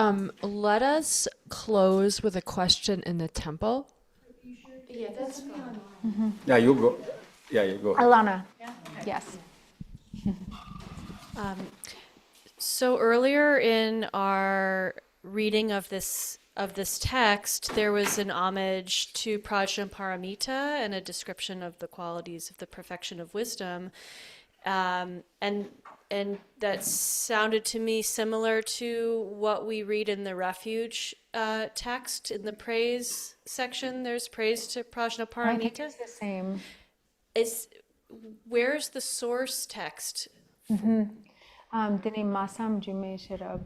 let us close with a question in the temple? Yeah, that's fine. Yeah, you go. Yeah, you go. Alana. Yes. So earlier in our reading of this text, there was an homage to Prajnaparamita and a description of the qualities of the perfection of wisdom, and that sounded to me similar to what we read in the refuge text in the praise section. There's praise to I think Prajnaparamita. it's the same. Where's the source text? Dini masam jume shira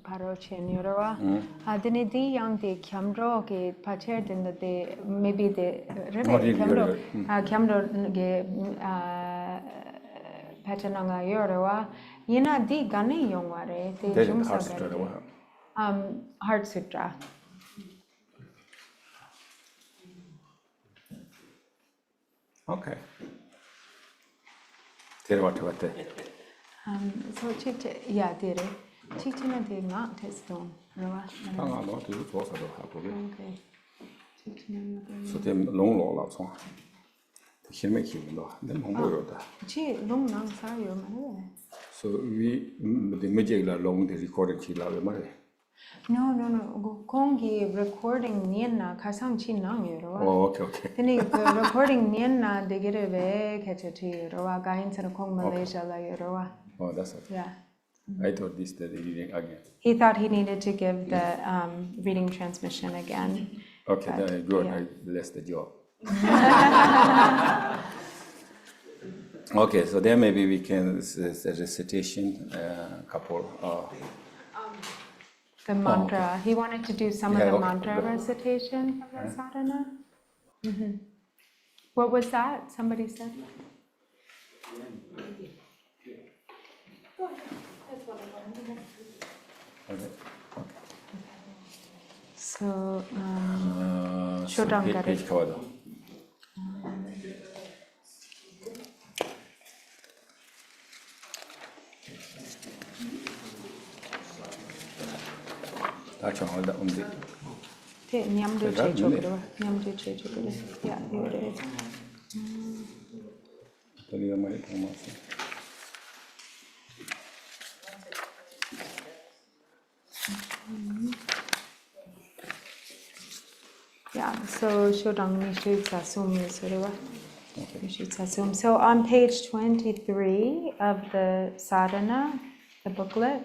paro chen yorowa. Dini di yang di kyamro ke pacher din de maybe the really, kyamro really. kyamro ge pachananga yorowa. Yina di gani yongware te There's jumsa Heart Sutra. gare. Heart Sutra. Okay. Tell what about that. So chit yeah dire. Chitina de not teston. Rowa. Hang on, what do you talk about? Okay. Chitina So them long law so. The here make him law. Then Mongo. Chi long nang sa yo mane. So we the magic long the recording chi la mare. No. Kongi recording nienna kasang chi nang yoro. Oh, okay. Tini recording nienna de gere ve kachati rowa gain sana kong Malaysia la yoro. Oh, that's okay. Yeah. I thought this the reading again. He thought he needed to give the reading transmission again. Okay, But, then good. yeah. I bless the job. Okay, so then maybe we can the recitation couple. The mantra. He wanted to do some Yeah, of the okay. mantra recitation of the sadhana. What was that? Somebody said? Okay. So, So Shodangari. page cover. That's all the only. Te nyamdu Is that che really? chokro. Nyamdu che chokro. Yeah, here it is. Tell you my Thomas. Yeah, so Shodang Nishu Sasum Yusuriwa. Nishu Sasum. So on page 23 of the sadhana, the booklet,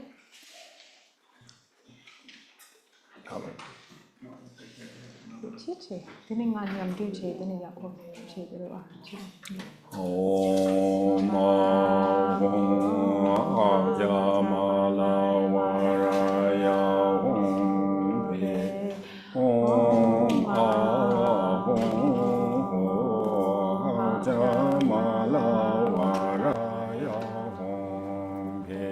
Chichi, dini nga nyamdu che, dini yakko che diriwa. Om Ajamalavaraya Om Pe Om Ajamalavaraya Om Pe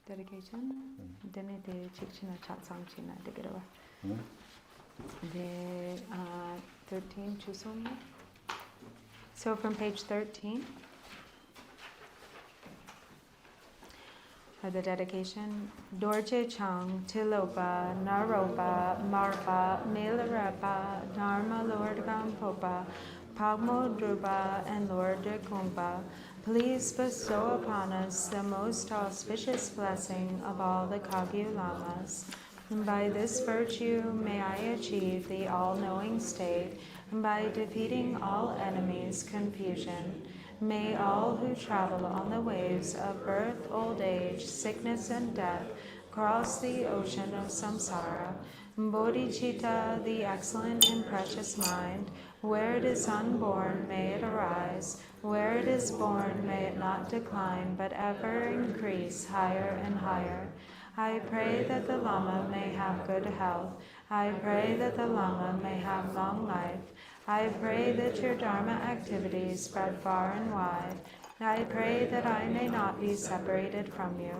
Dedication. Dene de chikchina chatsang china digirawa. The 13 chusum. So from page 13. For the dedication, Dorje Chang, Tilopa, Naropa, Marpa, Melarapa, Dharma, Lord Gampopa, Pagmo Drupa, and Lord Kumpa, please bestow upon us the most auspicious blessing of all the Kagyu Lamas. And by this virtue may I achieve the all-knowing state, and by defeating all enemies' confusion. May all who travel on the waves of birth, old age, sickness, and death cross the ocean of samsara. Bodhicitta, the excellent and precious mind, where it is unborn, may it arise. Where it is born, may it not decline, but ever increase higher and higher. I pray that the Lama may have good health. I pray that the Lama may have long life. I pray that your Dharma activities spread far and wide. I pray that I may not be separated from you.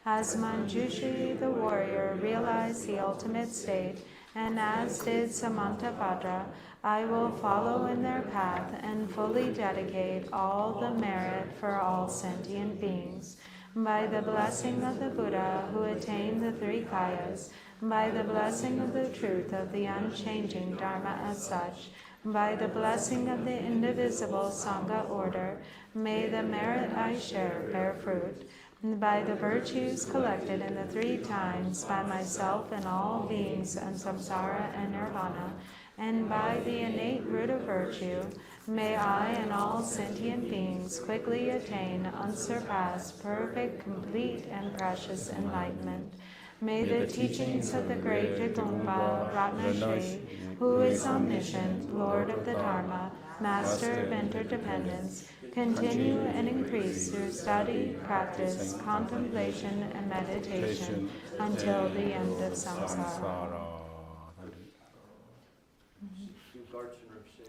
As Manjushri the warrior realized the ultimate state, and as did Samantabhadra, I will follow in their path and fully dedicate all the merit for all sentient beings. By the blessing of the Buddha who attained the three kayas, by the blessing of the truth of the unchanging Dharma as such, by the blessing of the indivisible Sangha order, may the merit I share bear fruit. By the virtues collected in the three times by myself and all beings in samsara and nirvana, and by the innate root of virtue, may I and all sentient beings quickly attain unsurpassed, perfect, complete, and precious enlightenment. May the teachings of the great Jigongpa Ratnashri, who is omniscient, Lord of the Dharma, Master of interdependence, continue and increase through study, practice, contemplation, and meditation until the end of samsara.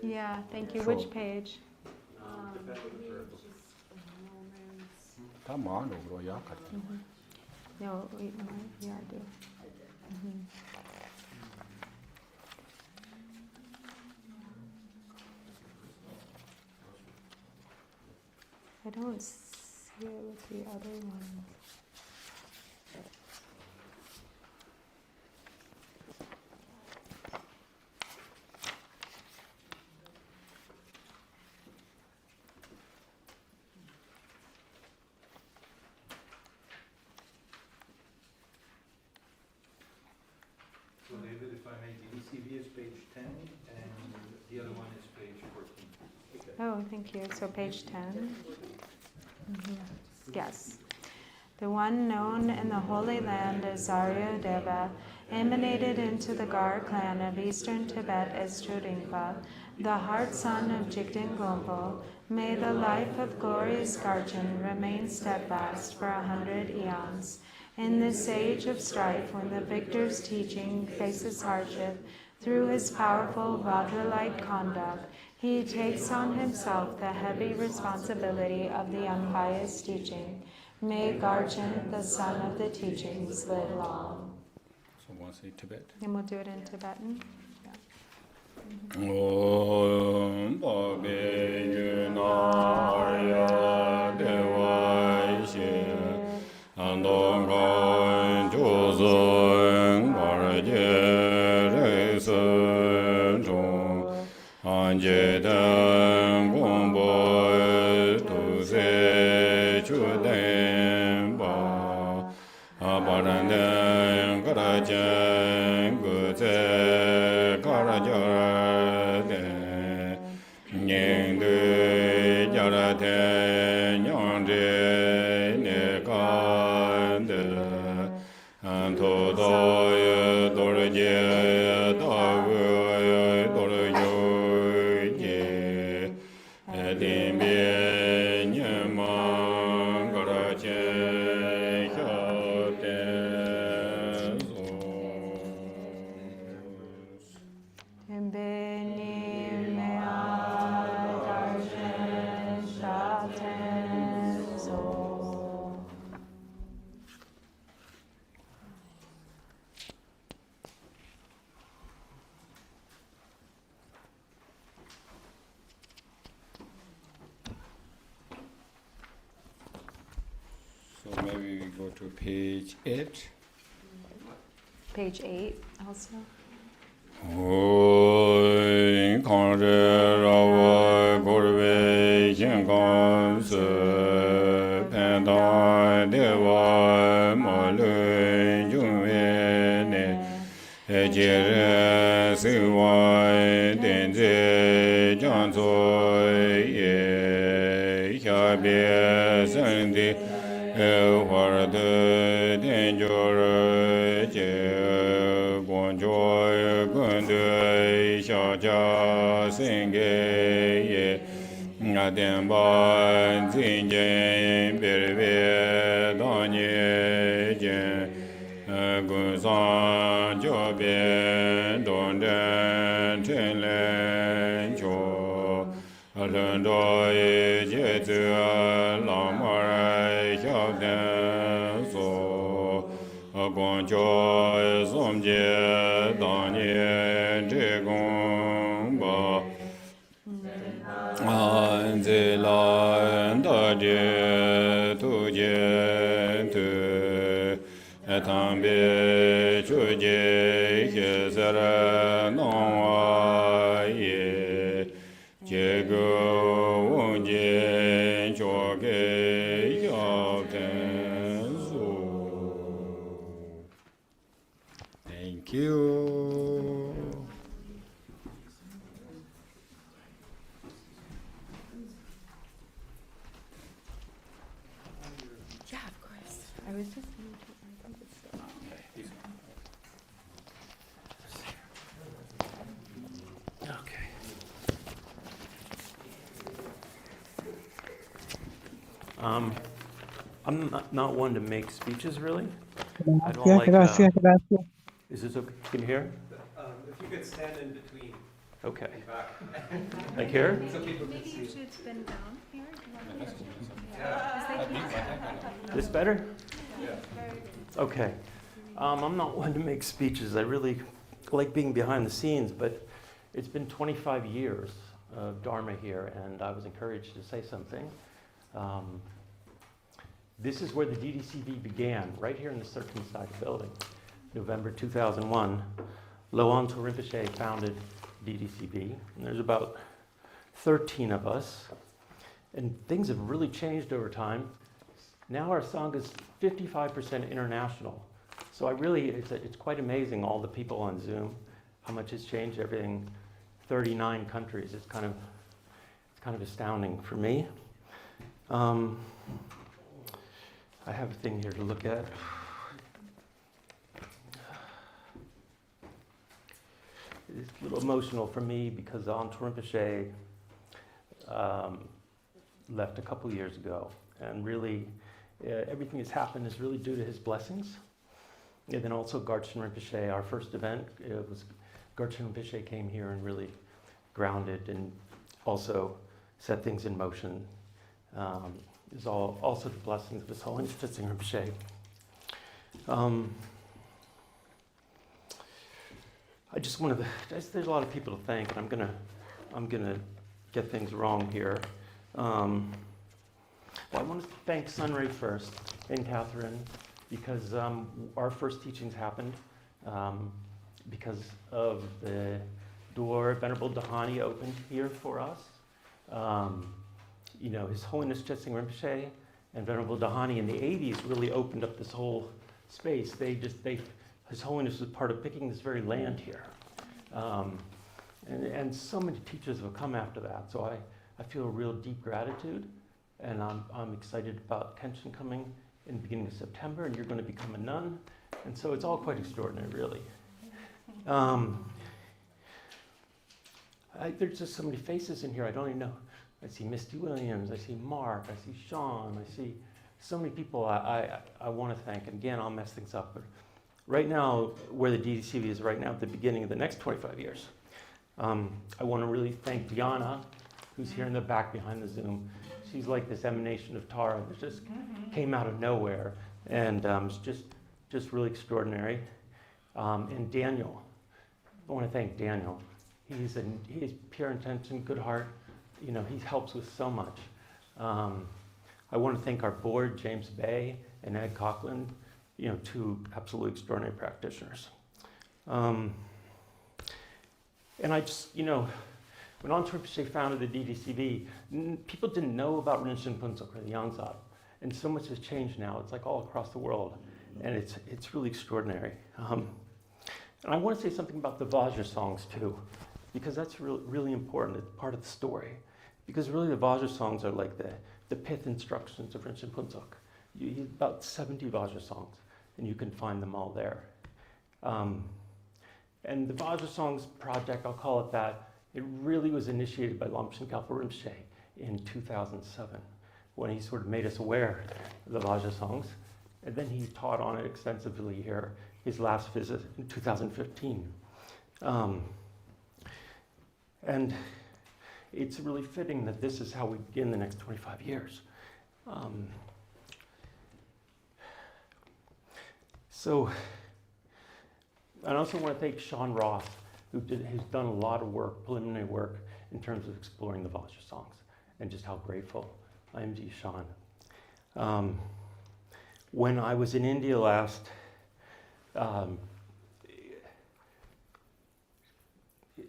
Yeah, thank you. Which page? No, yeah, I do. I don't see it with the other one. So David, if I may, the ECV is page 10 and the other one is page 14. Oh, thank you. So page 10. Yes. The one known in the Holy Land as Aryodeva, emanated into the Gar clan of eastern Tibet as Chodingpa, the heart son of Jigten Gompo. May the life of glorious Garchen remain steadfast for 100 eons. In this age of strife, when the victor's teaching faces hardship, through his powerful Vajra-like conduct, he takes on himself the heavy responsibility of the unbiased teaching. May Garchen, the son of the teachings, live long. So want to say Tibet? And we'll do it in Tibetan. Om Bhabe Yuna Arya Deva 제단 공보 도세 주된 바 아바란된 가라전 그제 가라저데 닝드 자라된 영제 내간데 안토도여 도르제 다그 도르요제 에딘비에 녀망 가라제 혀텐소 Benim me'al darshan shaten so. So maybe we go to page 8. Page 8 also. 오 강제라와 고르베 현강스 펜다 대와 몰른 중회네 에제르 스와 덴제 장소예 샤베 선디 화르드 덴조르 제 권조의 근대 샤자 생계에 나덴반 진제 베르베 다니제 군산 조변 돈된 텐렌조 런도의 제즈 라마의 샤덴소 권조의 섬제 다니엘 제공바 안젤란 다제 투제트 담배 주제 예사라 노아예 제거 원제 조게 야텐소. Thank you. Yeah, of course. I was just going to. Okay. I'm not one to make speeches, really. I don't like. Is this okay? Can you hear? If you could stand in between. Okay. Back. Like here? Maybe you should spin down here. This better? Okay. I'm not one to make speeches. I really like being behind the scenes, but it's been 25 years of Dharma here, and I was encouraged to say something. This is where the DDCV began, right here in the Circumcised building. November 2001, Loan Rinpoche founded DDCV, and there's about 13 of us, and things have really changed over time. Now our Sangha is 55% international, so it's quite amazing, all the people on Zoom, how much has changed, everything, 39 countries. It's kind of astounding for me. I have a thing here to look at. It's a little emotional for me because Aunt Rinpoche left a couple years ago, and really everything that's happened is really due to his blessings. And then also Garchen Rinpoche, our first event, Garchen Rinpoche came here and really grounded and also set things in motion. Is also the blessings of His Holiness Tenzin Rinpoche. I just want to. There's a lot of people to thank, and I'm gonna get things wrong here. Well, I want to thank Sunray first and Catherine because our first teachings happened because of the door, Venerable Dahani opened here for us. You know, His Holiness Chetsing Rinpoche and Venerable Dahani in the 80s really opened up this whole space. His Holiness was part of picking this very land here. And so many teachers have come after that. So I feel a real deep gratitude, and I'm excited about Kenshin coming in the beginning of September, and you're going to become a nun. And so it's all quite extraordinary, really. There's just so many faces in here, I don't even know. I see Misty Williams, I see Mark, I see Sean, I see so many people I want to thank. And again, I'll mess things up, but right now, where the DDCV is right now at the beginning of the next 25 years, I want to really thank Diana, who's here in the back behind the Zoom. She's like this emanation of Tara that just came out of nowhere, and it's just really extraordinary. And Daniel, I want to thank Daniel. He's pure intention, good heart. You know, he helps with so much. I want to thank our board, James Bay and Ed Coughlin, you know, two absolutely extraordinary practitioners. And I just, you know, when Anton Rinpoche founded the DDCV, people didn't know about Rinchen Puntsuk or the Yangsab. And so much has changed now. It's like all across the world. And it's really extraordinary. And I want to say something about the Vajra songs too, because that's really important. It's part of the story. Because really the Vajra songs are like the pith instructions of Rinchen Puntsuk. You have about 70 Vajra songs, and you can find them all there. And the Vajra Songs project, I'll call it that, it really was initiated by Lomchen Khalpa Rinpoche in 2007, when he sort of made us aware of the Vajra Songs. And then he taught on it extensively here, his last visit in 2015. And it's really fitting that this is how we begin the next 25 years. So, I also want to thank Sean Ross, who's done a lot of work, preliminary work, in terms of exploring the Vajra songs, and just how grateful I am to you, Sean. When I was in India last,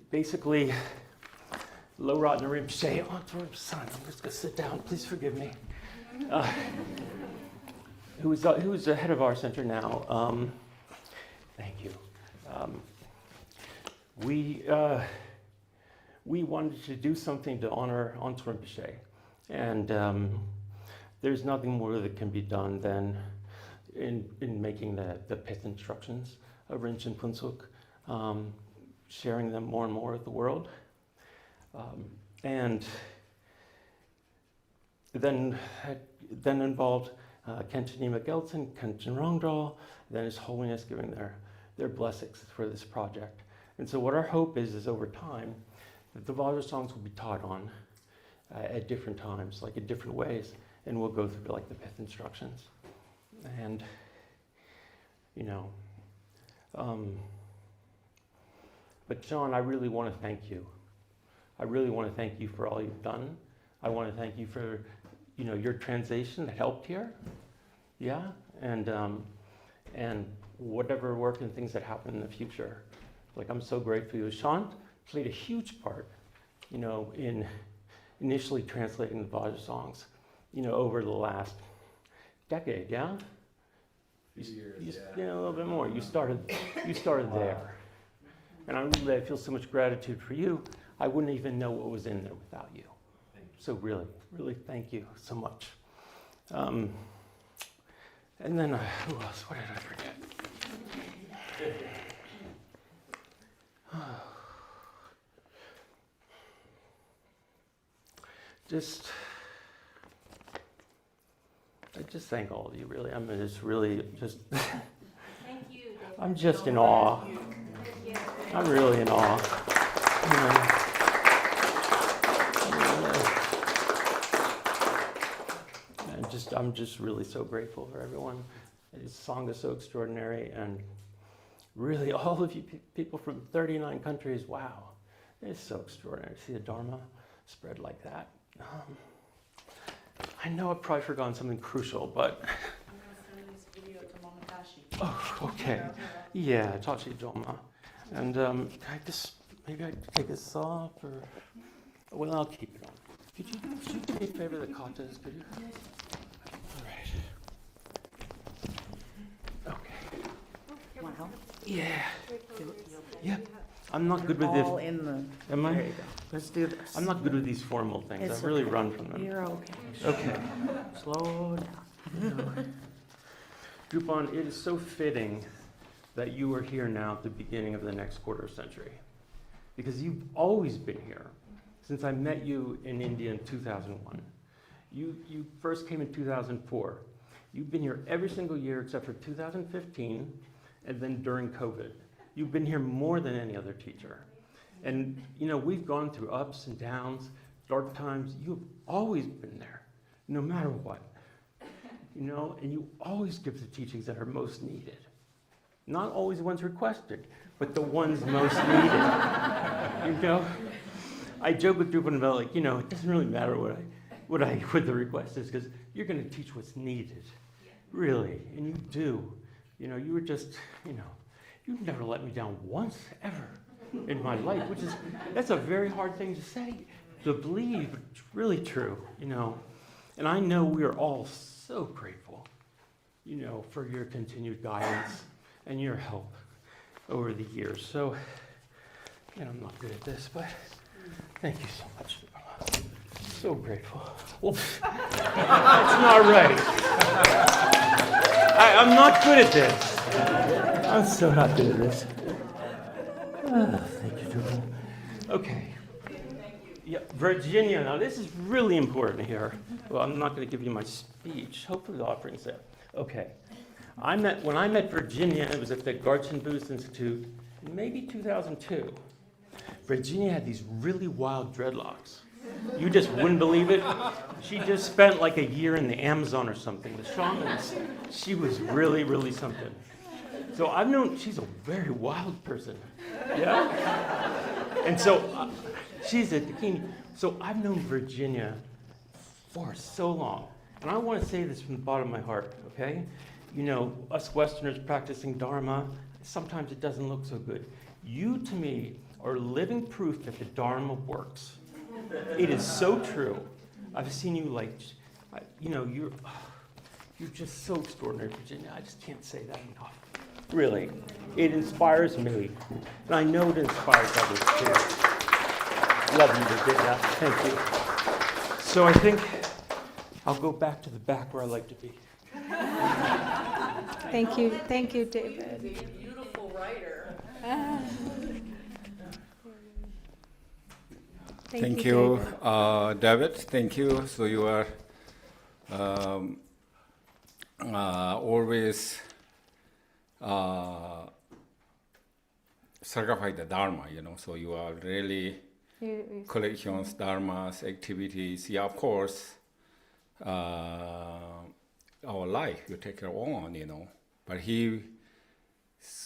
basically, Lo Ratna Rinpoche, son, I'm just gonna sit down, please forgive me. Who's the head of our center now? Thank you. We wanted to do something to honor Anton Rinpoche, and there's nothing more that can be done than in making the pith instructions of Rinchen Puntsuk, sharing them more and more with the world. And then involved Kenshin Nima Gelsen, Kenshin Rongdal, then His Holiness giving their blessings for this project. And so what our hope is over time, that the Vajra songs will be taught on at different times, like in different ways, and we'll go through like the pith instructions. And, you know, but John, I really want to thank you. I really want to thank you for all you've done. I want to thank you for, you know, your translation that helped here. Yeah, and whatever work and things that happen in the future. Like, I'm so grateful you. Sean played a huge part, you know, in initially translating the Vajra songs, you know, over the last decade, yeah? Yeah, a little bit more. You started there. And I feel so much gratitude for you. I wouldn't even know what was in there without you. So really, really thank you so much. And then, who else? What did I forget? I just thank all of you, really. I mean, it's really just, Thank you, David. I'm just in awe. I'm really in awe. You know. I'm just really so grateful for everyone. This song is so extraordinary, and really all of you people from 39 countries, wow, it's so extraordinary to see the Dharma spread like that. I know I've probably forgotten something crucial, but... Oh, okay. Yeah, Tachi Dharma. And I just maybe I'd take this off, or well, I'll keep it on. Could you do me a favor, the katas, could you? All right. Okay. Wow. Yeah. Yep. I'm not good with this. All in the, Am I? there you go. Let's do this. I'm not good with these formal things. It's I really okay. run from them. You're okay. Okay. Slow down. Drupon, it is so fitting that you are here now at the beginning of the next quarter century, because you've always been here since I met you in India in 2001. You first came in 2004. You've been here every single year except for 2015, and then during COVID. You've been here more than any other teacher. And you know, we've gone through ups and downs, dark times. You've always been there, no matter what. You know, and you always give the teachings that are most needed. Not always the ones requested, but the ones most needed. You know? I joke with Drupon about, like, you know, it doesn't really matter what the request is, because you're going to teach what's needed. Really. And you do. You know, you were just, you know, you've never let me down once, ever, in my life, that's a very hard thing to say, to believe, but it's really true, you know. And I know we are all so grateful, you know, for your continued guidance and your help over the years. So, and I'm not good at this, but thank you so much. So grateful. Well, that's not right. I'm not good at this. I'm so not good at this. Thank you, Drupon. Okay. Yeah, Virginia. Now this is really important here. Well, I'm not going to give you my speech. Hopefully the offering's there. Okay. When I met Virginia, it was at the Garchin Booth Institute in maybe 2002. Virginia had these really wild dreadlocks. You just wouldn't believe it. She just spent like a year in the Amazon or something with shamans. She was really, really something. So I've known, she's a very wild person. Yeah? And so she's a Dakini. So I've known Virginia for so long. And I want to say this from the bottom of my heart, okay? You know, us Westerners practicing Dharma, sometimes it doesn't look so good. You, to me, are living proof that the Dharma works. It is so true. I've seen you like, you know, you're just so extraordinary, Virginia. I just can't say that enough. Really. It inspires me. And I know it inspires others too. Love you, Virginia. Thank you. So I think I'll go back to the back where I like to be. Thank you, David. He's a beautiful writer. Thank you, David. Thank you. So you are always certified the Dharma, you know. So you are really collections, Dharmas, activities. Yeah, of course, our life you take care on, you know. But his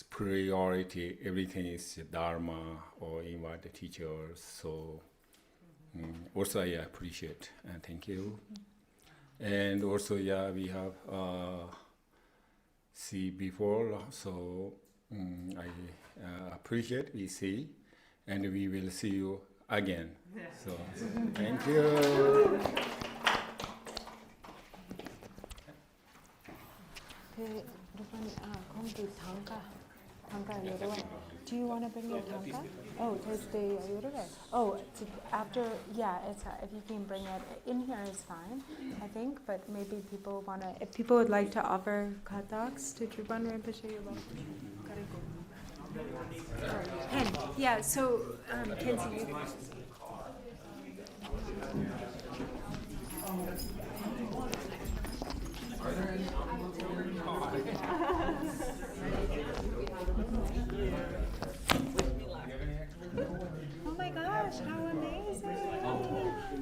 priority, everything is Dharma or invite the teachers. So. Also, I appreciate and thank you. And also, yeah, we have see before, so I appreciate we see, and we will see you again. So, thank you. Do you want to bring your tanka? Oh, there's the Oh, after, yeah, it's if you can bring it in here is fine, I think. But maybe people want to, if people would like to offer hot dogs to Drupon Rinpoche, you're welcome. Pen, yeah. So, Kenzie, you. Oh my gosh, how amazing!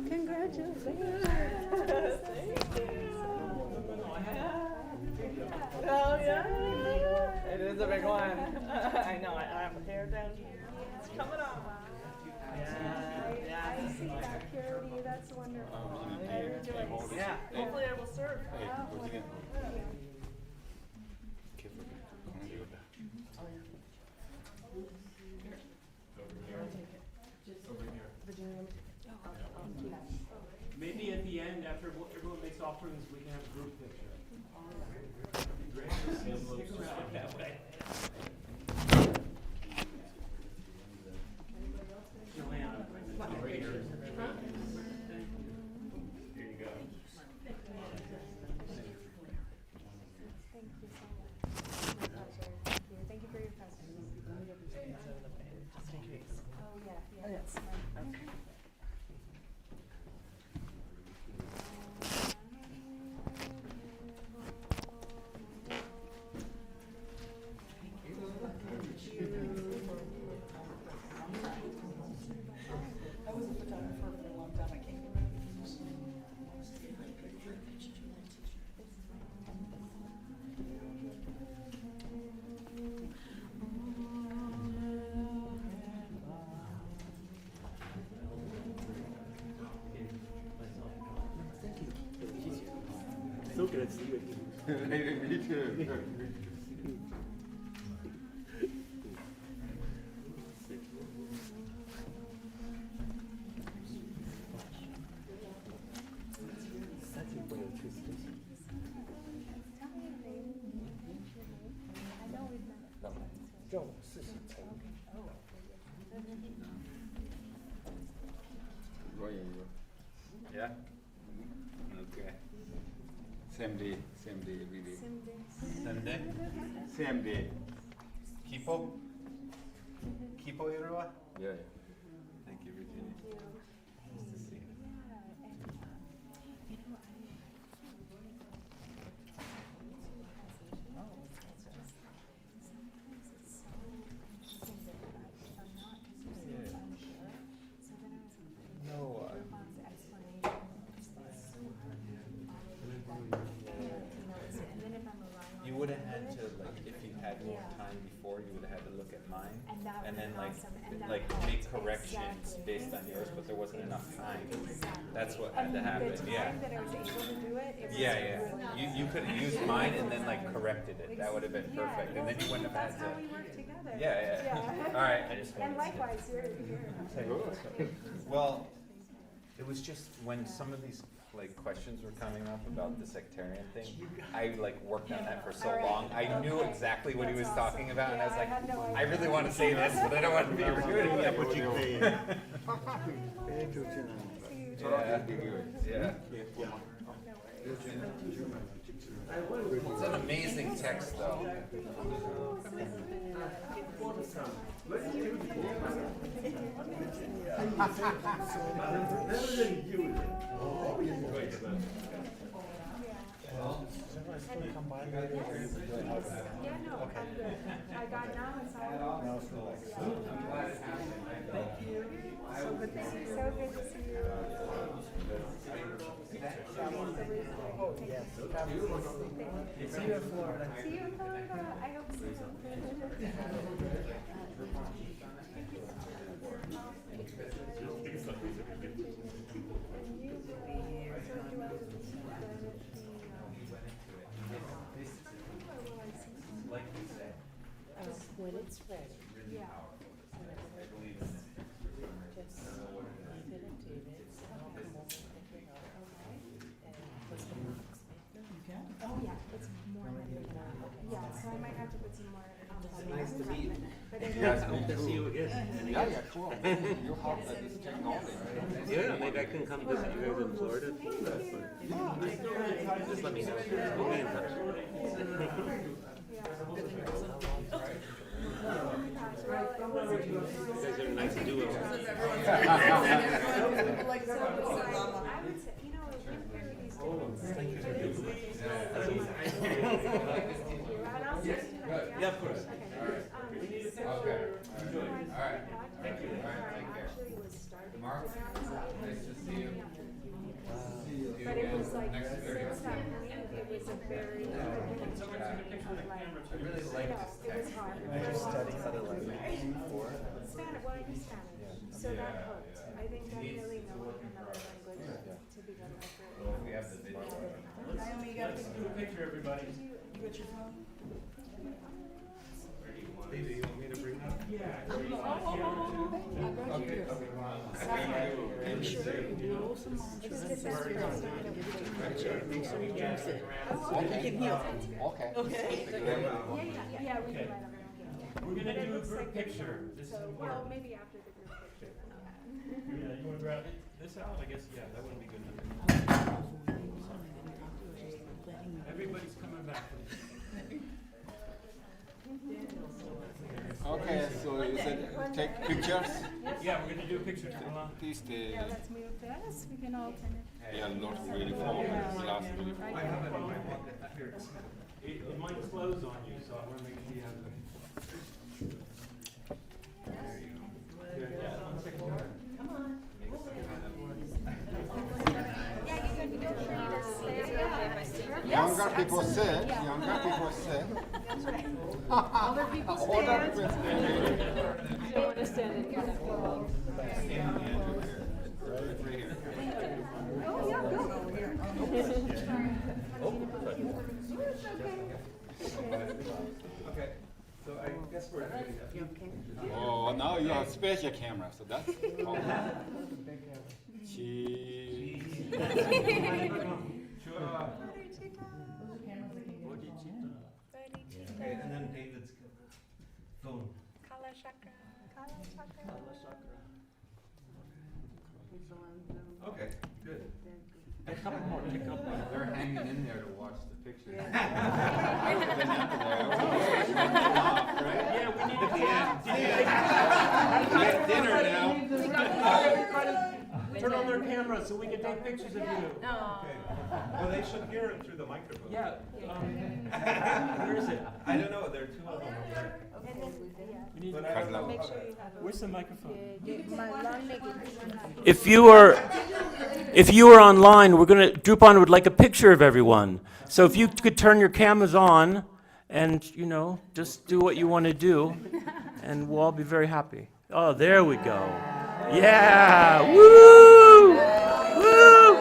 Congratulations! Oh, yeah. It is a big one. I know. I have hair down here. It's coming on. I see that purity. That's wonderful. I rejoice. Yeah. Hopefully I will serve. offerings, we can have a group picture. That'd be great. Stick around that way. So good to see you. Me too. Yeah? Okay. Same day, every day. Same day? Same day. Kipo? Kipo Irua? Yeah. Thank you, Virginia. Nice to see you. No, you would have had to, like, if you had more time before, you would have had to look at mine, and then like make corrections based on yours, but there wasn't enough time. That's what had to happen. Yeah. Yeah. You could have used mine and then like corrected it. That would have been perfect, and then you wouldn't have had to. Yeah. All right. I just wanted And likewise, you're. Well, it was just when some of these like questions were coming up about the sectarian thing, I like worked on that for so long. I knew exactly what he was talking about, and I was like, I really want to say this, but I don't want to be rude. Yeah. It's an amazing text, though. I got now, it's all. Thank you. So good to see you. So good to see you. Oh, yes. See you in Florida. See you in Florida. I hope so. When it's ready. Yeah. Just leave it and do it. I'll come over and pick it up. And put some rocks maker. Oh, yeah, it's more than yeah, so I might have to put some more. Nice to meet you. Yes, good to see you again. Yeah, cool. You have this technology, right? Yeah, maybe I can come visit you guys in Florida. Just let me know. We'll be in touch. You guys are a nice duo. I would say, you know, we're very these Yeah, of course. Okay. All right. Thank you. Actually was starting. Nice to see you. But it was like, since that point, it was a very, I really like this it was text. hard. Did you study other languages before? Spanish, well, I do Spanish, so that helped. I think that really knowing another language to begin with. We have the video. Naomi, you got a picture, everybody. Put your phone. Baby, you want me to bring it up? Yeah. Okay. sure you roll some mushrooms and make sure you juice it. So you can heal. Okay. Okay. Yeah, we Okay. can write on it. We're gonna do a group picture. This is So, well, important. maybe after the group picture. Yeah, you wanna grab this out? I guess, yeah, that wouldn't be good enough. Everybody's coming back. Okay, so you said take pictures. Yeah, we're gonna do a picture. Please stay. Yeah, let's move this. We can alternate. Yeah, not really formal. Last really formal. It might close on you, so I wanna make sure you have the. Younger people sit. Younger people sit. Older people Older stand. people You don't want to stand in front of people. Okay, so I guess we're ready. Oh, now you have special camera, so that's cheese. Okay, and then David's phone. Kala chakra. Kala chakra. Okay, good. A couple more, take a couple more. They're hanging in there to watch the picture. Yeah, we need to Get dinner now. turn on their camera so we can take pictures of you. Okay. Well, they should hear it through the microphone. Yeah, where is it? I don't know, there are two of them over there. We need But I don't know. Make sure Okay. you have Where's the microphone? If you are online, Drupon would like a picture of everyone. So if you could turn your cameras on and, just do what you want to do, and we'll all be very happy. Oh, there we go. Yeah! Woo! Woo!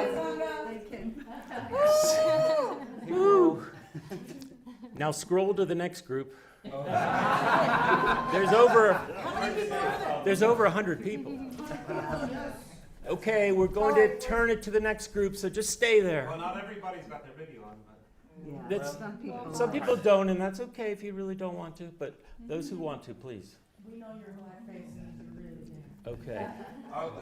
Woo! Now scroll to the next group. There's over 100 people. Okay, we're going to turn it to the next group, so just stay there. Well, not everybody's got their video on, but. Some people don't, and that's okay if you really don't want to, but those who want to, please. We know your whole face is really there. Okay.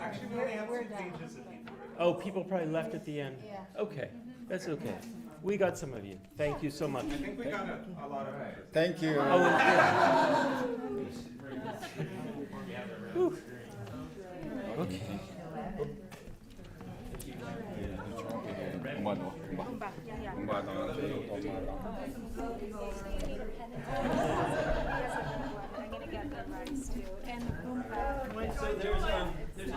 Actually, we only have 2 pages of people. Oh, people probably left at the end? Okay, that's okay. We got some of you. Thank you so much. I think we got a lot of it. Thank you. Oh, yeah. Whew. Okay. I'm going to get the rice too. And So there's